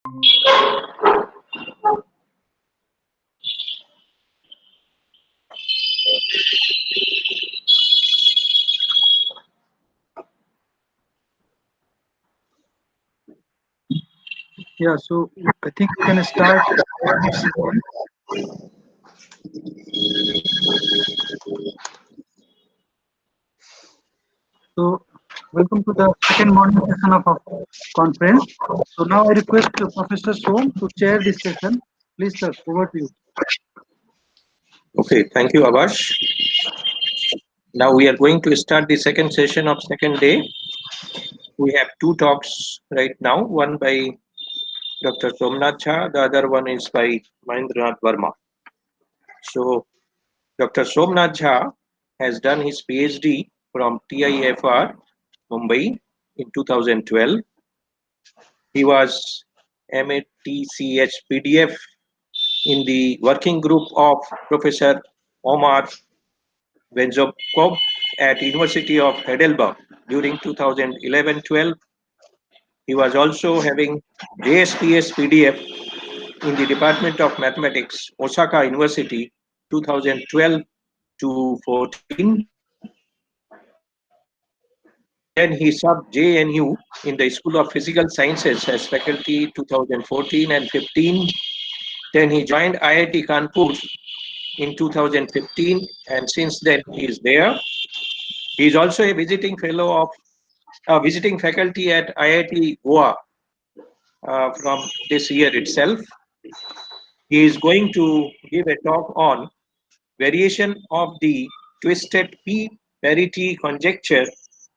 Yeah, so I think we can start our next session. So, welcome to the second morning session of our conference. So now I request Professor Som to chair this session. Please, sir, over to you. Okay, thank you, Avash. Now we are going to start the second session of second day. We have two talks right now, one by Dr. Somnath Jha, the other one is by Mahendranath Verma. So Dr. Somnath Jha has done his PhD from TIFR, Mumbai in 2012. He was MATCH PDF in the working group of Professor Omar Benzokov at University of Heidelberg during 2011-12. He was also having JSPS PDF in the Department of Mathematics, Osaka University, 2012 to 14. Then he subbed JNU in the School of Physical Sciences as faculty 2014 and 15. Then he joined IIT Kanpur in 2015, and since then he is there. He is also a visiting fellow of visiting faculty at IIT Goa from this year itself. He is going to give a talk on variation of the twisted p parity conjecture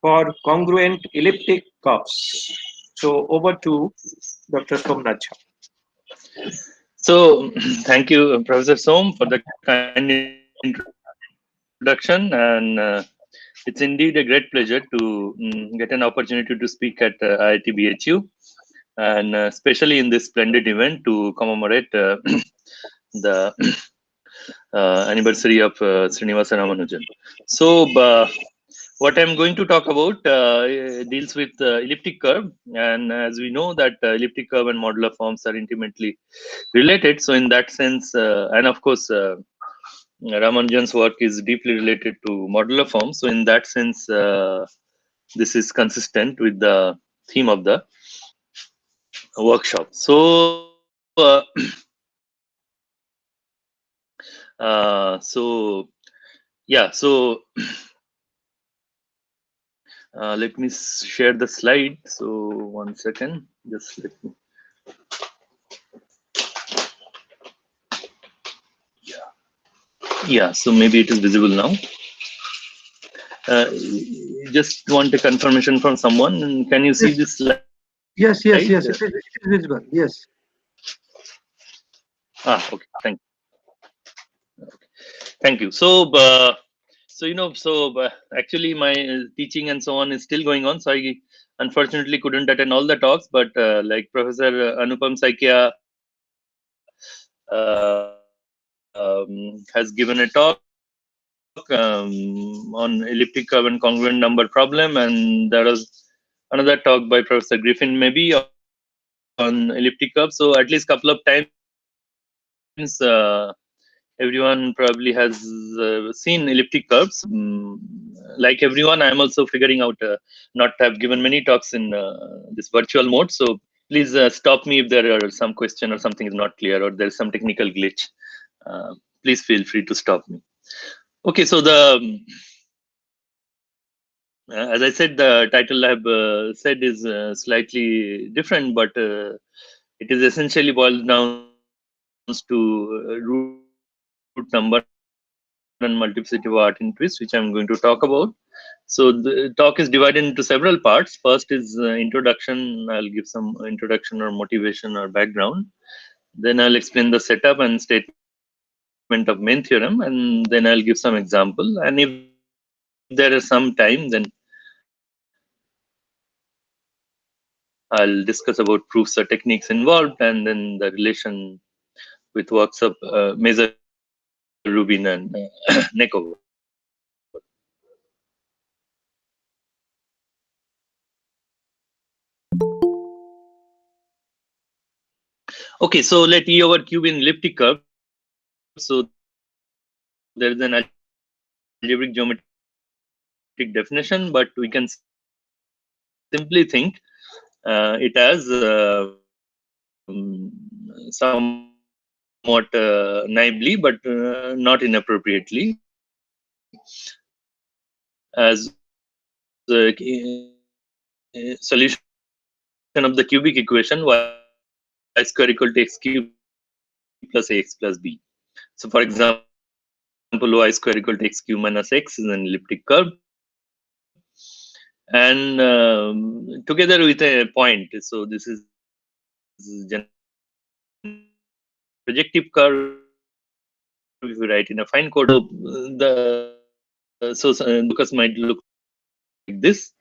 for congruent elliptic curves. So over to Dr. Somnath Jha. So, thank you, Professor Som, for the kind introduction, and it's indeed a great pleasure to get an opportunity to speak at IIT BHU, and especially in this splendid event to commemorate the anniversary of Srinivasa Ramanujan. So, what I'm going to talk about deals with elliptic curve, and as we know that elliptic curve and modular forms are intimately related. So in that sense, and of course, Ramanujan's work is deeply related to modular forms. So in that sense, this is consistent with the theme of the workshop. So, so yeah, so let me share the slide. So 1 second, just let me. Yeah, so maybe it is visible now. Just want a confirmation from someone. Can you see Yes. this slide? Yes, yes, yes. It is visible. Yes. Okay. Thank you. Thank you. So, actually, my teaching and so on is still going on. So I unfortunately couldn't attend all the talks, but like Professor Anupam Saikia has given a talk on elliptic curve and congruent number problem, and there was another talk by Professor Griffin maybe on elliptic curve. So at least couple of times everyone probably has seen elliptic curves. Like everyone, I'm also figuring out not to have given many talks in this virtual mode. So please stop me if there are some question or something is not clear or there's some technical glitch. Please feel free to stop me. Okay, so as I said, the title I have said is slightly different, but it is essentially boiled down to root number and multiplicity of arc in twist, which I'm going to talk about. So the talk is divided into several parts. First is introduction. I'll give some introduction or motivation or background. Then I'll explain the setup and statement of main theorem, and then I'll give some example. And if there is some time, then I'll discuss about proofs or techniques involved, and then the relation with works of Maser, Rubin, and Nekovo. Okay, so let E over Q be an elliptic curve. So there is an algebraic geometric definition, but we can simply think it as somewhat naively, but not inappropriately, as solution of the cubic equation y square equal to x cube plus ax plus b. So for example, y square equal to x cube minus x is an elliptic curve, and together with a point. So this is projective curve. If you write in a fine code, the Lucas might look like this.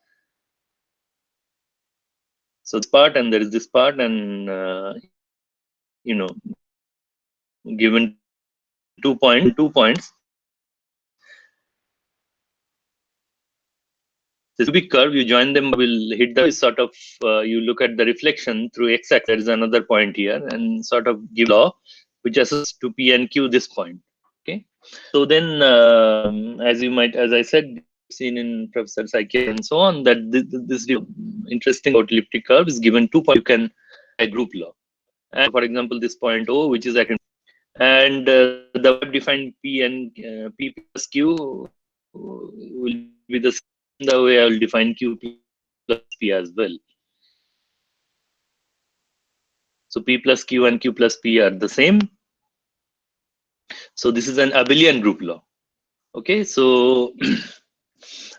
So this part, and there is this part, and given 2 points, this cubic curve, you join them, will hit the sort of you look at the reflection through x-axis. There is another point here, and sort of give law which associates to P and Q this point. Okay, so then as I said, seen in Professor Psyche and so on, that this interesting about elliptic curve is given 2 points. You can a group law, and for example, this point O, which is and the defined P and P plus Q will be the way I will define Q plus P as well. So P plus Q and Q plus P are the same. So this is an abelian group law. Okay, so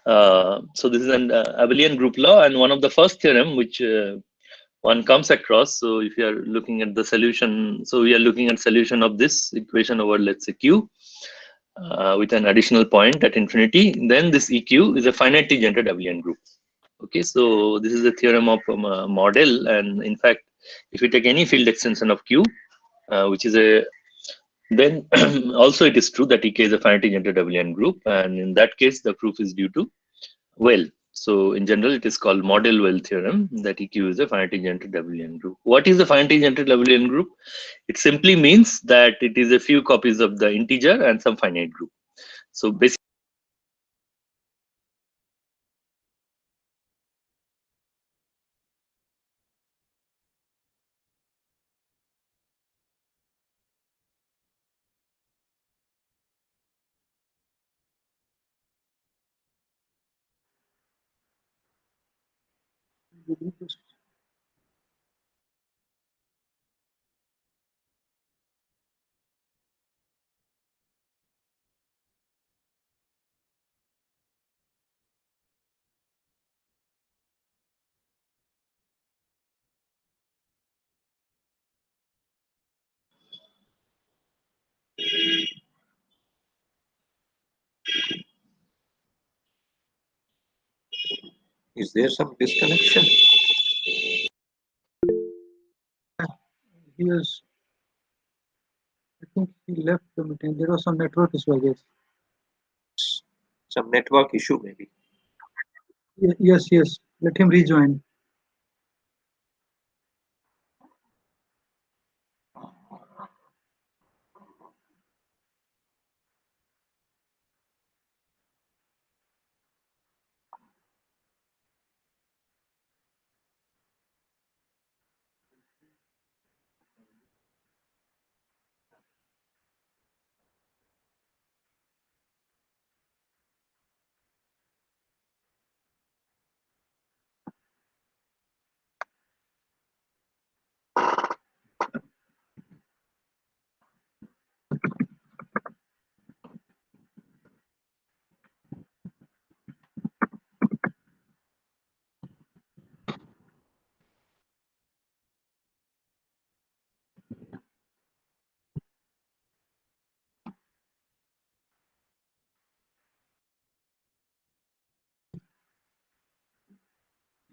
so this is an abelian group law, and one of the first theorem which one comes across. So if you are looking at the solution, so we are looking at solution of this equation over, let's say, Q with an additional point at infinity, then this EQ is a finite gendered abelian group. Okay, so this is the theorem of a model, and in fact, if you take any field extension of Q, which is a, then also it is true that EK is a finite gendered abelian group, and in that case, the proof is due to well. So in general, it is called model well theorem that EQ is a finite gendered abelian group. What is a finite gendered abelian group? It simply means that it is a few copies of the integer and some finite group. So basically, Is there some disconnection? He was, I think he left the meeting. There was some network issue, I guess. Some network issue maybe. Yes, yes. Let him rejoin.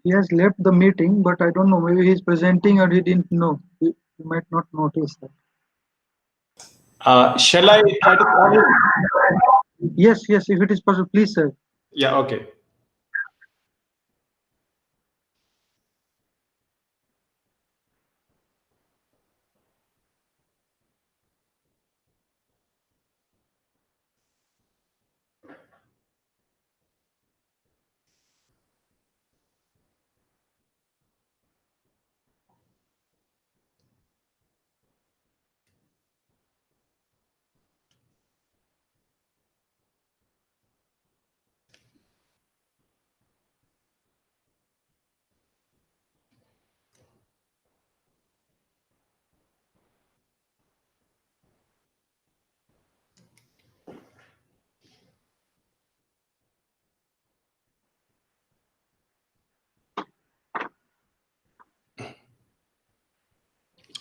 He has left the meeting, but I don't know, maybe he's presenting or he didn't know. He might not notice that. Shall I try to call him? Yes, yes, if it is possible, please, sir. Yeah, okay.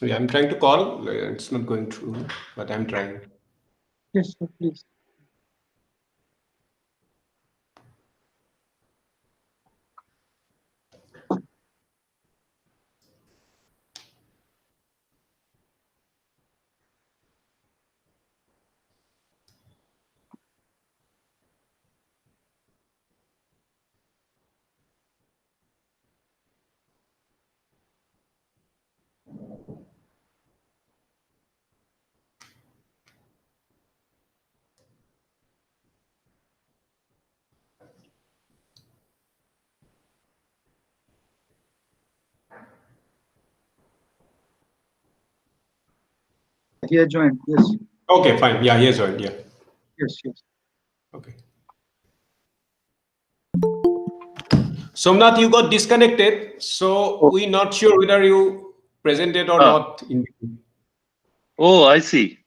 Yeah, I'm trying to call. It's not going through, but I'm trying. Yes, sir, please. He has joined. Yes, Okay, fine. Yeah, here's one. Yeah. yes, yes. Okay. Somnath, you got disconnected, so we're not sure whether you presented or Ah, not. oh, I see.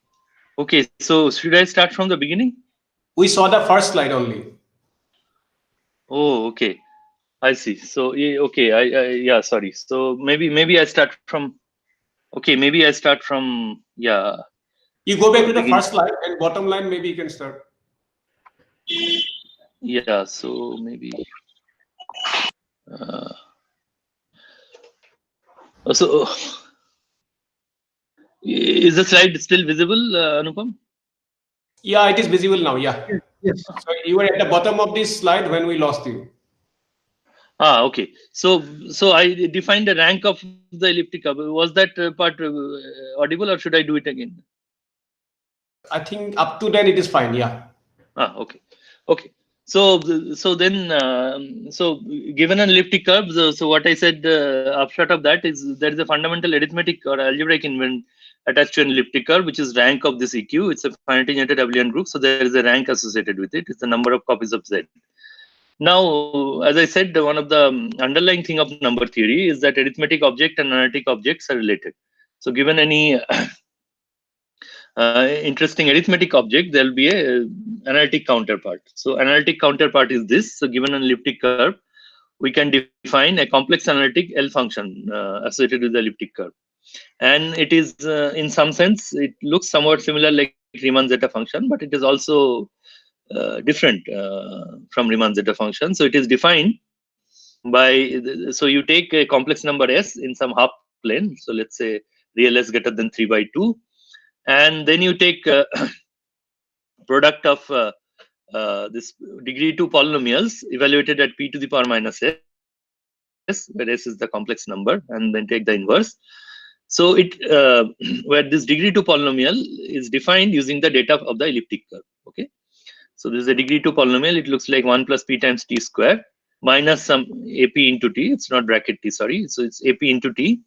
Okay, so should I start from the beginning? We saw the first slide only. Oh, okay. I see. So okay, yeah, sorry. So maybe I start from. Okay, maybe I start from You go back to the begin. first slide and bottom line, maybe you can start. Yeah, so maybe. Uh, so is the slide still visible, Anupam? Yeah, it is visible now. Yeah. Yes, yes. So you were at the bottom of this slide when we lost you. Ah, okay. So I defined the rank of the elliptic curve. Was that part audible, or should I do it again? I think up to then it is fine. Yeah. Ah, okay, okay. So then so given an elliptic curve, so what I said upshot of that is there is a fundamental arithmetic or algebraic invent attached to an elliptic curve, which is rank of this EQ. It's a finite generated abelian group, so there is a rank associated with it. It's the number of copies of Z. Now, as I said, one of the underlying thing of number theory is that arithmetic object and analytic objects are related. So given any interesting arithmetic object, there will be a analytic counterpart. So analytic counterpart is this. So given an elliptic curve, we can define a complex analytic L function associated with the elliptic curve. And it is, in some sense, it looks somewhat similar like Riemann zeta function, but it is also different from Riemann zeta function. So it is defined by, so you take a complex number S in some half plane. So let's say real S greater than 3/2. And then you take product of this degree 2 polynomials evaluated at p to the power minus s, where s is the complex number, and then take the inverse. So it where this degree 2 polynomial is defined using the data of the elliptic curve. Okay, so this is a degree 2 polynomial. It looks like 1 plus p times t square minus some ap into t. It's not bracket t, sorry. So it's ap into t,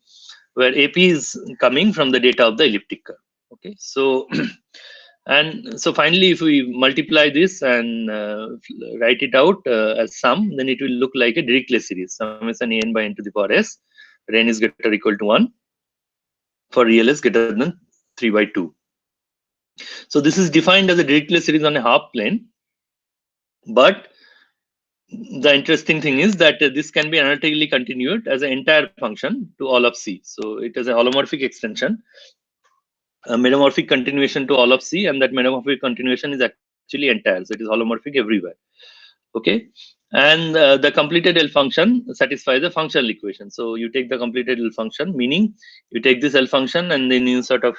where ap is coming from the data of the elliptic curve. Okay, so and so finally, if we multiply this and write it out as sum, then it will look like a Dirichlet series. Summation an by n to the power s, where n is greater or equal to 1 for real s greater than 3/2. So this is defined as a Dirichlet series on a half plane. But the interesting thing is that this can be analytically continued as an entire function to all of C. So it is a holomorphic extension, a metamorphic continuation to all of C, and that metamorphic continuation is actually entire. So it is holomorphic everywhere. Okay, and the completed L function satisfies the functional equation. So you take the completed L function, meaning you take this L function and then you sort of,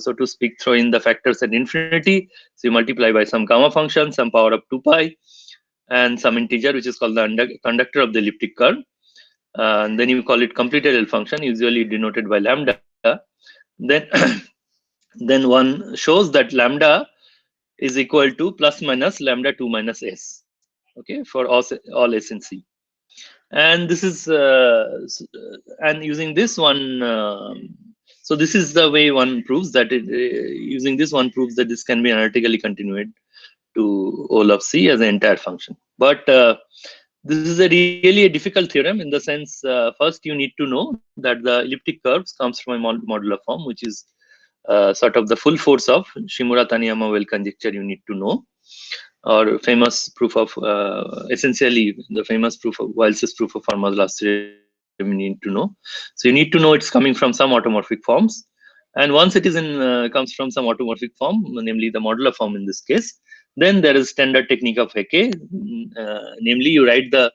so to speak, throw in the factors at infinity. So you multiply by some gamma function, some power of 2 pi, and some integer, which is called the conductor of the elliptic curve. And then you call it completed L function, usually denoted by lambda. Then, then one shows that lambda is equal to plus minus lambda 2 minus s. Okay, for all s in C. And this is and using this one, so this is the way one proves that using this one proves that this can be analytically continued to all of C as an entire function. But this is really a difficult theorem in the sense, first you need to know that the elliptic curves comes from a modular form, which is sort of the full force of Shimura-Taniyama-Well conjecture you need to know, or famous proof of, essentially the famous proof of Wiles's proof of Fermat's last theorem you need to know. So you need to know it's coming from some automorphic forms. And once it is in comes from some automorphic form, namely the modular form in this case, then there is standard technique of Hecke. Namely, you write the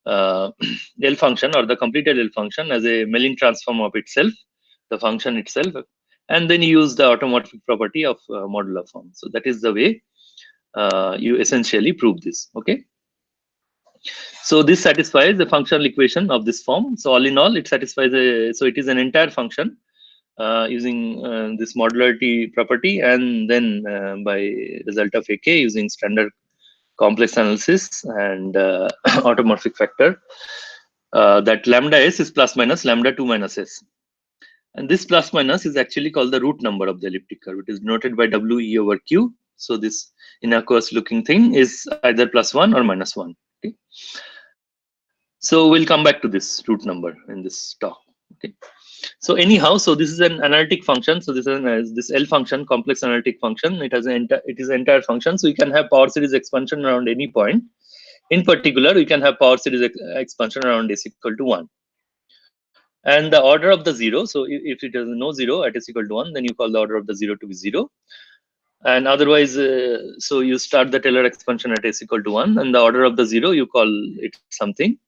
L function or the completed L function as a Mellin transform of itself, the function itself, and then you use the automorphic property of modular form. So that is the way you essentially prove this. Okay. So this satisfies the functional equation of this form. So all in all, it satisfies so it is an entire function using this modularity property, and then by result of AK using standard complex analysis and automorphic factor, that lambda s is plus minus lambda 2 minus s. And this plus minus is actually called the root number of the elliptic curve. It is denoted by WE over Q. So this innocuous looking thing is either plus 1 or minus 1. Okay. So we'll come back to this root number in this talk. Okay. So anyhow, so this is an analytic function. So this is this L function, complex analytic function. It has it is an entire function. So you can have power series expansion around any point. In particular, you can have power series expansion around s equal to 1. And the order of the 0. So if it is no 0 at s equal to 1, then you call the order of the 0 to be 0. And otherwise, so you start the Taylor expansion at s equal to 1, and the order of the 0 you call it something.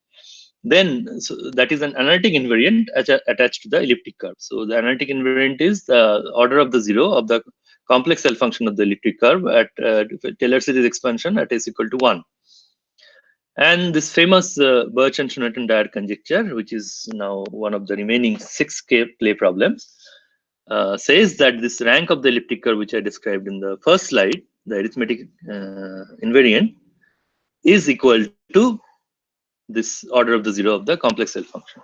Then so that is an analytic invariant attached to the elliptic curve. So the analytic invariant is the order of the 0 of the complex L function of the elliptic curve at Taylor series expansion at s equal to 1. And this famous Birch and Shoneten-Dyer conjecture, which is now one of the remaining 6 clay problems, says that this rank of the elliptic curve, which I described in the first slide, the arithmetic invariant, is equal to this order of the 0 of the complex L function.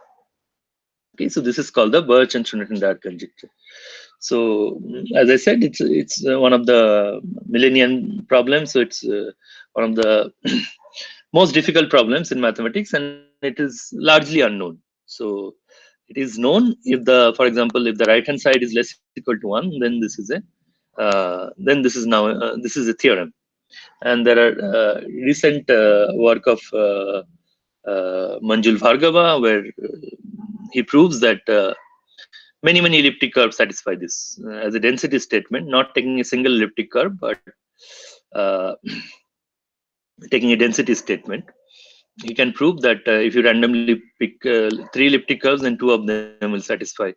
Okay, so this is called the Birch and Shoneten-Dyer conjecture. So as I said, it's one of the millennium problems. So it's one of the most difficult problems in mathematics, and it is largely unknown. So it is known if the, for example, if the right hand side is less equal to 1, then this is a this is a theorem. And there are recent work of Manjul Bhargava, where he proves that many elliptic curves satisfy this as a density statement, not taking a single elliptic curve, but taking a density statement. He can prove that if you randomly pick 3 elliptic curves, then 2 of them will satisfy,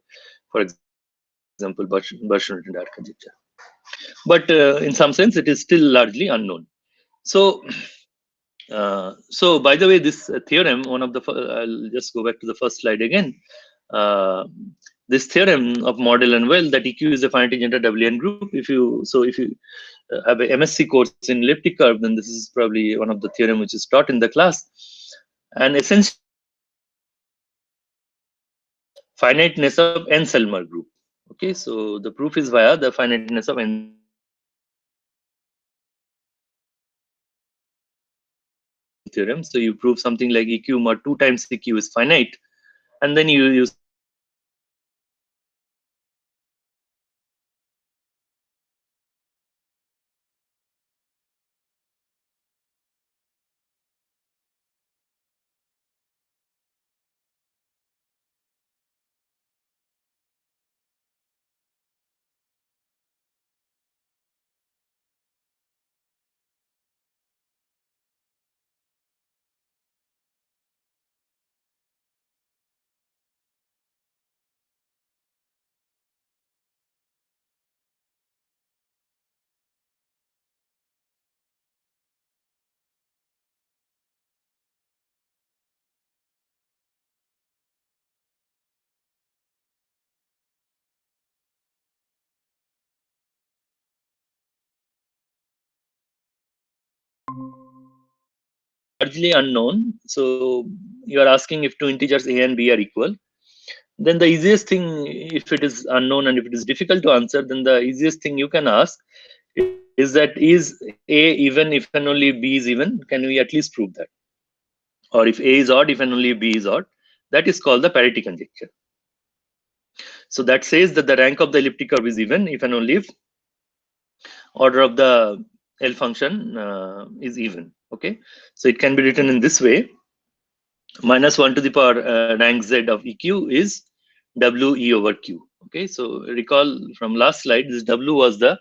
for example, Birch-Shoneten-Dyer conjecture. But in some sense, it is still largely unknown. So, so by the way, this theorem, one of the, I'll just go back to the first slide again. This theorem of Mordell and Well, that EQ is a finite integer WN group. If you have a MSc course in elliptic curve, then this is probably one of the theorem which is taught in the class. And essentially, finiteness of N-Selmer group. Okay, so the proof is via the finiteness of N theorem. So you prove something like EQ mod 2 times EQ is finite, and then you use largely unknown. So you are asking if 2 integers A and B are equal. Then the easiest thing, if it is unknown and if it is difficult to answer, then the easiest thing you can ask is that is A even if and only B is even? Can we at least prove that? Or if A is odd, if and only B is odd? That is called the parity conjecture. So that says that the rank of the elliptic curve is even if and only if order of the L function is even. Okay, so it can be written in this way: minus 1 to the power rank Z of EQ is WE over Q. Okay, so recall from last slide, this W was the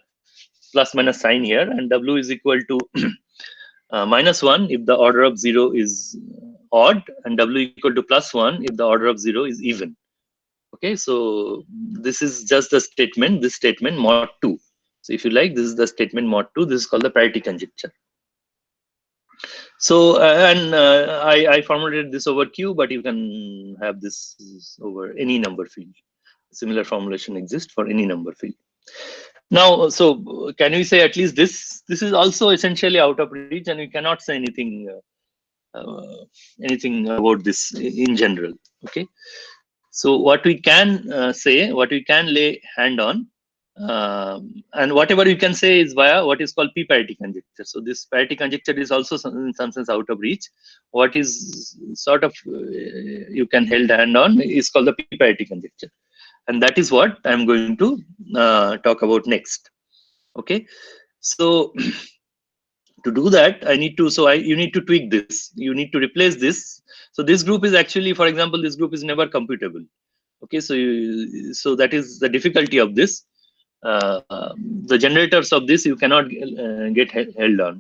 plus minus sign here, and W is equal to -1 if the order of 0 is odd, and W equal to +1 if the order of 0 is even. Okay, so this is just the statement, this statement mod 2. So if you like, this is the statement mod 2. This is called the parity conjecture. So I formulated this over Q, but you can have this over any number field. Similar formulation exists for any number field. Now, so can we say at least this is also essentially out of reach, and we cannot say anything anything about this in general. Okay, so what we can say, what we can lay hand on, and whatever you can say is via what is called p-parity conjecture. So this parity conjecture is also in some sense out of reach. What is sort of you can held hand on is called the p-parity conjecture, and that is what I'm going to talk about next. Okay, so to do that, I need to, you need to tweak this. You need to replace this. So this group is actually, for example, this group is never computable. Okay, so that is the difficulty of this. The generators of this you cannot get held on.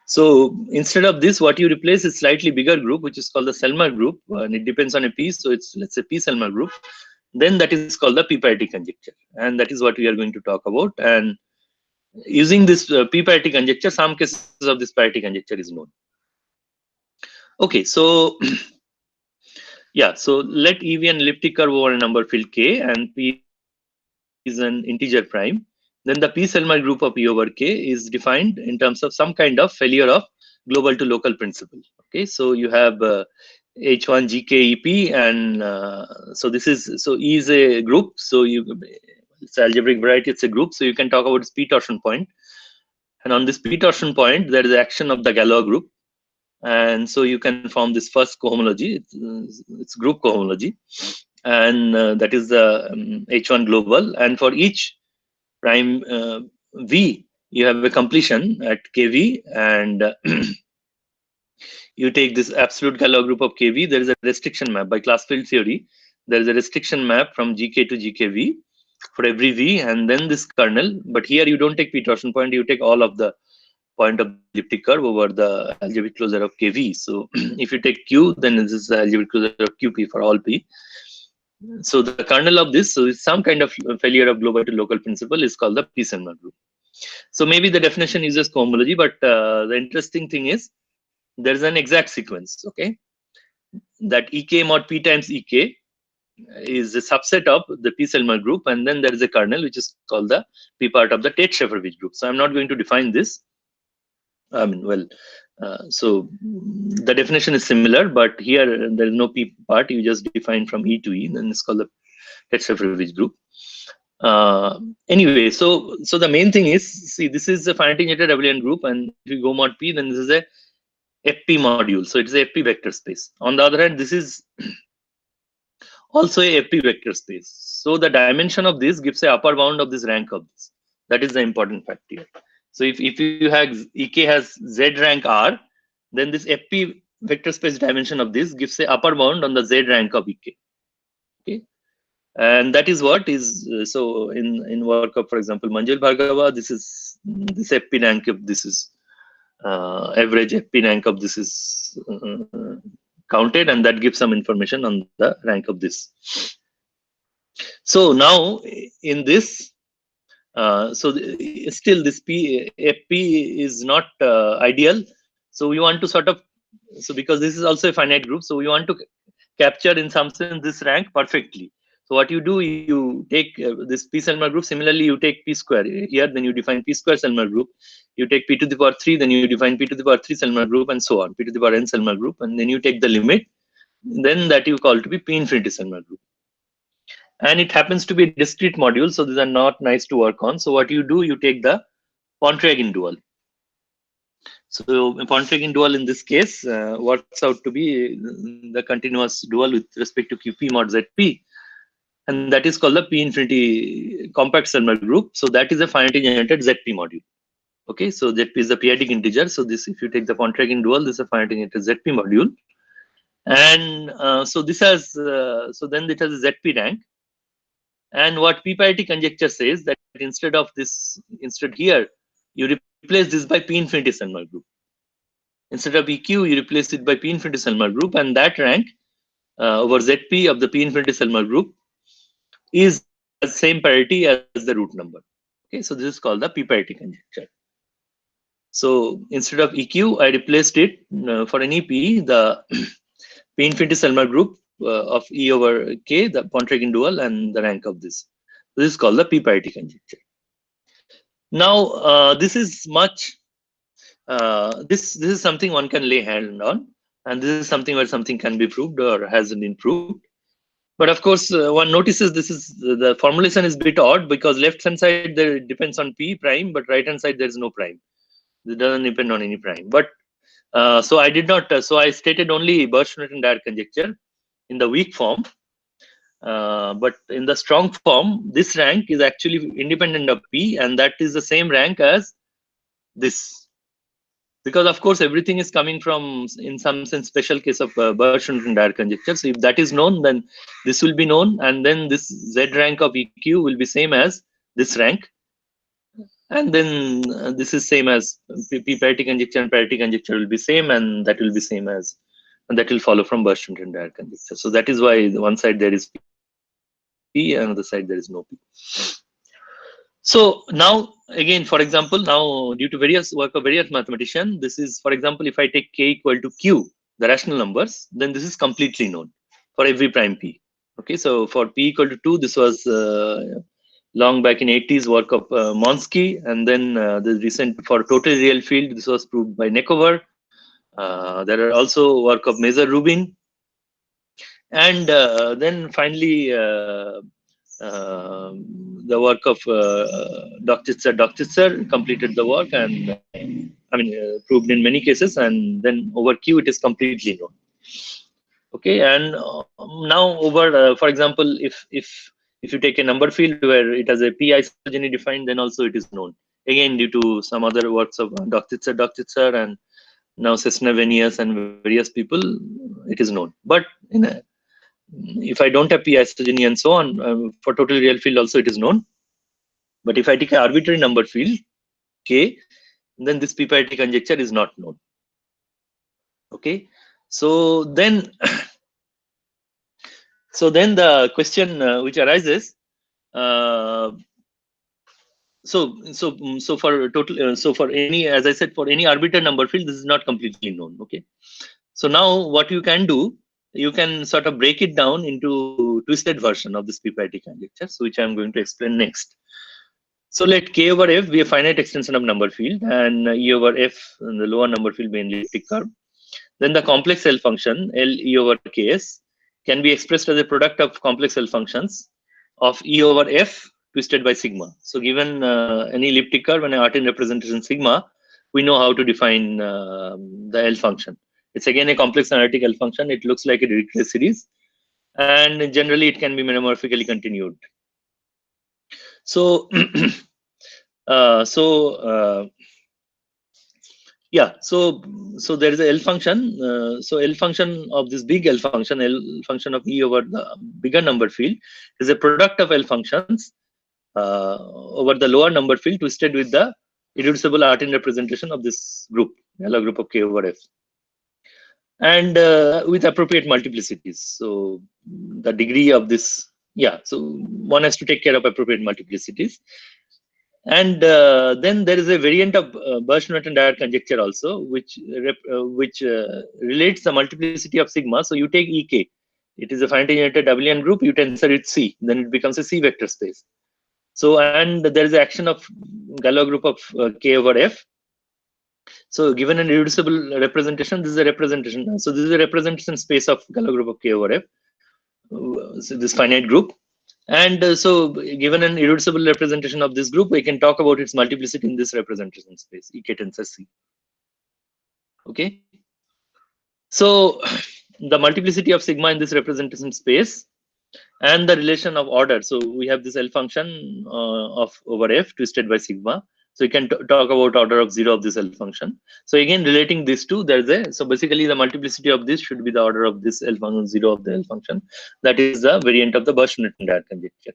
So instead of this, what you replace is slightly bigger group, which is called the Selmer group, and it depends on a P. So it's, let's say, P Selmer group. Then that is called the p-parity conjecture, and that is what we are going to talk about. And using this p-parity conjecture, some cases of this parity conjecture is known. Okay, so yeah, so let E be an elliptic curve over a number field K, and P is an integer prime. Then the P-Selmer group of E over K is defined in terms of some kind of failure of global to local principle. Okay, so you have H1 GKEP, and so this is, so E is a group, so it's algebraic variety, it's a group, so you can talk about its p torsion point, and on this p torsion point there is action of the Galois group, and so you can form this first cohomology. It's group cohomology, and that is the H1 global, and for each prime V you have a completion at KV, and you take this absolute Galois group of KV. There is a restriction map by class field theory. There is a restriction map from GK to GKV for every V, and then this kernel. But here you don't take p torsion point, you take all of the point of the elliptic curve over the algebraic closure of KV. So if you take Q, then this is the algebraic closure of QP for all P. So the kernel of this, so it's some kind of failure of global to local principle, is called the P-Selmer group. So maybe the definition uses cohomology, but the interesting thing is there's an exact sequence. Okay, that EK mod P times EK is a subset of the P-Selmer group, and then there is a kernel which is called the P part of the Tate-Scheferovich group. So I'm not going to define this. I mean, well, so the definition is similar, but here there is no P part. You just define from E to E, then it's called the Tate-Scheferovich group. Anyway, so the main thing is, see, this is a finite integer abelian group, and if you go mod P, then this is a FP module. So it's a FP vector space. On the other hand, this is also a FP vector space. So the dimension of this gives a upper bound of this rank of this. That is the important fact here. So if you have EK has Z rank R, then this FP vector space dimension of this gives a upper bound on the Z rank of EK. Okay, and that is what is so in work of, for example, Manjul Bhargava, this is this FP rank of this is average FP rank of this is counted, and that gives some information on the rank of this. So now in this, so still this FP is not ideal. So we want to sort of, so because this is also a finite group, so we want to capture in some sense this rank perfectly. So what you do, you take this P Selmer group. Similarly, you take P square here, then you define P square Selmer group. You take P to the power 3, then you define P to the power 3 Selmer group, and so on, P to the power n Selmer group, and then you take the limit. Then that you call to be P infinity Selmer group. And it happens to be a discrete module, so these are not nice to work on. So what you do, you take the Pontryagin dual. So Pontryagin dual in this case works out to be the continuous dual with respect to QP mod ZP, and that is called the P infinity compact Selmer group. So that is a finitely generated ZP module. Okay, so ZP is the periodic integer. So this, if you take the Pontryagin dual, this is a finitely generated ZP module, and so this has so then it has a ZP rank. And what p-parity conjecture says that instead of this, instead here, you replace this by p infinity Selmer group. Instead of EQ, you replace it by p infinity Selmer group, and that rank over ZP of the p infinity Selmer group is the same parity as the root number. Okay, so this is called the p-parity conjecture. So instead of EQ, I replaced it for any p, the p infinity Selmer group of E over K, the Pontryagin dual, and the rank of this. This is called the p-parity conjecture. Now, this is much. This is something one can lay hand on, and this is something where something can be proved or has been proved. But of course, one notices this is the formulation is a bit odd, because left hand side there depends on p prime, but right hand side there is no prime. It doesn't depend on any prime. But so I did not. So I stated only Birch-Newton Dyer conjecture in the weak form. But in the strong form, this rank is actually independent of p, and that is the same rank as this. Because of course everything is coming from, in some sense, special case of Birch-Newton Dyer conjecture. So if that is known, then this will be known, and then this Z rank of EQ will be same as this rank, and then this is same as p-parity conjecture, and parity conjecture will be same, and that will be same as, and that will follow from Birch-Newton Dyer conjecture. So that is why one side there is p, and other side there is no p. So now again, for example, now due to various work of various mathematicians, this is, for example, if I take k equal to q, the rational numbers, then this is completely known for every prime p. Okay, so for p equal to 2, this was long back in 80s work of Monsky, and then the recent for total real field, this was proved by Nekover. There are also work of Mazur-Rubin, and then finally the work of Dr. completed the work, and I mean proved in many cases, and then over Q it is completely known. Okay, and now over for example, if you take a number field where it has a p isogeny defined, then also it is known, again due to some other works of Dr. and now Cessna-Venius and various people, it is known. But in a, if I don't have p isogeny and so on, for total real field also it is known. But if I take an arbitrary number field k, then this p-parity conjecture is not known. Okay, so then the question which arises, so for total, so for any, as I said, for any arbitrary number field, this is not completely known. Okay, so now what you can do, you can sort of break it down into twisted version of this p-parity conjecture, so which I am going to explain next. So let k over f be a finite extension of number field, and e over f, and the lower number field be an elliptic curve. Then the complex L function L e over ks can be expressed as a product of complex L functions of e over f twisted by sigma. So given any elliptic curve and an Artin representation sigma, we know how to define the L function. It's again a complex analytic L function. It looks like a Dirichlet series, and generally it can be metamorphically continued. So yeah, so there is a L function. So L function of this big L function, L function of E over the bigger number field, is a product of L functions over the lower number field twisted with the irreducible Artin representation of this group, L group of K over F, and with appropriate multiplicities. So the degree of this, yeah, so one has to take care of appropriate multiplicities. And then there is a variant of Birch-Newton Dyer conjecture also, which relates the multiplicity of sigma. So you take Ek, it is a finite generated abelian group, you tensor it C, then it becomes a C vector space. So, and there is action of Galois group of K over F. So given an irreducible representation, this is a representation. So this is a representation space of Galois group of K over F, so this finite group. And so given an irreducible representation of this group, we can talk about its multiplicity in this representation space, Ek tensor C. Okay. So the multiplicity of sigma in this representation space and the relation of order. So we have this L function of over F twisted by sigma. So we can talk about order of 0 of this L function. So again, relating these two, there's a, so basically the multiplicity of this should be the order of this L function 0 of the L function. That is the variant of the Birch-Newton Dyer conjecture.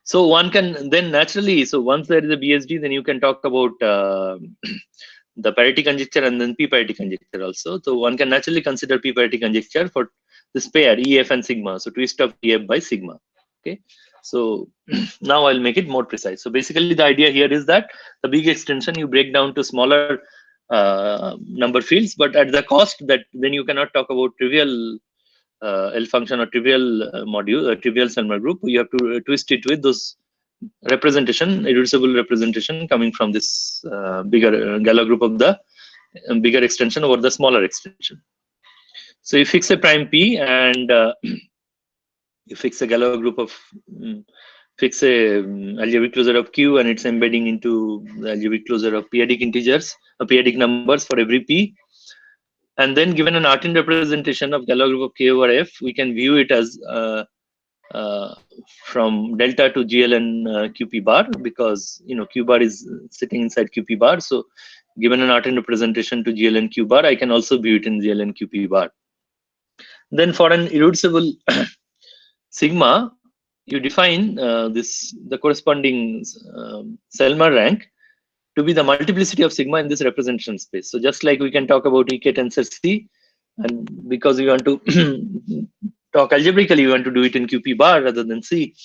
So one can then naturally, so once there is a BSD, then you can talk about the parity conjecture and then p-parity conjecture also. So one can naturally consider p-parity conjecture for this pair EF and sigma. So twist of EF by sigma. Okay. So now I'll make it more precise. So basically the idea here is that the big extension you break down to smaller number fields, but at the cost that then you cannot talk about trivial L function or trivial module, trivial Selmer group. You have to twist it with those representation, irreducible representation coming from this bigger Galois group of the bigger extension over the smaller extension. So you fix a prime P and you fix a Galois group of fix a algebraic closure of Q and it's embedding into the algebraic closure of periodic integers, periodic numbers for every P. And then given an Artin representation of Galois group of K over F, we can view it as from delta to GLN QP bar, because Q bar is sitting inside QP bar. So given an Artin representation to GLN Q bar, I can also view it in GLN QP bar. Then for an irreducible sigma, you define the corresponding Selmer rank to be the multiplicity of sigma in this representation space. So just like we can talk about EK tensor C, and because we want to talk algebraically, we want to do it in QP bar rather than C.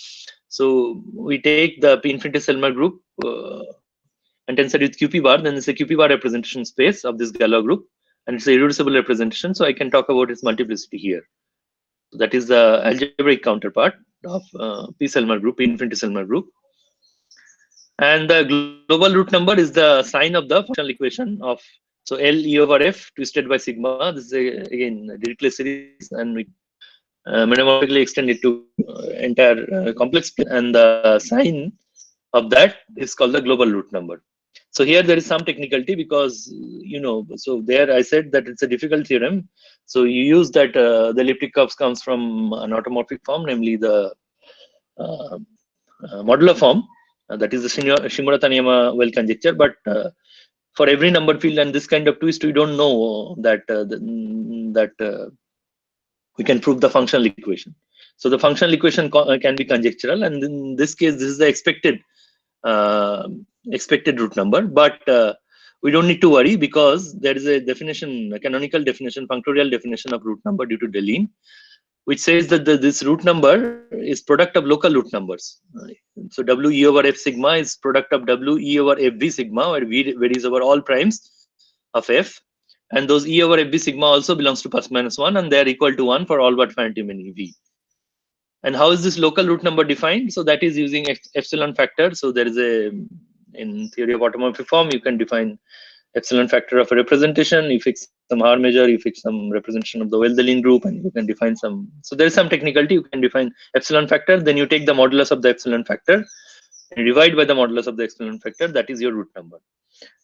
So we take the P infinity Selmer group and tensor with QP bar, then it's a QP bar representation space of this Galois group, and it's a irreducible representation. So I can talk about its multiplicity here. So that is the algebraic counterpart of P Selmer group, P infinity Selmer group. And the global root number is the sign of the functional equation of, so L E over F twisted by sigma. This is again a Dirichlet series, and we metamorphically extend it to entire complex, and the sign of that is called the global root number. So here there is some technicality because so there I said that it's a difficult theorem. So you use that the elliptic curves comes from an automorphic form, namely the modular form. That is the Shimura-Taniyama well conjecture. But for every number field and this kind of twist, we don't know that we can prove the functional equation. So the functional equation can be conjectural, and in this case, this is the expected root number. But we don't need to worry because there is a definition, a canonical definition, functorial definition of root number due to Deligne, which says that this root number is product of local root numbers. So W E over F sigma is product of W E over F V sigma, where V varies over all primes of F. And those E over F V sigma also belongs to plus minus 1, and they are equal to 1 for all but finite many V. And how is this local root number defined? So that is using epsilon factor. So there is in theory of automorphic form, you can define epsilon factor of a representation. You fix some R measure, you fix some representation of the Well-Deligne group, and you can define some. So there is some technicality. You can define epsilon factor. Then you take the modulus of the epsilon factor and divide by the modulus of the epsilon factor. That is your root number.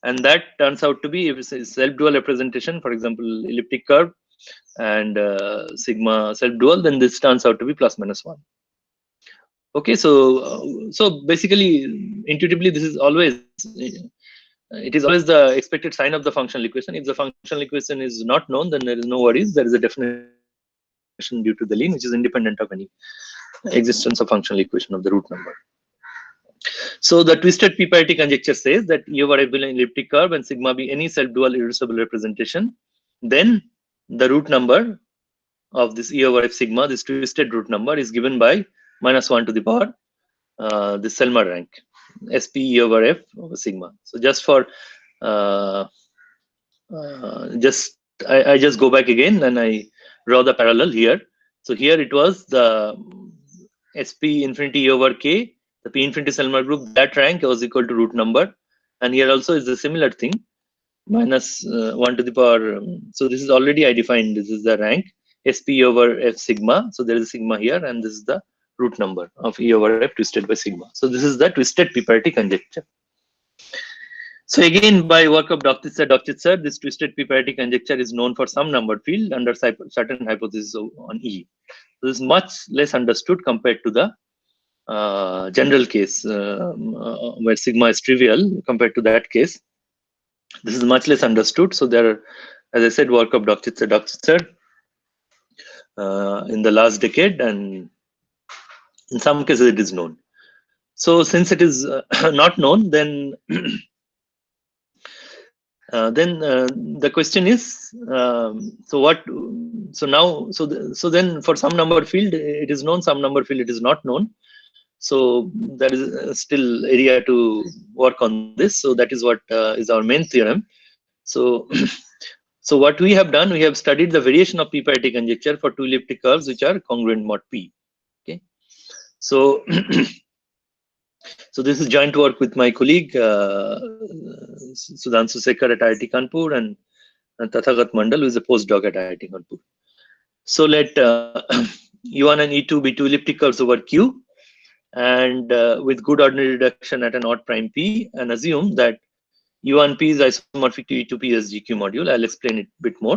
And that turns out to be, if it's a self-dual representation, for example, elliptic curve and sigma self-dual, then this turns out to be plus minus 1. Okay, so basically, intuitively, this is always. It is always the expected sign of the functional equation. If the functional equation is not known, then there is no worries. There is a definition due to Deligne, which is independent of any existence of functional equation of the root number. So the twisted p-parity conjecture says that E over F will be an elliptic curve and sigma be any self-dual irreducible representation. Then the root number of this E over F sigma, this twisted root number, is given by minus 1 to the power the Selmer rank. SP over F over sigma. So just for I just go back again and I draw the parallel here. So here it was the SP infinity over K, the P infinity Selmer group, that rank was equal to root number, and here also is a similar thing, minus 1 to the power. So this is already I defined. This is the rank SP over F sigma. So there is a sigma here, and this is the root number of E over F twisted by sigma. So this is the twisted p-parity conjecture. So again, by work of Dovchitzer, this twisted p-parity conjecture is known for some number field under certain hypothesis on E. So this is much less understood compared to the general case where sigma is trivial. Compared to that case, this is much less understood. So there are, as I said, work of Dovchitzer in the last decade, and in some cases it is known. So since it is not known, then the question is, so what? So now, so then for some number field it is known, some number field it is not known. So there is still area to work on this. So that is what is our main theorem. So so what we have done, we have studied the variation of p-parity conjecture for two elliptic curves which are congruent mod p. Okay, so so this is joint work with my colleague Sudhanshu Sekhar at IIT Kanpur and Tathagat Mandal, who is a postdoc at IIT Kanpur. So let E1 and E2 be two elliptic curves over Q, and with good ordinary reduction at an odd prime P, and assume that U1P is isomorphic to E2P as GQ module. I'll explain it a bit more.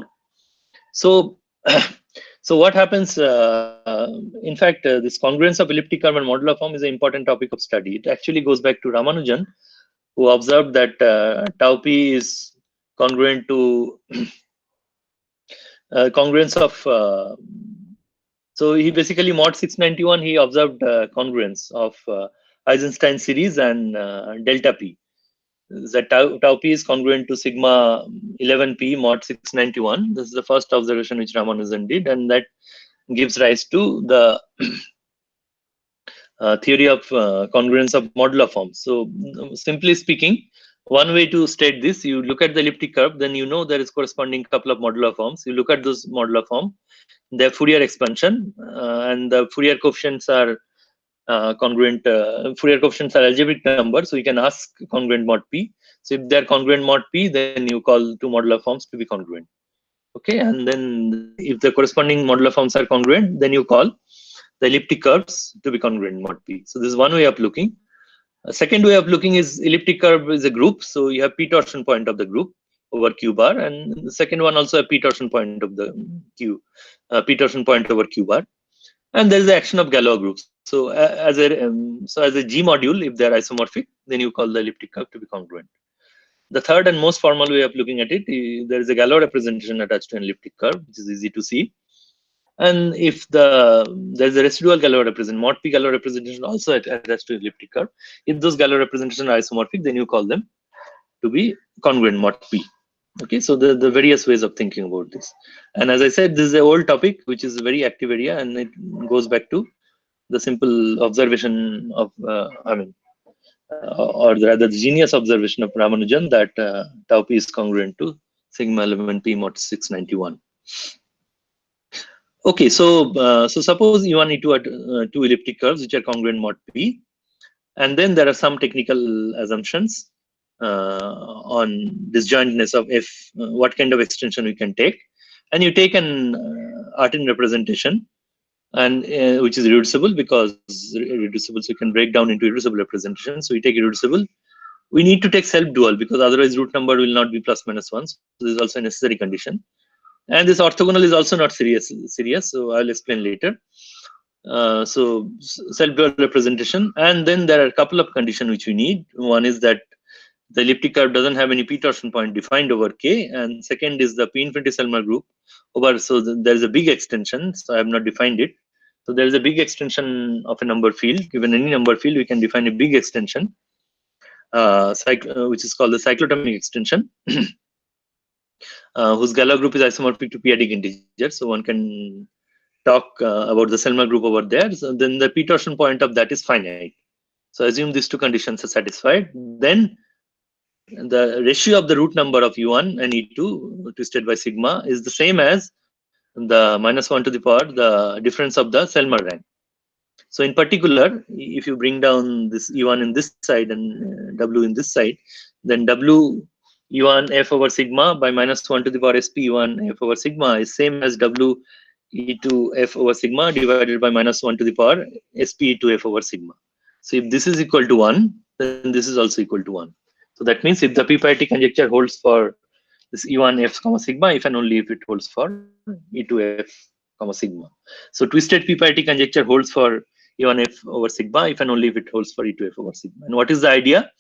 So, so what happens? In fact, this congruence of elliptic curve and modular form is an important topic of study. It actually goes back to Ramanujan, who observed that tau P is congruent to congruence of. So he basically mod 691. He observed congruence of Eisenstein series and delta P. That tau P is congruent to sigma 11P mod 691. This is the first observation which Ramanujan did, and that gives rise to the theory of congruence of modular forms. So simply speaking, one way to state this, you look at the elliptic curve, then you know there is corresponding couple of modular forms. You look at those modular form, their Fourier expansion, and the Fourier coefficients are congruent. Fourier coefficients are algebraic numbers, so you can ask congruent mod P. So if they are congruent mod P, then you call two modular forms to be congruent. Okay, and then if the corresponding modular forms are congruent, then you call the elliptic curves to be congruent mod P. So this is one way of looking. A second way of looking is elliptic curve is a group, so you have p torsion point of the group over q bar, and the second one also a p torsion point of the q, p torsion point over q bar, and there is the action of Galois groups. So as a G module, if they are isomorphic, then you call the elliptic curve to be congruent. The third and most formal way of looking at it, there is a Galois representation attached to an elliptic curve, which is easy to see. And if there's a residual Galois representation, mod P Galois representation also attached to elliptic curve, if those Galois representations are isomorphic, then you call them to be congruent mod P. Okay, so the various ways of thinking about this. And as I said, this is an old topic, which is a very active area, and it goes back to the simple observation of, or rather the genius observation of Ramanujan that tau P is congruent to sigma 11P mod 691. Okay, so so suppose E1, E2 are two elliptic curves which are congruent mod P, and then there are some technical assumptions on disjointness of F, what kind of extension we can take, and you take an Artin representation, and which is irreducible, because irreducible, so you can break down into irreducible representation. So we take irreducible. We need to take self-dual, because otherwise root number will not be plus minus 1. So this is also a necessary condition. And this orthogonal is also not serious, so I'll explain later. So self-dual representation, and then there are a couple of conditions which we need. One is that the elliptic curve doesn't have any p torsion point defined over K, and second is the p infinity Selmer group over, so there is a big extension, so I have not defined it. So there is a big extension of a number field. Given any number field, we can define a big extension, which is called the cyclotomic extension, whose Galois group is isomorphic to p-adic integer. So one can talk about the Selmer group over there. So then the p torsion point of that is finite. So assume these two conditions are satisfied, then the ratio of the root number of U1 and E2 twisted by sigma is the same as the -1 to the power, the difference of the Selmer rank. So in particular, if you bring down this E1 in this side and W in this side, then W E1 F over sigma by -1 to the power SP E1 F over sigma is same as W E2 F over sigma divided by -1 to the power SP E2 F over sigma. So if this is equal to 1, then this is also equal to 1. So that means if the p-parity conjecture holds for this E1 F comma sigma, if and only if it holds for E2 F comma sigma. So twisted p-parity conjecture holds for E1 F over sigma, if and only if it holds for E2 F over sigma. And what is the idea?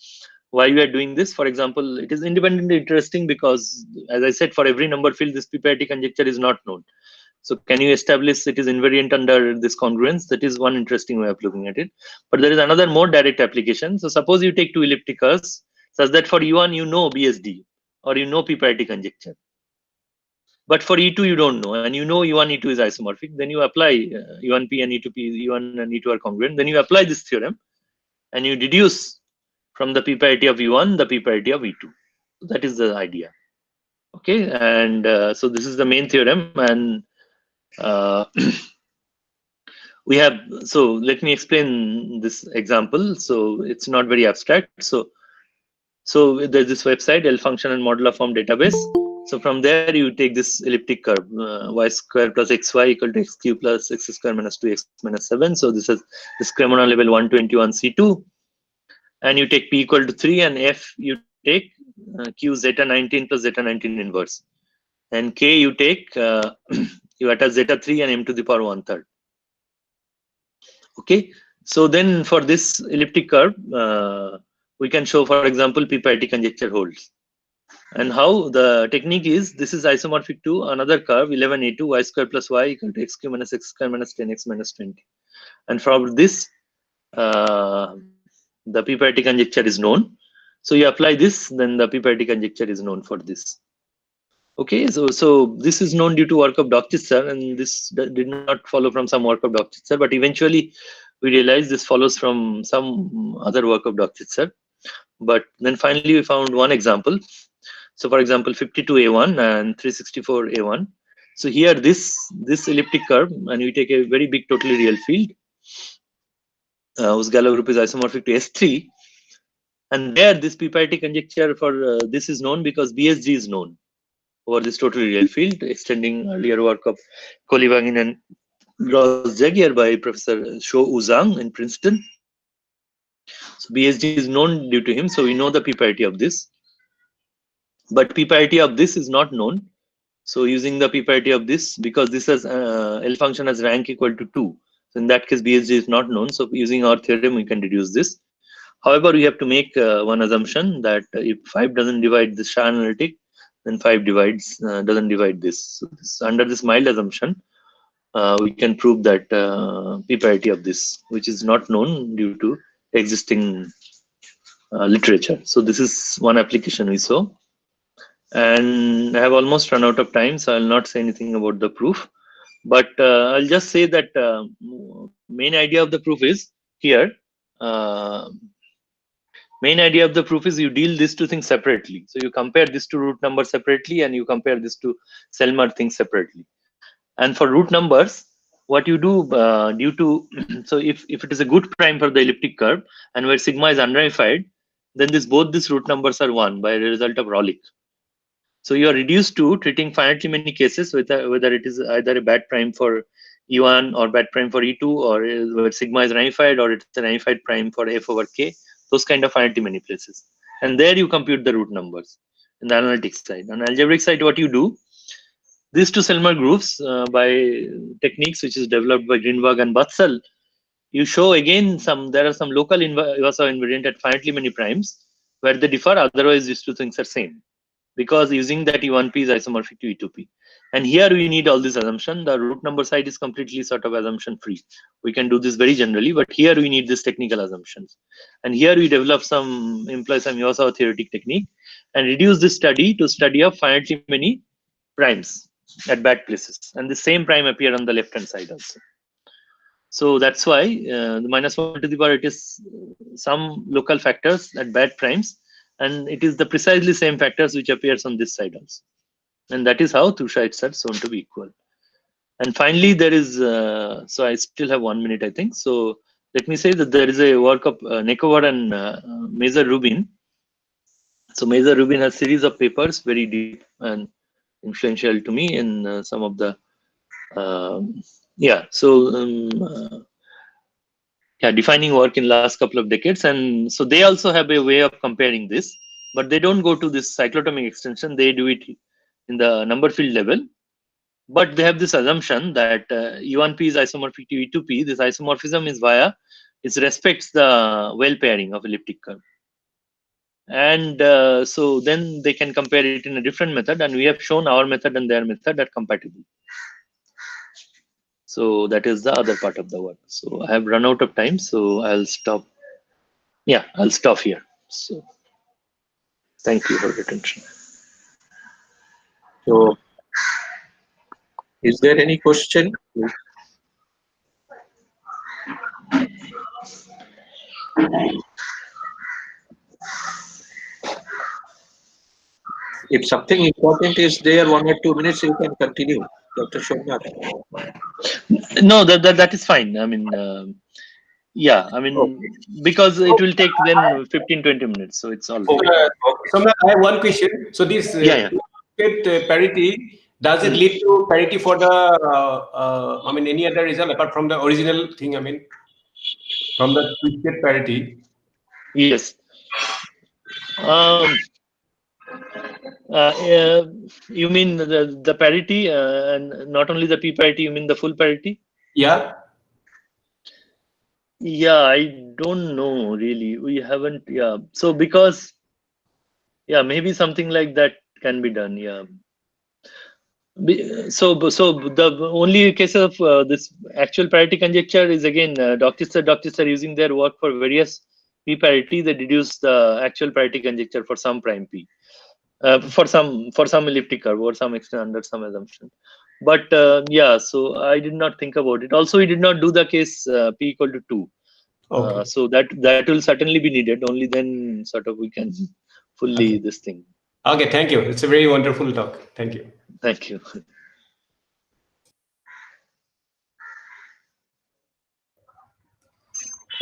Why we are doing this? For example, it is independently interesting because, as I said, for every number field, this p-parity conjecture is not known. So can you establish it is invariant under this congruence? That is one interesting way of looking at it. But there is another more direct application. So suppose you take two elliptic curves such that for E1 you know BSD or you know p-parity conjecture. But for E2 you don't know, and you know E1, E2 is isomorphic. Then you apply E1P and E2P, E1 and E2 are congruent. Then you apply this theorem and you deduce from the p-parity of E1 the p-parity of E2. That is the idea. Okay, and so this is the main theorem, and we have, so let me explain this example. So it's not very abstract. So there's this website, L function and modular form database. So from there you take this elliptic curve, y square plus xy equal to x cube plus x square minus 2x minus 7. So this is this Cremona level 121 C2, and you take p equal to 3, and f you take q zeta 19 plus zeta 19 inverse, and k you take you attach zeta 3 and m to the power 1/3. Okay, so then for this elliptic curve, we can show, for example, p-parity conjecture holds. And how the technique is, this is isomorphic to another curve 11a2 y square plus y equal to x cube minus x square minus 10x minus 20. And from this, the p-parity conjecture is known. So you apply this, then the p-parity conjecture is known for this. Okay, so this is known due to work of Dokchitzer, and this did not follow from some work of Dokchitzer, but eventually we realized this follows from some other work of Dokchitzer. But then finally we found one example. So for example, 52A1 and 364A1. So here this elliptic curve, and we take a very big totally real field whose Galois group is isomorphic to S3, and there this p-parity conjecture for this is known because BSG is known over this totally real field, extending earlier work of Kolivagin and Gross-Jagier by Professor Shou Zhang in Princeton. So BSG is known due to him, so we know the p-parity of this. But p-parity of this is not known. So using the p-parity of this, because this has L function has rank equal to 2. So in that case, BSG is not known. So using our theorem, we can deduce this. However, we have to make one assumption that if 5 doesn't divide this Shah analytic, then 5 doesn't divide this. So under this mild assumption, we can prove that p-parity of this, which is not known due to existing literature. So this is one application we saw. And I have almost run out of time, so I'll not say anything about the proof. But I'll just say that main idea of the proof is here. Main idea of the proof is you deal these two things separately. So you compare this to root number separately, and you compare this to Selmer things separately. And for root numbers, what you do due to so if it is a good prime for the elliptic curve and where sigma is unramified, then both these root numbers are 1 by the result of Raulich. So you are reduced to treating finitely many cases whether it is either a bad prime for E1 or bad prime for E2, or where sigma is ramified, or it's a ramified prime for f over k, those kind of finitely many places. And there you compute the root numbers in the analytic side. On the algebraic side, what you do, these two Selmer groups by techniques which is developed by Greenberg and Batsal, you show again there are some local Iwasawa invariant at finitely many primes where they differ, otherwise these two things are same. Because using that E1P is isomorphic to E2P. And here we need all this assumption. The root number side is completely sort of assumption free. We can do this very generally, but here we need this technical assumptions. And here we develop employ some Iwasawa theoretic technique and reduce this study to study of finitely many primes at bad places. And the same prime appear on the left hand side also. So that's why the -1 to the power, it is some local factors at bad primes, and it is the precisely same factors which appears on this side also. And that is how two sides are shown to be equal. And finally, there is, so I still have 1 minute, I think. So let me say that there is a work of Nekovar and Mazur-Rubin. So Mazur-Rubin has series of papers, very deep and influential to me in some of the, defining work in last couple of decades. And so they also have a way of comparing this, but they don't go to this cyclotomic extension. They do it in the number field level, but they have this assumption that E1P is isomorphic to E2P. This isomorphism is it respects the well pairing of elliptic curve. And so then they can compare it in a different method, and we have shown our method and their method are compatible. So that is the other part of the work. So I have run out of time, so I'll stop. Yeah, I'll stop here. So thank you for your attention. So, is there any question? If something important is there, 1 or 2 minutes, you can continue, Dr. Shomnath. No, that is fine. I mean, yeah, I mean, Okay. because it will take then 15-20 minutes, so it's all right. Okay. So I have one question. So this Yeah. parity, does it lead to parity for the, I mean, any other result apart from the original thing, I mean, from the twisted parity? Yes. You mean the parity, and not only the p parity, you mean the full parity? Yeah. Yeah, I don't know really. We haven't. Yeah. So because, yeah, maybe something like that can be done. Yeah. So the only case of this actual parity conjecture is again doctors are using their work for various p parity. They deduce the actual parity conjecture for some prime p, for some elliptic curve or some extent under some assumption. But yeah, so I did not think about it. Also, we did not do the case p equal to 2. Okay. So that will certainly be needed. Only then sort of we can fully this thing. Okay. Thank you. It's a very wonderful talk. Thank you. Thank you.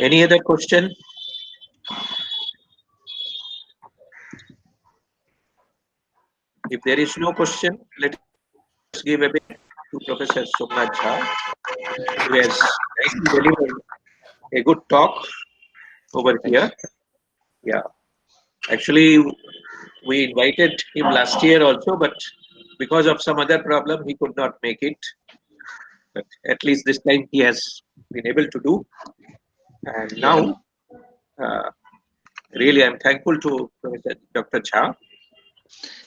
Any other question? If there is no question, let's give a bit to Professor Somnath Jha, who has delivered a good talk over here. Yeah, actually, we invited him last year also, but because of some other problem, he could not make it. But at least this time he has been able to do. And now, really, I'm thankful to Professor Dr. Jha.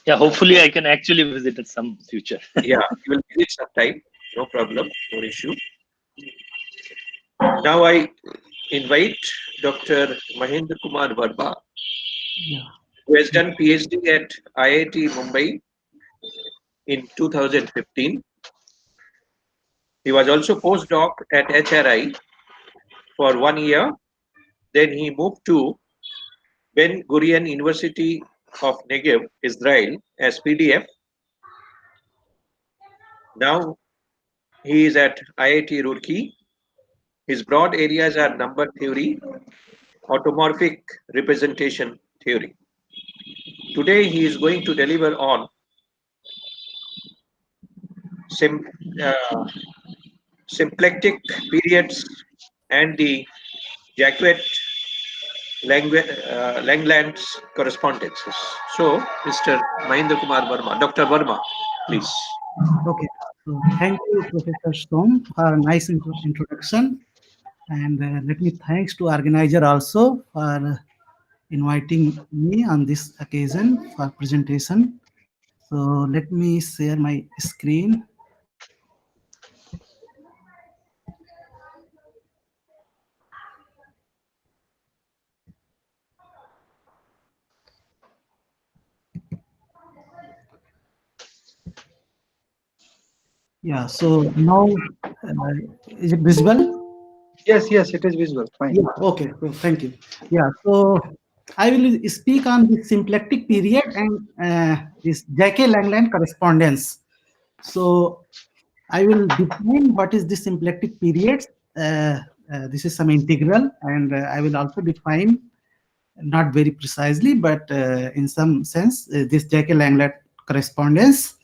Yeah, hopefully I can actually visit at some future. Yeah, he will visit sometime. No problem, no issue. Now I invite Dr. Mahendra Kumar Verma, who has done PhD at IIT Mumbai in 2015. He was also postdoc at HRI for 1 year. Then he moved to Ben Gurion University of Negev, Israel as PDF. Now he is at IIT Roorkee. His broad areas are number theory, automorphic representation theory. Today he is going to deliver on symplectic periods and the Jacquet-Langlands correspondences. So, Mr. Mahendra Kumar Verma, Dr. Verma, please. Okay, so thank you, Professor Som, for a nice introduction. And let me thanks to organizer also for inviting me on this occasion for presentation. So let me share my screen. Yeah, so now is it visible? Yes, yes, it is visible. Fine. Yeah, okay, so thank you. Yeah, so I will speak on the symplectic period and this Jacquet-Langland correspondence. So I will define what is the symplectic period. This is some integral, and I will also define, not very precisely, but in some sense, this Jacquet-Langland correspondence,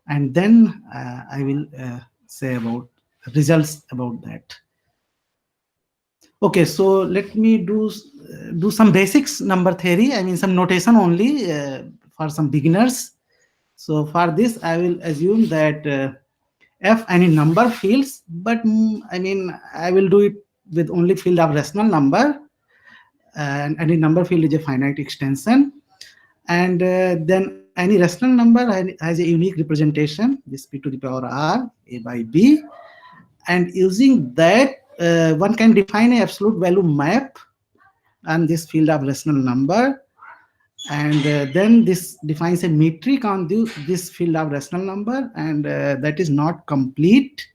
and then I will say about results about that. Okay, so let me do some basics number theory. I mean some notation only for some beginners. So for this, I will assume that f any number fields, but I mean I will do it with only field of rational number, and any number field is a finite extension, and then any rational number has a unique representation, this p to the power r a by b, and using that, one can define an absolute value map on this field of rational number, and then this defines a metric on this field of rational number, and that is not complete,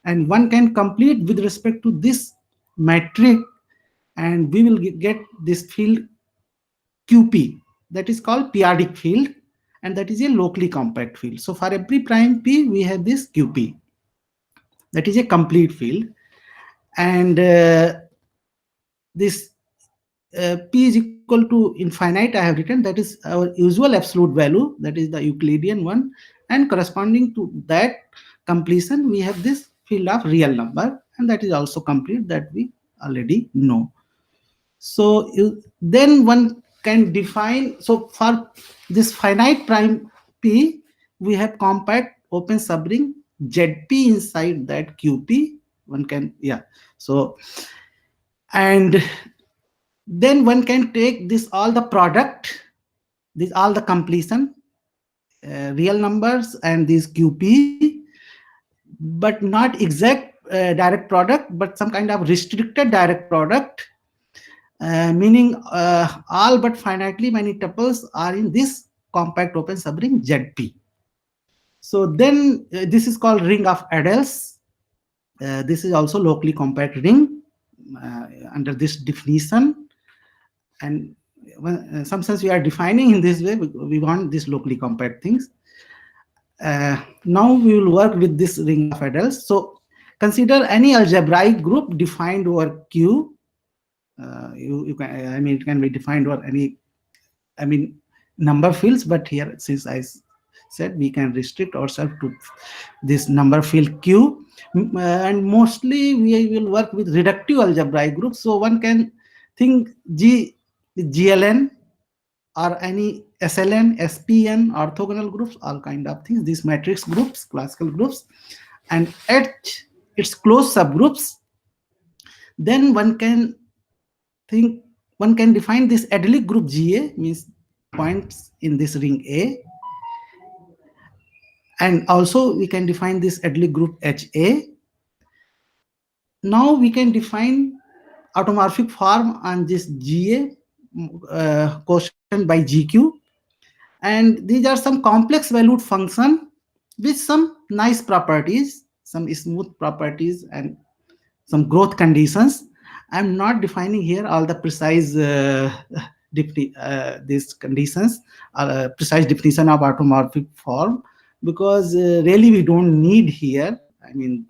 and one can complete with respect to this metric, and we will get this field QP, that is called periodic field, and that is a locally compact field. So for every prime P, we have this QP, that is a complete field, and this P is equal to infinite I have written, that is our usual absolute value, that is the Euclidean one, and corresponding to that completion we have this field of real number, and that is also complete, that we already know. So then one can define, so for this finite prime P, we have compact open subring ZP inside that QP, one can, yeah. So, and then one can take this all the product, this all the completion, real numbers and these QP, but not exact direct product, but some kind of restricted direct product, meaning all but finitely many tuples are in this compact open subring ZP. So then this is called ring of Adels. This is also locally compact ring under this definition. And some sense we are defining in this way, we want this locally compact things. Now we will work with this ring of Adels. So consider any algebraic group defined over Q. You can, I mean, it can be defined over any, I mean, number fields, but here, since I said, we can restrict ourselves to this number field Q, and mostly we will work with reductive algebraic groups. So one can think GLN or any SLN, SPN, orthogonal groups, all kind of things, these matrix groups, classical groups, and H, its closed subgroups. Then one can think, one can define this adelic group GA, means points in this ring A, and also we can define this adelic group HA. Now we can define automorphic form on this GA quotient by GQ, and these are some complex valued function with some nice properties, some smooth properties and some growth conditions. I'm not defining here all the precise these conditions, precise definition of automorphic form, because really we don't need here. I mean,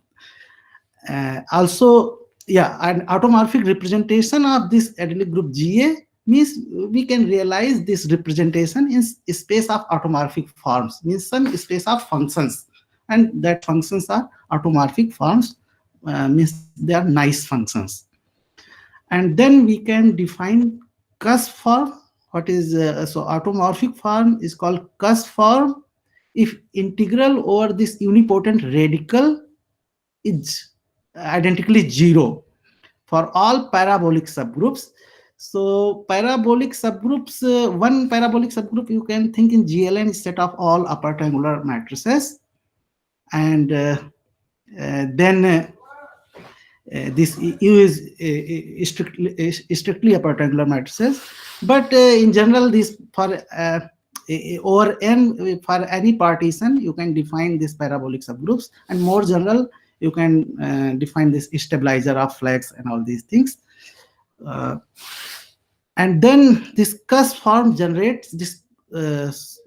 also, yeah, an automorphic representation of this adelic group GA means we can realize this representation in space of automorphic forms, means some space of functions, and that functions are automorphic forms, means they are nice functions. And then we can define cusp form. What is so automorphic form is called cusp form if integral over this unipotent radical is identically 0 for all parabolic subgroups. So parabolic subgroups, one parabolic subgroup you can think in GLN is set of all upper triangular matrices, and then this U is strictly upper triangular matrices. But in general, this for over n, for any partition, you can define this parabolic subgroups, and more general, you can define this stabilizer of flex and all these things. And then this cusp form generates this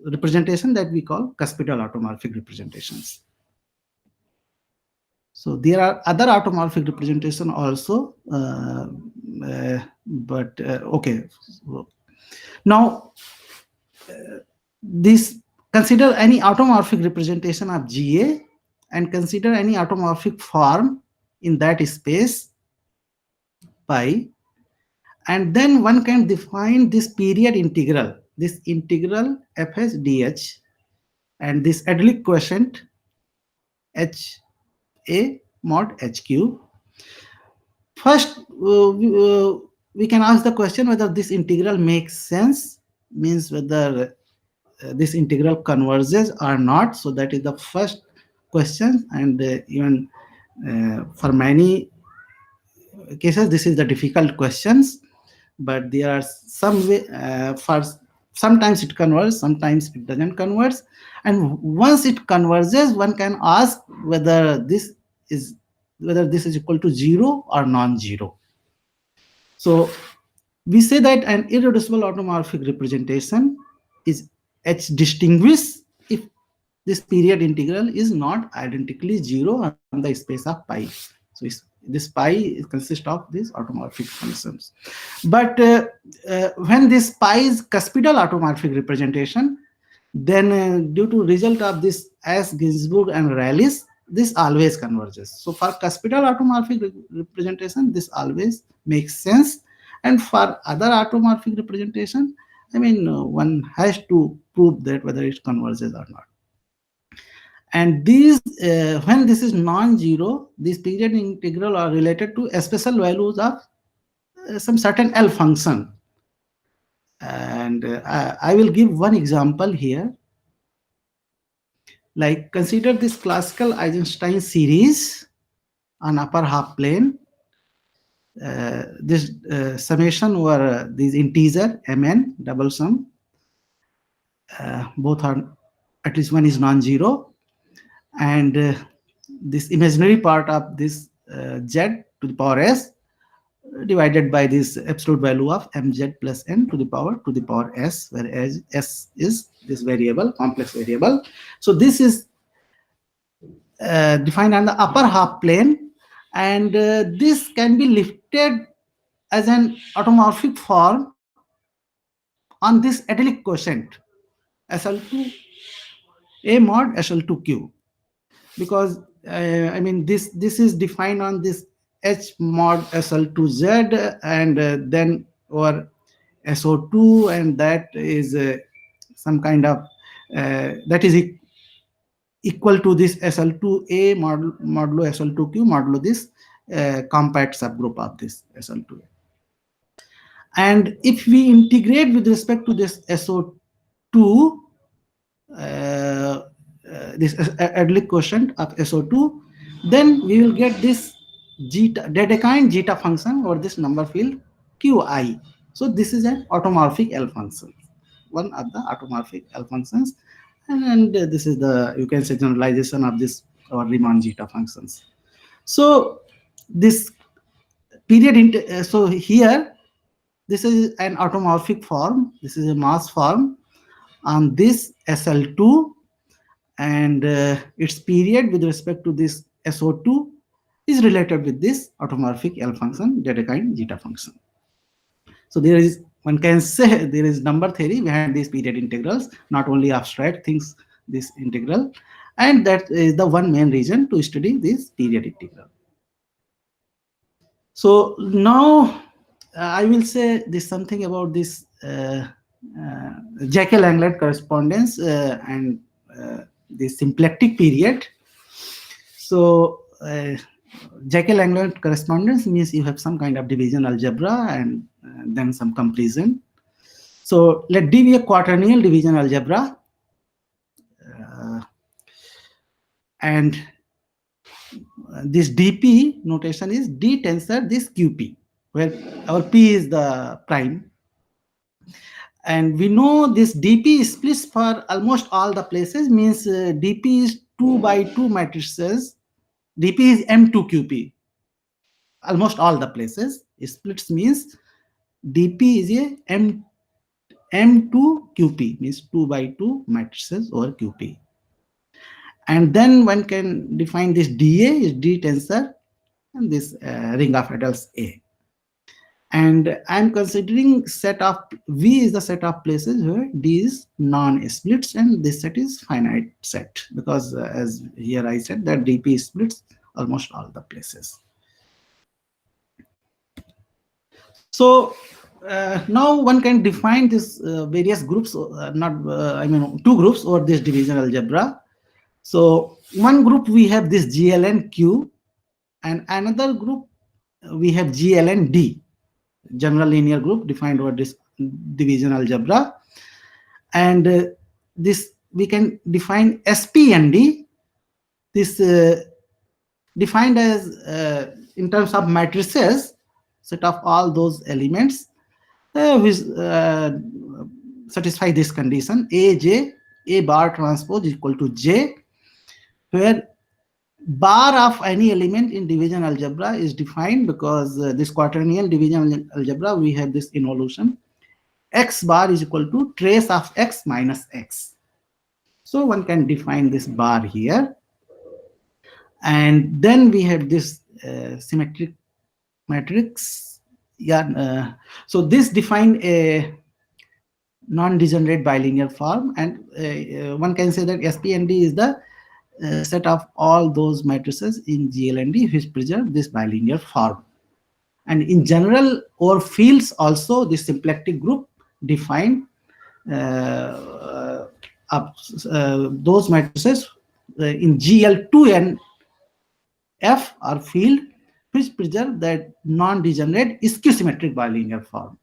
representation that we call cuspidal automorphic representations. So there are other automorphic representation also, but okay. Now, this consider any automorphic representation of GA and consider any automorphic form in that space pi, and then one can define this period integral, this integral fs dh, and this adelic quotient h a mod HQ. First, we can ask the question whether this integral makes sense, means whether this integral converges or not. So that is the first question, and even For many cases, this is the difficult questions, but there are some way, for sometimes it converges, sometimes it doesn't converge. And once it converges, one can ask whether this is equal to 0 or non-zero. So we say that an irreducible automorphic representation is H distinguished if this period integral is not identically 0 on the space of pi. So this pi consists of these automorphic functions. But when this pi is cuspidal automorphic representation, then due to result of this S, Ginsburg and Rayleigh, this always converges. So for cuspidal automorphic representation, this always makes sense. And for other automorphic representation, I mean, one has to prove that whether it converges or not. And these, when this is non-zero, these period integral are related to special values of some certain L function. And I will give one example here. Like, consider this classical Eisenstein series on upper half plane. This summation over these integer mn double sum. Both are, at least one is non-zero, and this imaginary part of this z to the power s divided by this absolute value of mz plus n to the power s, where s is this variable, complex variable. So this is defined on the upper half plane, and this can be lifted as an automorphic form on this adelic quotient SL2 A mod SL2Q, because I mean this is defined on this H mod SL2Z, and then over SO2, and that is some kind of that is equal to this SL2A modulo SL2Q modulo this compact subgroup of this SL2A. And if we integrate with respect to this SO2, this adelic quotient of SO2, then we will get this Dedekind zeta function over this number field Qi. So this is an automorphic L function, one of the automorphic L functions, and this is the, you can say, generalization of this our Riemann zeta functions. So this period, so here this is an automorphic form, this is a mass form on this SL2, and its period with respect to this SO2 is related with this automorphic L function, Dedekind zeta function. So there is, one can say, there is number theory behind these period integrals, not only abstract things, this integral, and that is the one main reason to study this period integral. So now I will say this something about this Jacquet-Langland correspondence and the symplectic period. So Jacquet-Langland correspondence means you have some kind of division algebra and then some comparison. So let D be a quaternion division algebra, and this dp notation is D tensor this qp, where our p is the prime. And we know this dp splits for almost all the places, means dp is 2 by 2 matrices. dp is m2qp, almost all the places. It splits means dp is a m2qp, means 2 by 2 matrices over qp. And then one can define this dA is D tensor and this ring of adults A. And I'm considering set of V is the set of places where D is non-splits, and this set is finite set, because as here I said that dp splits almost all the places. So now one can define this various groups, I mean two groups over this division algebra. So one group we have this GLN and another group we have GLN general linear group defined over this division algebra. And this we can define SP and D. This defined as in terms of matrices, set of all those elements which satisfy this condition: A bar transpose is equal to J, where bar of any element in division algebra is defined because this quaternion division algebra, we have this involution. X bar is equal to trace of X minus X. So one can define this bar here. And then we have this symmetric matrix. Yeah. So this define a non-degenerate bilinear form, and one can say that SPND is the set of all those matrices in GLND which preserve this bilinear form. And in general, over fields also, this symplectic group define those matrices in GL2N F or field which preserve that non-degenerate skew-symmetric bilinear form.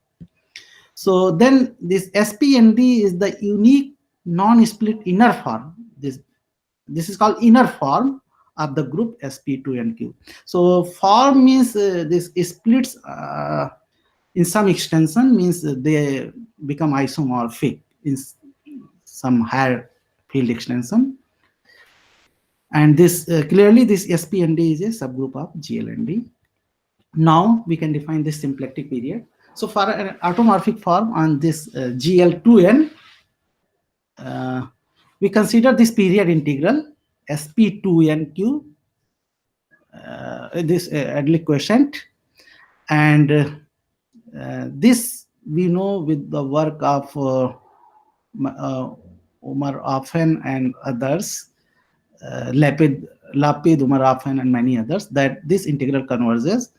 So then this SPND is the unique non-split inner form. This is called inner form of the group SP2NQ. So form means this splits in some extension, means they become isomorphic in some higher field extension. And this clearly this SPND is a subgroup of GLND. Now we can define this symplectic period. So for an automorphic form on this GL2N, we consider this period integral SP2NQ, this Adlich quotient, and this we know with the work of Umar Offen and others, Lapid, Umar Offen and many others, that this integral converges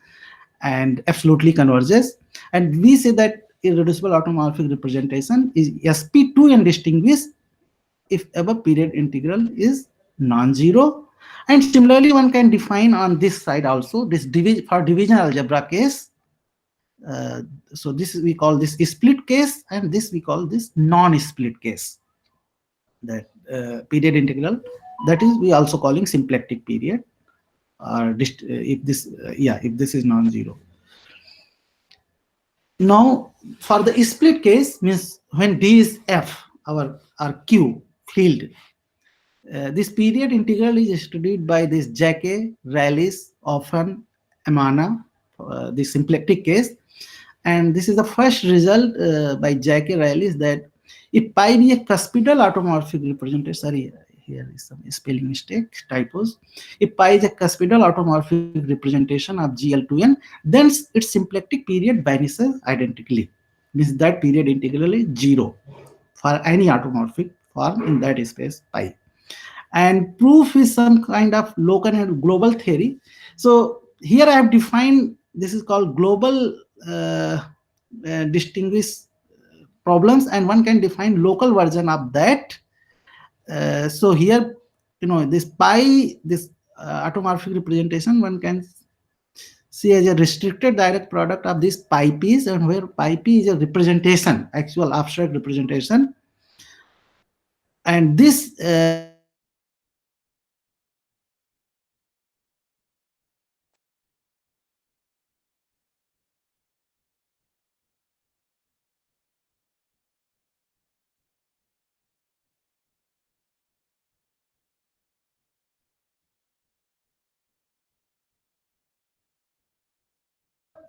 and absolutely converges. And we say that irreducible automorphic representation is SP2N distinguished if above period integral is non-zero. And similarly, one can define on this side also this for division algebra case. So this we call this split case, and this we call this non-split case. That period integral, that is we also calling symplectic period, or if this if this is non-zero. Now for the split case, means when D is F, our Q field, this period integral is studied by this Jacquet, Rallis, Offen, Amana, the symplectic case. And this is the first result by Jacquet, Rallis, that if pi be a cuspidal automorphic representation, sorry, here is some spelling mistake, typos. If pi is a cuspidal automorphic representation of GL2N, then its symplectic period vanishes identically. Means that period integral is 0 for any automorphic form in that space pi. And proof is some kind of local and global theory. So here I have defined, this is called global distinguished problems, and one can define local version of that. So here, this pi, this automorphic representation, one can see as a restricted direct product of this pi p's, and where pi p is a representation, actual abstract representation. And this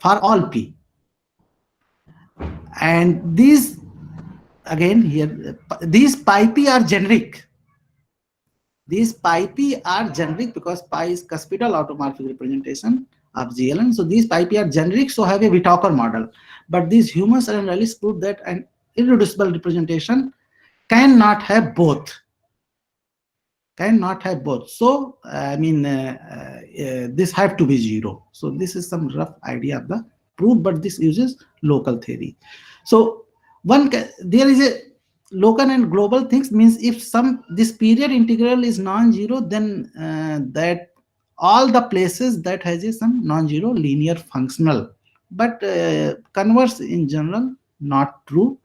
for all p. And these, again here, these pi p are generic. These pi p are generic because pi is cuspidal automorphic representation of GLN. So these pi p are generic, so have a Whittaker model. But these humans and Rallis prove that an irreducible representation cannot have both. Cannot have both. So I mean, this have to be 0. So this is some rough idea of the proof, but this uses local theory. So there is a local and global things, means if this period integral is non-zero, then that all the places that has some non-zero linear functional, but converse in general not true.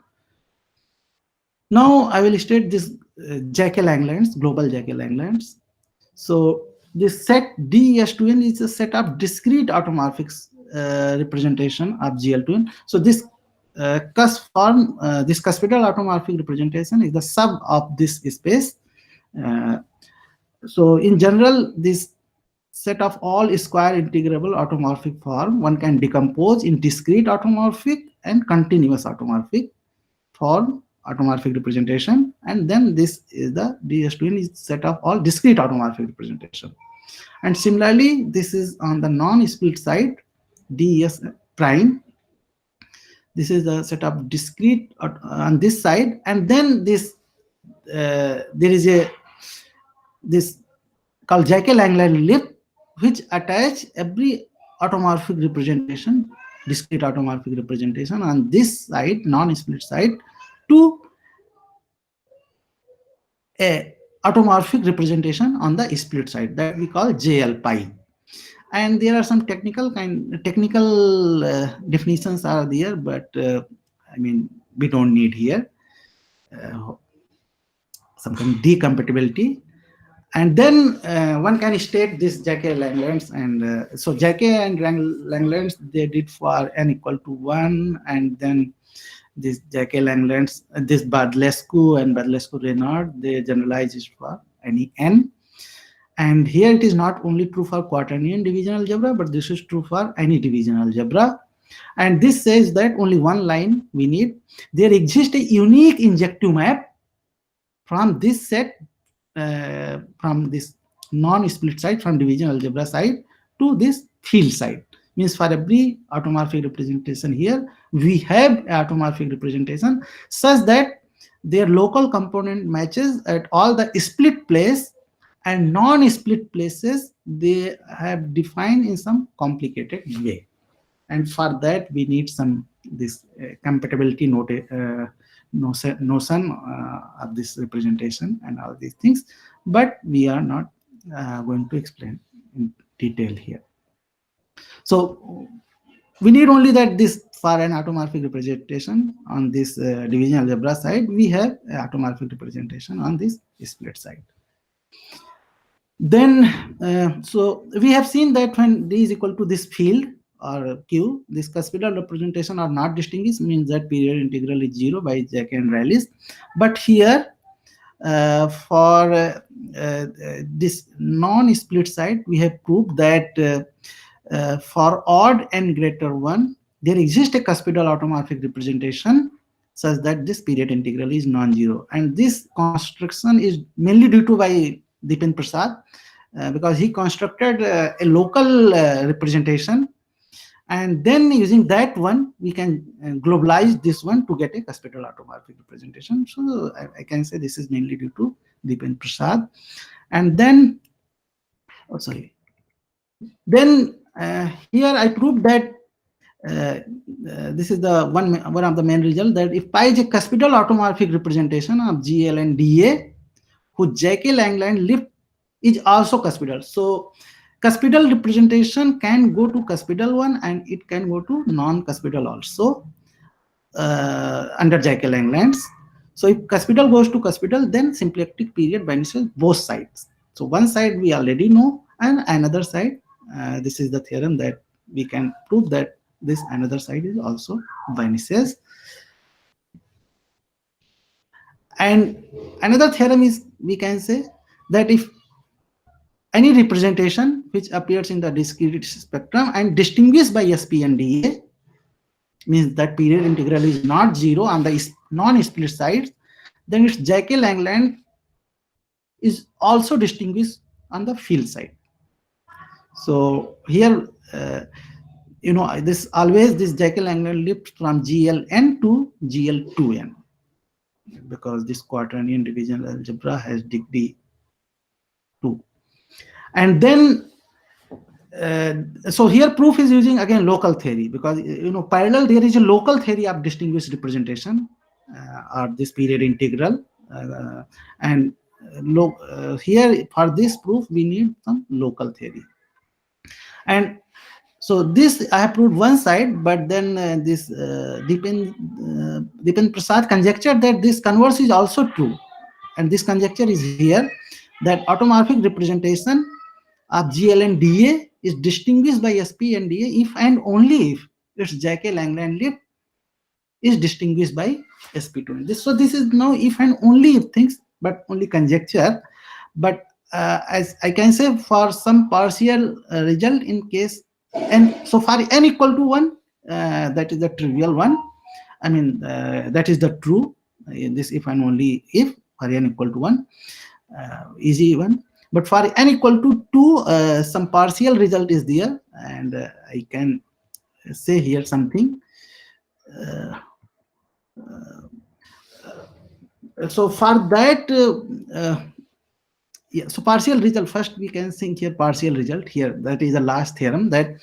Now I will state this Jacquet-Langlands, global Jacquet-Langlands. So this set DES2n is a set of discrete automorphic representation of GL2n. So this cusp form, this cuspidal automorphic representation is the sub of this space. So in general, this set of all square integrable automorphic form one can decompose in discrete automorphic and continuous automorphic form automorphic representation, and then this is the DS2n is set of all discrete automorphic representation. And similarly, this is on the non-split side, DES prime. This is the set of discrete on this side, and then this there is a this called Jacob-Langland lip, which attach every automorphic representation, discrete automorphic representation on this side, non-split side, to a automorphic representation on the split side that we call JL pi. And there are some technical definitions are there, but I mean we don't need here. Something decompatibility. And then one can state this Jacob-Langlands, and so Jacob and Langlands they did for n equal to 1, and then this Jacob-Langlands, this Badlescu and Badlescu-Reynard, they generalize it for any n. And here it is not only true for quaternion division algebra, but this is true for any division algebra. And this says that only one line we need. There exists a unique injective map from this set, from this non-split side, from division algebra side to this field side. Means for every automorphic representation here, we have automorphic representation such that their local component matches at all the split place, and non-split places they have defined in some complicated way. And for that we need some this compatibility notion of this representation and all these things, but we are not going to explain in detail here. So we need only that this for an automorphic representation on this division algebra side, we have automorphic representation on this split side. Then so we have seen that when D is equal to this field or Q, this cuspidal representation are not distinguished, means that period integral is 0 by Jacob and Rayleigh's. But here for this non-split side, we have proved that for odd n greater 1, there exists a cuspidal automorphic representation such that this period integral is non-zero. And this construction is mainly due to by Dipen Prasad, because he constructed a local representation, and then using that one we can globalize this one to get a cuspidal automorphic representation. So I can say this is mainly due to Dipen Prasad. And then then here I proved that this is the one of the main results, that if pi is a cuspidal automorphic representation of GL and DA, whose Jacob-Langland lift is also cuspidal. So cuspidal representation can go to cuspidal one and it can go to non-cuspidal also under Jacob-Langlands. So if cuspidal goes to cuspidal, then symplectic period vanishes both sides. So one side we already know, and another side, this is the theorem that we can prove that this another side is also vanishes. And another theorem is, we can say that if any representation which appears in the discrete spectrum and distinguished by SP and DA, means that period integral is not 0 on the non-split sides, then its Jacob-Langland is also distinguished on the field side. So here, you know, this always this Jacob-Langland lifts from GLN to GL2n, because this quaternion division algebra has degree 2. And then so here proof is using again local theory, because you know parallel there is a local theory of distinguished representation or this period integral, and here for this proof we need some local theory. And so this I have proved one side, but then this Dipen Prasad conjectured that this converse is also true, and this conjecture is here, that automorphic representation of GL and DA is distinguished by SP and DA if and only if its Jacob-Langland lift is distinguished by SP2. So this is now if and only if things, but only conjecture. But as I can say, for some partial result in case, and so far n equal to 1, that is the trivial one. I mean, that is the true, this if and only if for n equal to 1, easy one. But for n equal to 2, some partial result is there, and I can say here something. So for that, yeah, so partial result, first we can think here partial result here, that is the last theorem, that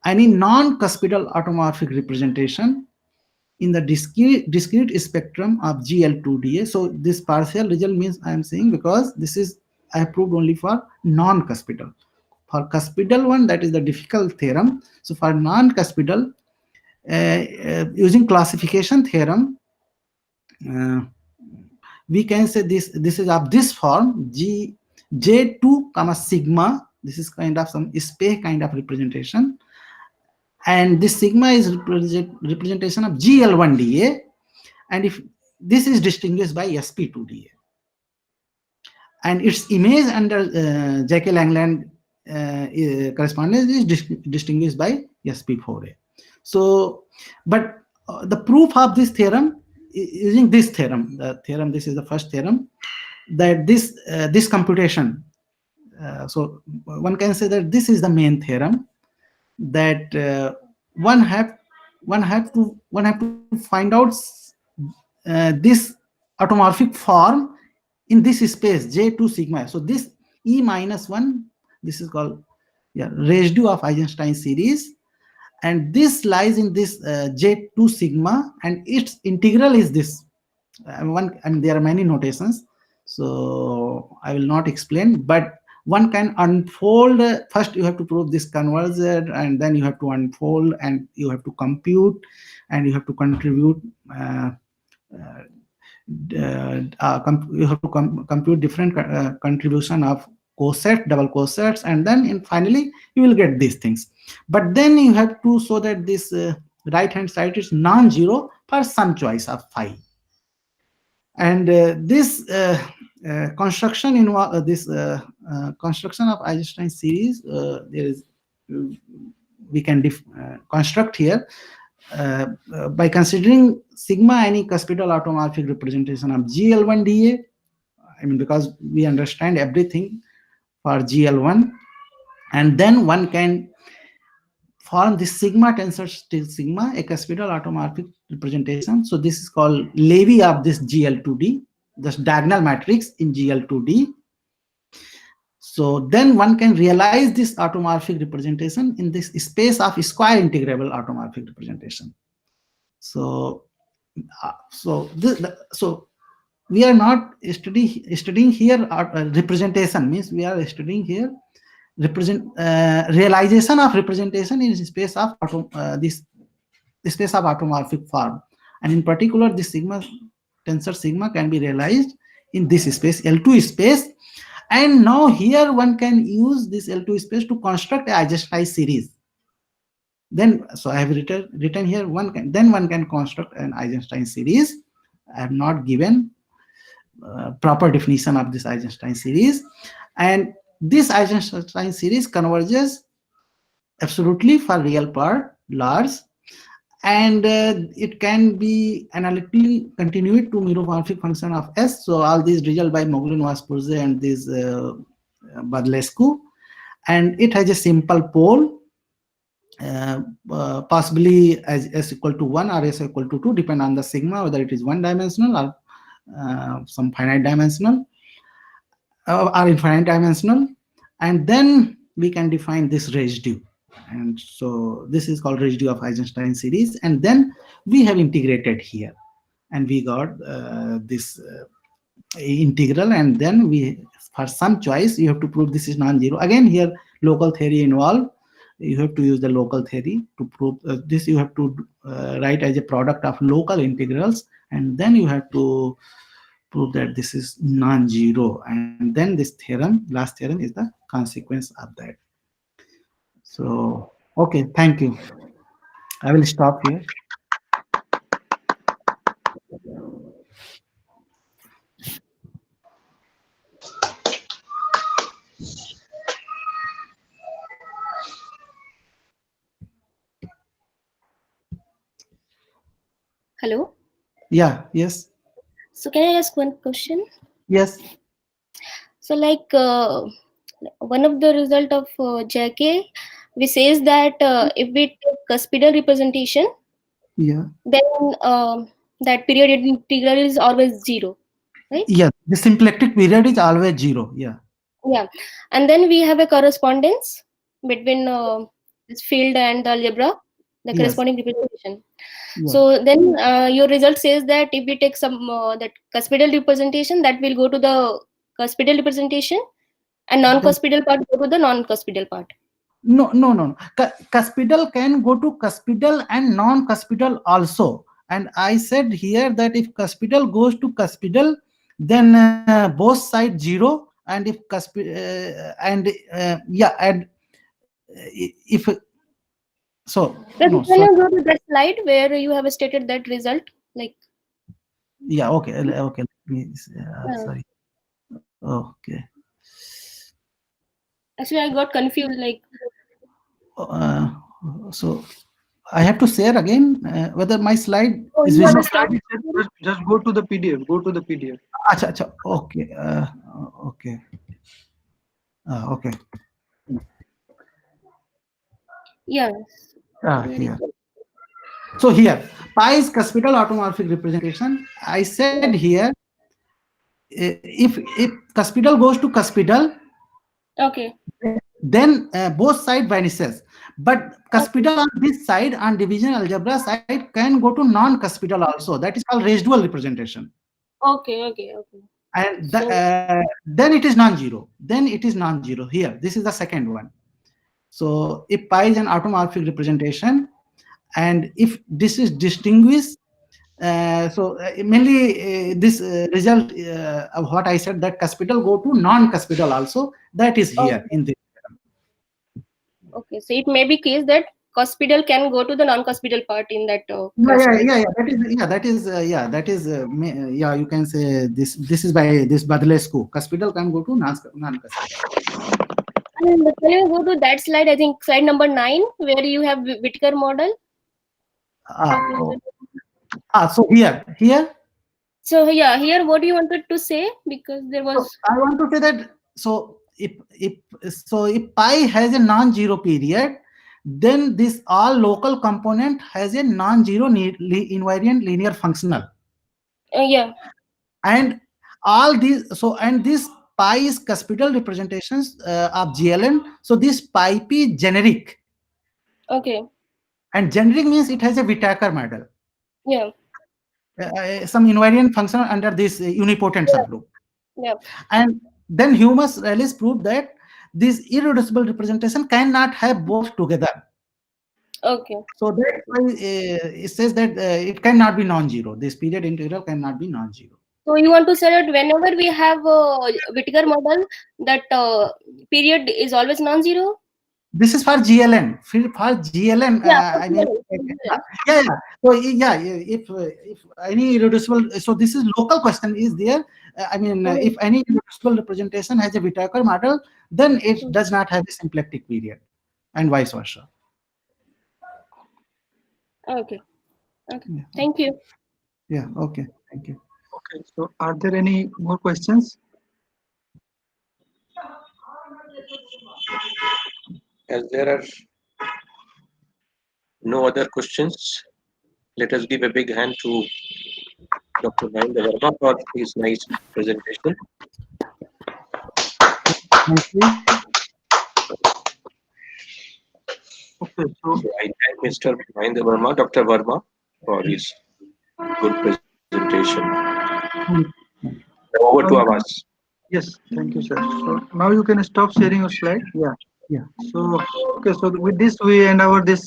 any non-cuspidal automorphic representation in the discrete spectrum of GL2DA. So this partial result means I am saying, because this is I have proved only for non-cuspidal. For cuspidal one, that is the difficult theorem. So for non-cuspidal, using classification theorem, we can say this is of this form, J2 comma sigma. This is kind of some space kind of representation, and this sigma is representation of GL1DA, and if this is distinguished by SP2DA, and its image under Jacob-Langland correspondence is distinguished by SP4A. So, but the proof of this theorem, using this theorem, this is the first theorem, that this computation, so one can say that this is the main theorem, that one have to find out this automorphic form in this space J2 sigma. So this E minus 1, this is called residue of Eisenstein series, and this lies in this J2 sigma, and its integral is this. There are many notations, so I will not explain, but one can unfold. First you have to prove this convergent, and then you have to unfold, and you have to compute, and you have to contribute, you have to compute different contribution of cosets, double cosets, and then finally you will get these things. But then you have to show that this right hand side is non-zero for some choice of phi. And this construction involve this construction of Eisenstein series. There is we can construct here by considering sigma any cuspidal automorphic representation of GL1DA. I mean, because we understand everything for GL1, and then one can form this sigma tensor still sigma, a cuspidal automorphic representation. So this is called Levy of this GL2D, this diagonal matrix in GL2D. So then one can realize this automorphic representation in this space of square integrable automorphic representation. So we are not studying here representation, means we are studying here realization of representation in space of this space of automorphic form, and in particular this sigma tensor sigma can be realized in this space L2 space. And now here one can use this L2 space to construct a Eisenstein series. Then so I have written here one can construct an Eisenstein series. I have not given proper definition of this Eisenstein series, and this Eisenstein series converges absolutely for real part large, and it can be analytically continued to meromorphic function of S. So all these result by Moglin-Waspurze and this Badlescu, and it has a simple pole, possibly as S equal to 1 or S equal to 2, depend on the sigma, whether it is one dimensional or some finite dimensional or infinite dimensional. And then we can define this residue, and so this is called residue of Eisenstein series. And then we have integrated here, and we got this integral, and then we, for some choice, you have to prove this is non-zero. Again here local theory involved. You have to use the local theory to prove this. You have to write as a product of local integrals, and then you have to prove that this is non-zero, and then this theorem, last theorem, is the consequence of that. So, okay, thank you. I will stop here. Hello. Yeah, yes, So can I ask one question? yes, So like one of the result of JK, we says that if we take cuspidal representation, yeah, then that period integral is always zero, right? yeah. The symplectic period is always zero. Yeah, Yeah, and then we have a correspondence between this field and the algebra, the yes, corresponding representation. yeah. So then your result says that if we take some that cuspidal representation, that will go to the cuspidal representation, and non-cuspidal part go to the non-cuspidal part. No, no, no, no. Cuspidal can go to cuspidal and non-cuspidal also. And I said here that if cuspidal goes to cuspidal, then both sides zero. And if yeah, and if so, Can no, can so you go to that slide where you have stated that result? Like, yeah, okay, okay. uh, Sorry. Okay. actually, I got confused. Like, Uh, so I have to share again whether my slide oh, is you No, have visible. stopped. just go to the PDF. Go to the PDF. Acha, acha, okay, okay, okay. Yes. Here. So here, pi is cuspidal automorphic representation. I said here, if cuspidal goes to cuspidal, Okay. then both side vanishes. But cuspidal on this side, on division algebra side, can go to non-cuspidal also. That is called residual representation. Okay. Okay. Okay. And So, then it is non-zero. Then it is non-zero. Here, this is the second one. So if pi is an automorphic representation, and if this is distinguished, mainly this result of what I said, that cuspidal go to non-cuspidal also, that is here okay. in this. Okay. So it may be case that cuspidal can go to the non-cuspidal part in that Yeah, correspondence. that is yeah, you can say this is by this Badlescu. Cuspidal can go to non-cuspidal. And can you go to that slide? I think slide number 9, where you have Whittaker model. So here. So yeah, here what you wanted to say, because there So was. I want to say that if pi has a non-zero period, then this all local component has a non-zero invariant linear functional, Yeah. and all these and this pi is cuspidal representations of GLN. So this pi p is generic, Okay. and generic means it has a Whittaker model, Yeah. some invariant function under this unipotent Yeah. subgroup. Yeah. And then Humus Rallis proved that this irreducible representation cannot have both together. Okay. So that's why it says that it cannot be non-zero. This period integral cannot be non-zero. So you want to say that whenever we have a Whittaker model, that period is always non-zero? This is for GLN. For GLN, Yeah. I mean, yeah. So yeah, if any irreducible, so this is local question is there. I mean, if any irreducible representation has a Whittaker model, then it does not have a symplectic period, and vice versa. Okay. Okay. Yeah. Thank you. Yeah. Okay. Thank you. Okay. So, are there any more questions? As there are no other questions, let us give a big hand to Dr. Mahendra Verma for his nice presentation. Thank you. Okay. So, So I thank Mr. Mahendra Verma, Dr. Verma, for his good presentation. Over to Avas. yes, thank you, sir. So now you can stop sharing your slide. Yeah. Yeah. So okay. So with this, we end our this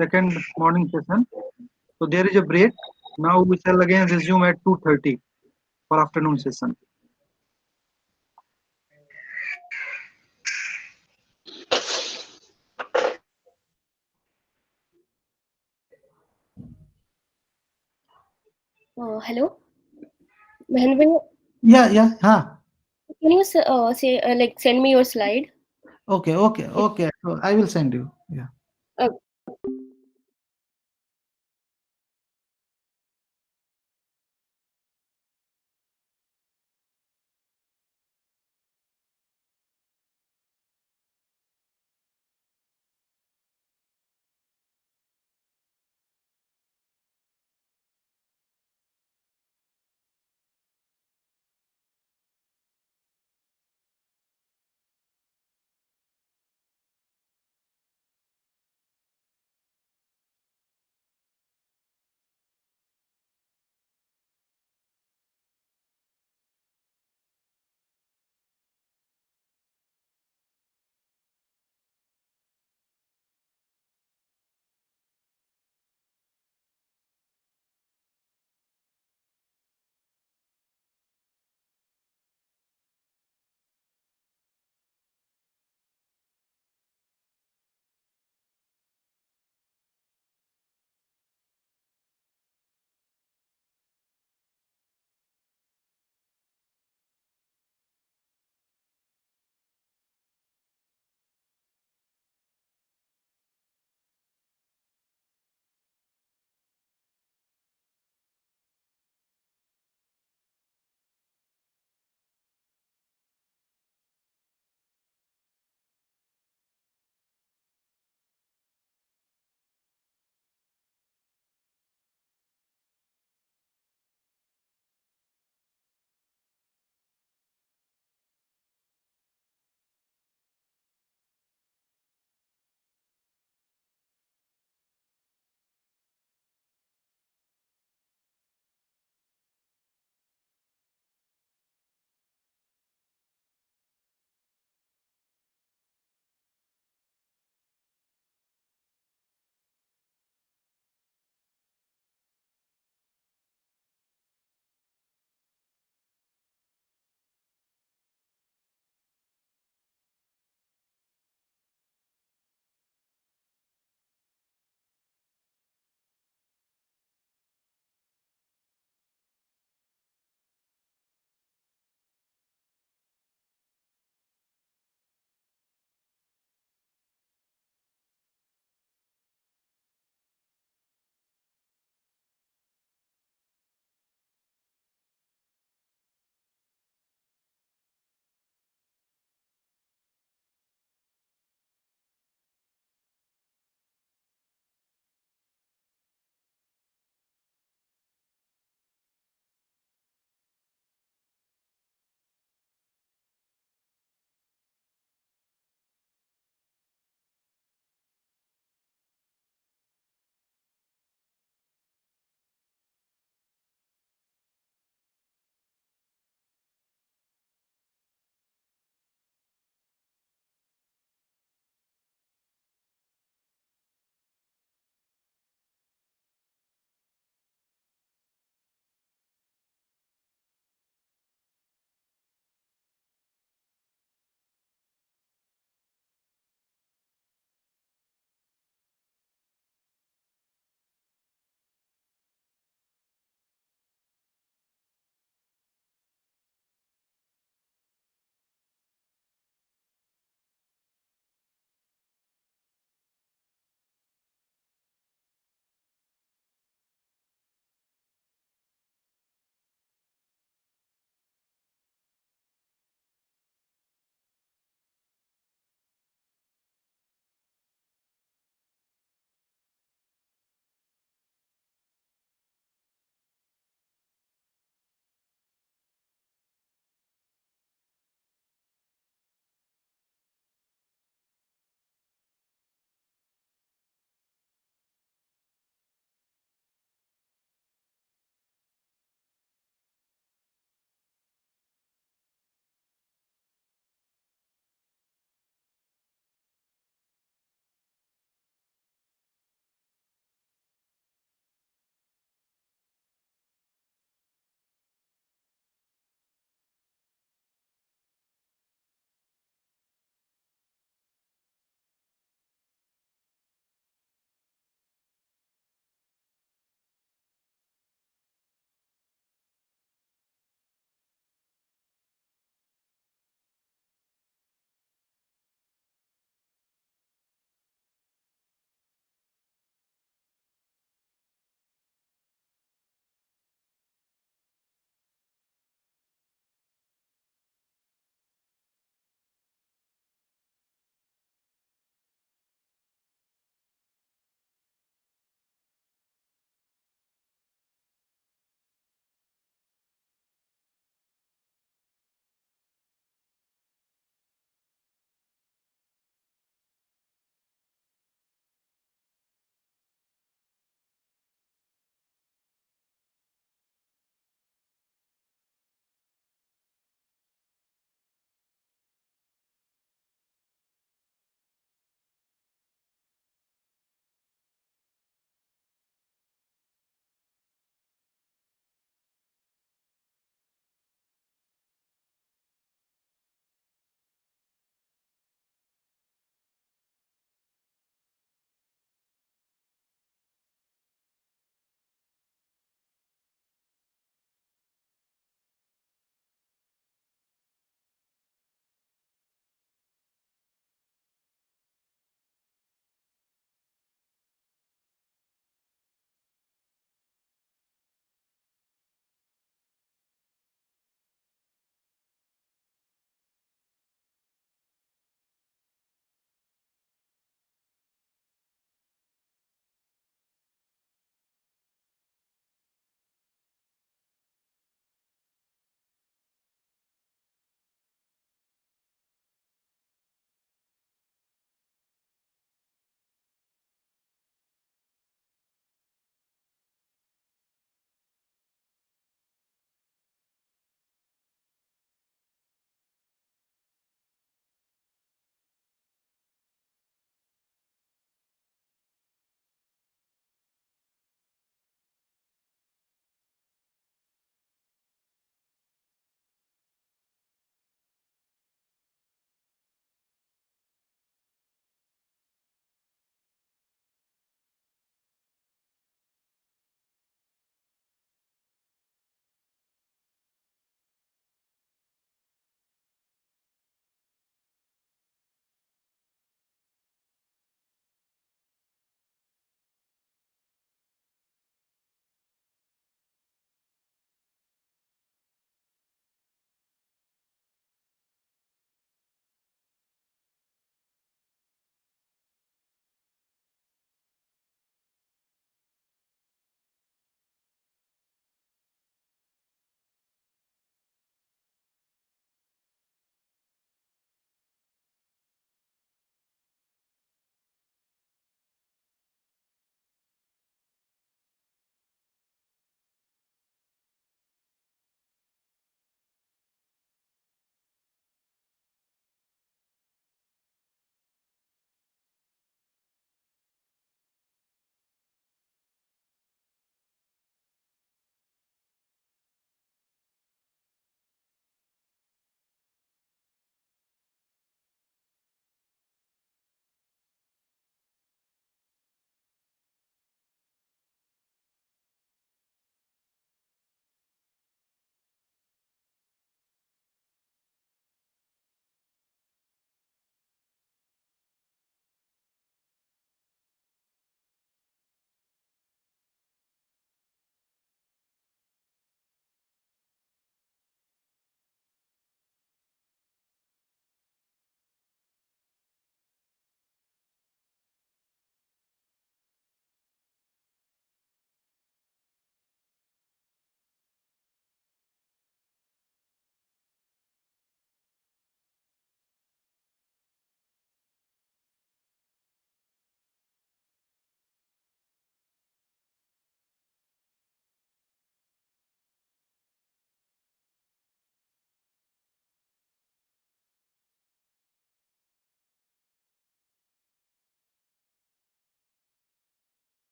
second morning session. So there is a break. Now we shall again resume at 2:30 for afternoon session. Hello, Mahendra, Yeah. Huh. can you say like send me your slide? Okay. So I will send you. Yeah.